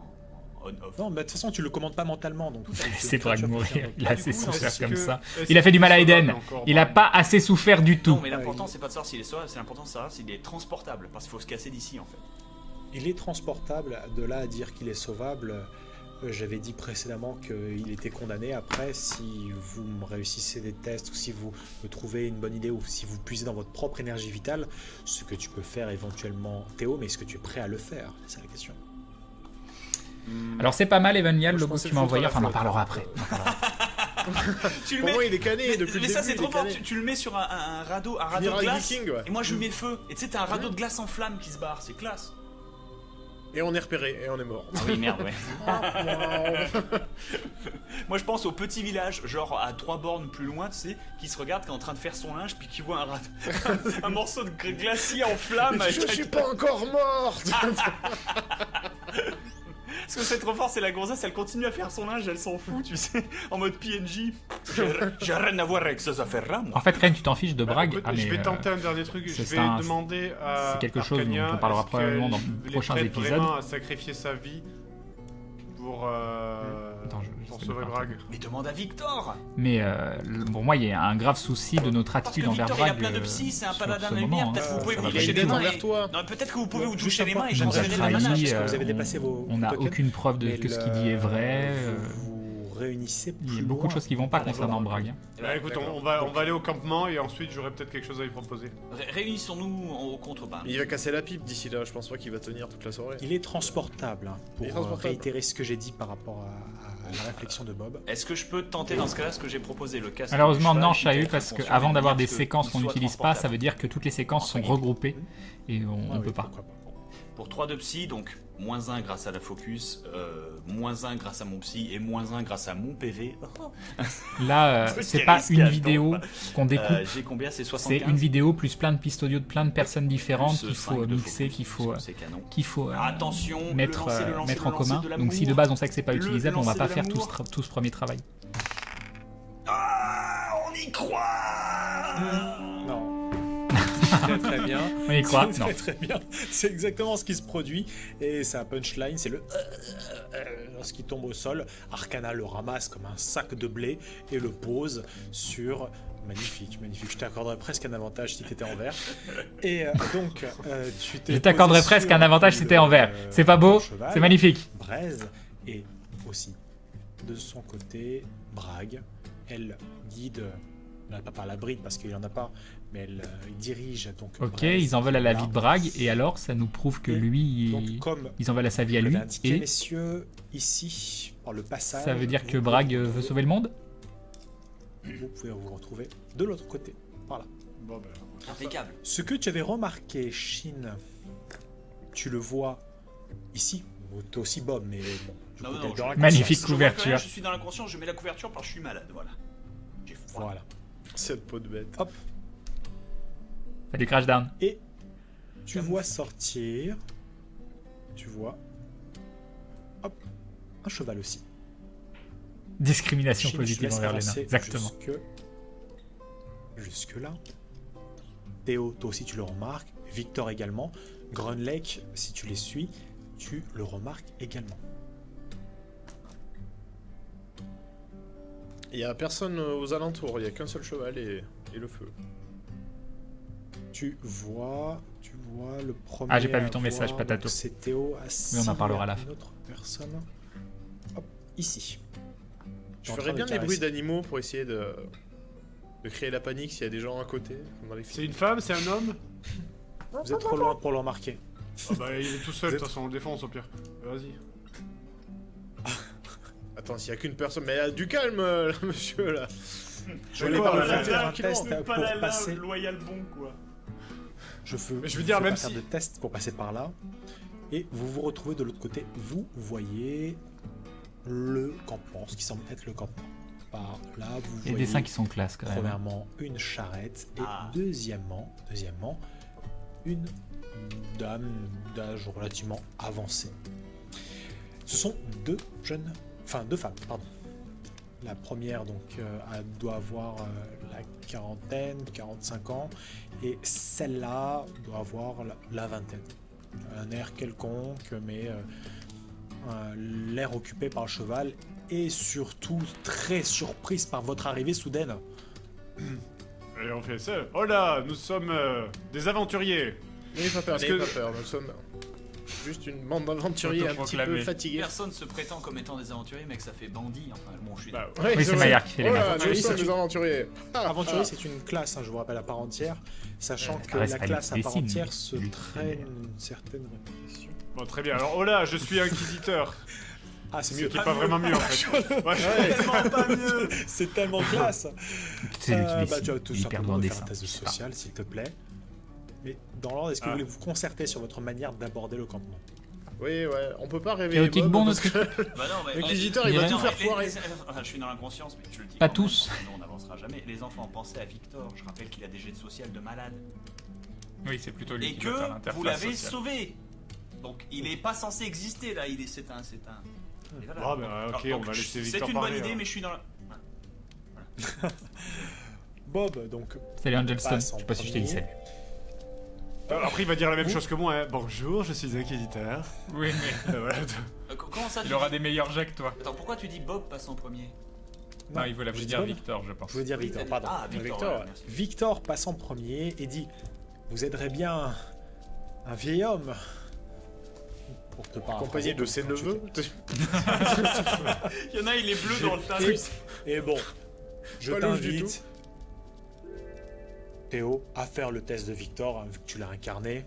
on-off. Non, mais de toute façon, tu le commandes pas mentalement, donc. C'est Bragg mourir. Il a assez Du coup, souffert est-ce comme que- ça. est-ce Il a fait du mal à qu'il est Eden. sauvable encore, Il a Bragg pas assez souffert du tout. Non, mais l'important c'est pas de savoir s'il est sauvable, c'est l'important de savoir s'il est transportable, parce qu'il faut se casser d'ici en fait. Il est transportable. De là à dire qu'il est sauvable, j'avais dit précédemment qu'il était condamné. Après, si vous réussissez des tests ou si vous me trouvez une bonne idée ou si vous puisez dans votre propre énergie vitale, ce que tu peux faire éventuellement, Théo, mais est-ce que tu es prêt à le faire? C'est la question. Alors c'est pas mal, Evaniel, Moi, je le logo que pensais tu m'as le foutre à envoyé. la Enfin, on en flotte. parlera après. Tu le Pour mets. moi, il est cané depuis Mais le ça début. c'est il trop est fort, cané. tu le mets sur un radeau de Miracle glace Viking, ouais. et moi je lui mets le feu. Et tu sais t'as un radeau de glace en flammes qui se barre, c'est classe. Et on est repéré, et on est mort. Ah oui merde ouais. Moi je pense au petit village, genre à 3 bornes plus loin, tu sais, qui se regarde, qui est en train de faire son linge, puis qui voit un morceau de glacier en flammes. Mais je suis pas encore morte. Parce que c'est trop fort, c'est la gonzesse, elle continue à faire son linge, elle s'en fout, tu sais, en mode PNJ. J'ai rien à voir avec ces affaires-là, moi. En fait, Ren, tu t'en fiches de Bragg. Écoute, Ah, mais, je vais tenter un dernier truc. Je c'est vais ça, demander à. c'est quelque chose Arcania, dont on parlera est-ce probablement dans qu'elle de est prochains prête épisodes. vraiment à sacrifier sa vie pour, Attends, je pour sais sauver pas. Bragg. Mais demande à Victor. Mais pour moi, il y a un grave souci de notre Parce que attitude envers Victor il a Bragg. plein de psy, c'est un sur paladin ce de la lumière, moment, peut-être que vous pouvez ça vous va Il a pas toucher une les aide mains. envers toi. Non, peut-être que vous pouvez vous Juste toucher les mains et Il je nous vous a avez changer des la manages, trahi. parce que vous avez dépassé vos On n'a tokens, aucune preuve de mais que ce qu'il dit est vrai. Vous réunissez Il y a plus beaucoup de loin. choses qui vont pas Ah, concernant d'accord. Bragg. Bah, écoute, on va aller au campement et ensuite j'aurai peut-être quelque chose à lui proposer. Réunissons-nous au contrepas. Il va casser la pipe d'ici là, je pense pas qu'il va tenir toute la soirée. Il est transportable, hein, Il est pour transportable. réitérer ce que j'ai dit par rapport à la réflexion de Bob. Est-ce que je peux tenter dans ce cas-là ce que j'ai proposé, le casque Malheureusement, du non, cheval, Chahut, qui parce fonctionne qu'avant d'avoir bien, des parce séquences qu'il qu'on soit n'utilise pas, ça transportable. veut dire que toutes les séquences sont Entre guillemets. regroupées et on Ah ne oui, peut pas. pourquoi pas. Pour 3 de psy, donc -1 grâce à la focus, -1 grâce à mon psy et -1 grâce à mon PV. Là, Truc c'est qui est pas risqué une à vidéo temps. qu'on découpe. J'ai combien? C'est C'est 75. une vidéo plus plein de pistes audio de plein de personnes différentes Plus, qu'il 5 faut de mixer, focus, qu'il c'est canon. faut Attention, mettre, le lancer, le lancer, mettre le en lancer commun. de l'amour. Donc si de base on sait que c'est pas Le utilisable, on va lancer pas de faire l'amour. tout ce premier travail. Ah, on y croit. Non. Très très bien. On y croit? C'est Non. très très bien. C'est exactement ce qui se produit. Et c'est un punchline, c'est le lorsqu'il tombe au sol, Arcana le ramasse comme un sac de blé et le pose sur. Magnifique, magnifique. Je t'accorderais presque un avantage si tu étais en vert. Et donc, tu t'es Je t'accorderais posé presque sur un avantage si t'es en vert. le- C'est pas beau? ton cheval, C'est magnifique. Braise et aussi de son côté Bragg, elle guide, pas par la bride parce qu'il n'y en a pas, mais elle dirige donc. Ok, Braise ils en veulent à la là. vie de Bragg et alors ça nous prouve que Et lui, Donc comme ils en veulent à sa vie à je lui l'avais indiqué, et messieurs, ici par le passage. ça veut dire que vous Bragg pouvez veut sauver le monde? Vous pouvez vous retrouver de l'autre côté. Voilà. Bon, ben. Impeccable. Ce que tu avais remarqué, Shin, tu le vois ici. T'es aussi Bob, mais bon. Du Non, coup, non, t'es non, dans la Magnifique conscience. Je vois que couverture. Je suis dans l'inconscient, je mets la couverture parce que je suis malade, voilà. J'ai froid. Voilà. Cette peau de bête. Fais du crash down. Et tu vois sortir. Tu vois. Hop. Un cheval aussi. Discrimination Shin, je positive laisse envers les nains. avancer Exactement. Jusque là. Théo, toi aussi tu le remarques. Victor également. Grunlake, si tu les suis, tu le remarques également. Il y a personne aux alentours, il y a qu'un seul cheval et le feu. Tu vois le premier. Ah, j'ai pas vu ton à message, voir, Patato. donc C'est Théo assis. Oui, on en parlera à la à fin. Une autre personne. Hop, ici. Je en ferais train de bien des bruits caresser. d'animaux pour essayer de créer la panique s'il y a des gens à côté, comme dans les C'est films. une femme, c'est un homme? Vous êtes trop loin pour le remarquer. Ah bah il est tout seul, Vous de toute façon, on le défonce au pire. Vas-y. Attends, s'il y a qu'une personne, mais du calme, là, monsieur, là. Je vais vais pas pas la faire faire un test pour passer. loyal bon, quoi. Mais je veux dire, même faire si- de test pour passer par là. Et vous vous retrouvez de l'autre côté. Vous voyez le campement, ce qui semble être le campement. Par là, vous Les voyez dessins qui sont classe quand même. premièrement une charrette et Ah. deuxièmement une dame d'âge relativement avancé. Ce sont deux femmes, pardon. La première donc elle doit avoir la quarantaine, 45 ans, et celle-là doit avoir la vingtaine. Un air quelconque, mais l'air occupé par le cheval, et surtout très surprise par votre arrivée soudaine. Et on fait ça. Oh là, nous sommes des aventuriers. N'ayez pas peur, n'ayez pas peur, nous sommes juste une bande d'aventuriers un petit peu fatigués. Personne se prétend comme étant des aventuriers, mec, ça fait bandit. Enfin, bon, je suis. Bah, Ouais, Oui, c'est Maillard qui fait les Oh mains. là, nous sommes des aventuriers. Aventurier, c'est une classe, je vous rappelle, à part entière, sachant que reste la pas classe à part dessine, entière se lui. traîne une certaine réputation. Bon, très bien. Alors, oh là, je suis inquisiteur. Ah, c'est Ce mieux. qui est pas vraiment mieux en fait. Ouais. Tellement pas mieux. C'est tellement classe. C'est lui qui Tu vas décide. tout Il perd simplement mon faire dessin. un test de je sais pas. social, s'il te plaît. Mais dans l'ordre, est-ce que vous voulez vous concerter sur votre manière d'aborder le campement? Oui, ouais, on peut pas réveiller Chaotique Bob bon, parce notre que Bah non, mais. l'inquisiteur il va Ouais. tout Non, faire mais foirer. enfin, je suis dans l'inconscience, mais je le dis. Pas quand même, tous. sinon on n'avancera jamais. Les enfants, pensez à Victor. Je rappelle qu'il a des jets de social de malade. Oui, c'est plutôt lui Et qui doit faire que l'interface vous l'avez sociale. sauvé. Donc il est pas censé exister là. C'est un. Et voilà. Ah, bah, ok, Alors, on va donc, laisser C'est Victor une bonne parler. idée, hein. mais je suis dans la. Bob, donc, Salut Angelstone. Passe Je en sais pas si je t'ai dit premier. salut. Après, il va dire la même chose que moi. Hein. Bonjour, je suis inquisiteur. Oui, mais Voilà. Comment ça tu il aura dis- des meilleurs jets que toi. Attends, pourquoi tu dis Bob passe en premier? Non, il voulait j'ai dit dire Bob. Victor, je pense. Je veux dire Oui, Victor, t'as dit- pardon. Ah, Victor. Victor, ouais, merci. Victor passe en premier et dit: vous aiderez bien un vieil homme pour te Accompagné de ses neveux. Il y en a, il est bleu dans le tas. Et bon, je Pas louche du t'invite, Théo, à faire le test de Victor, hein, vu que tu l'as incarné.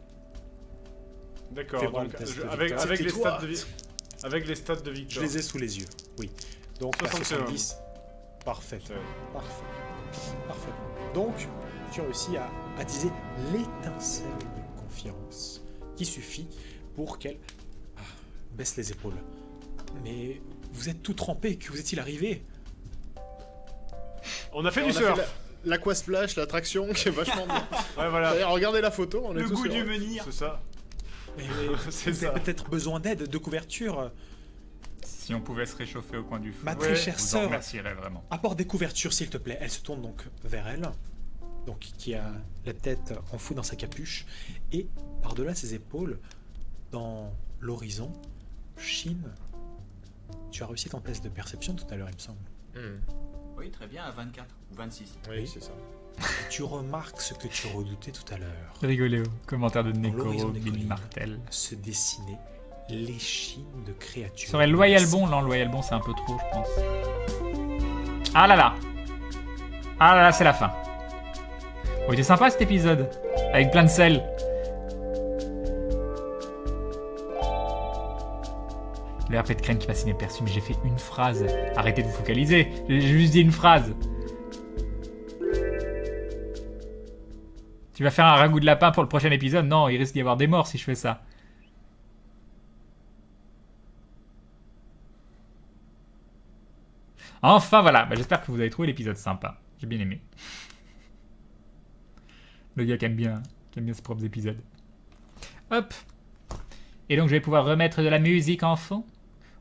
D'accord, Fais-moi donc le test de avec, Victor. avec, les C'était toi. stats de avec les stats de Je Victor. les ai sous les yeux, oui. Donc, la 61. 70. Parfait. C'est- Parfait. Donc, tu as réussi à attiser l'étincelle de confiance qui suffit pour qu'elle baisse les épaules. Mais vous êtes tout trempé, que vous est-il arrivé? On a fait On du a fait surf. l'aquasplash, l'attraction qui est vachement bien. Ouais, voilà. D'ailleurs, regardez la photo, on est Le tous goût sur- du menhir. C'est ça. Mais C'est vous ça. avez peut-être besoin d'aide, de couverture. Si on pouvait se réchauffer au coin du feu. Ma très chère je vous en sœur, remercierais vraiment. apporte des couvertures s'il te plaît. Elle se tourne donc vers elle, donc qui a la tête enfouie dans sa capuche, et par-delà ses épaules, dans l'horizon, Chine. Tu as réussi ton test de perception tout à l'heure, il me semble. Hmm. Oui, très bien, à 24 ou 26. Oui, c'est ça. Tu remarques ce que tu redoutais tout à l'heure. Rigoléo. Commentaire de l'horizon Nekoro, des Billy collines. Martel. Se dessiner l'échine de créatures. Ça serait loyal bon, non, loyal bon c'est un peu trop, je pense. Ah là là. Ah là là, c'est la fin. Bon, il était sympa cet épisode. Avec plein de sel. Le RP de crème qui passe inaperçu, mais j'ai fait une phrase. Arrêtez de vous focaliser. J'ai juste dit une phrase. Tu vas faire un ragoût de lapin pour le prochain épisode? Non, il risque d'y avoir des morts si je fais ça. Enfin voilà, bah, j'espère que vous avez trouvé l'épisode sympa. J'ai bien aimé. Le gars qui aime bien ses propres épisodes. Hop. Et donc je vais pouvoir remettre de la musique en fond.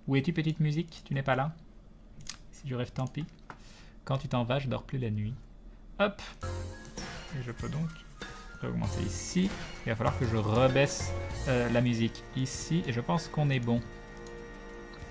Où es-tu petite musique? Tu n'es pas là? Si je rêve, tant pis. Quand tu t'en vas, je dors plus la nuit. Hop. Et je peux donc augmenter ici. Il va falloir que je rebaisse la musique ici. Et je pense qu'on est bon.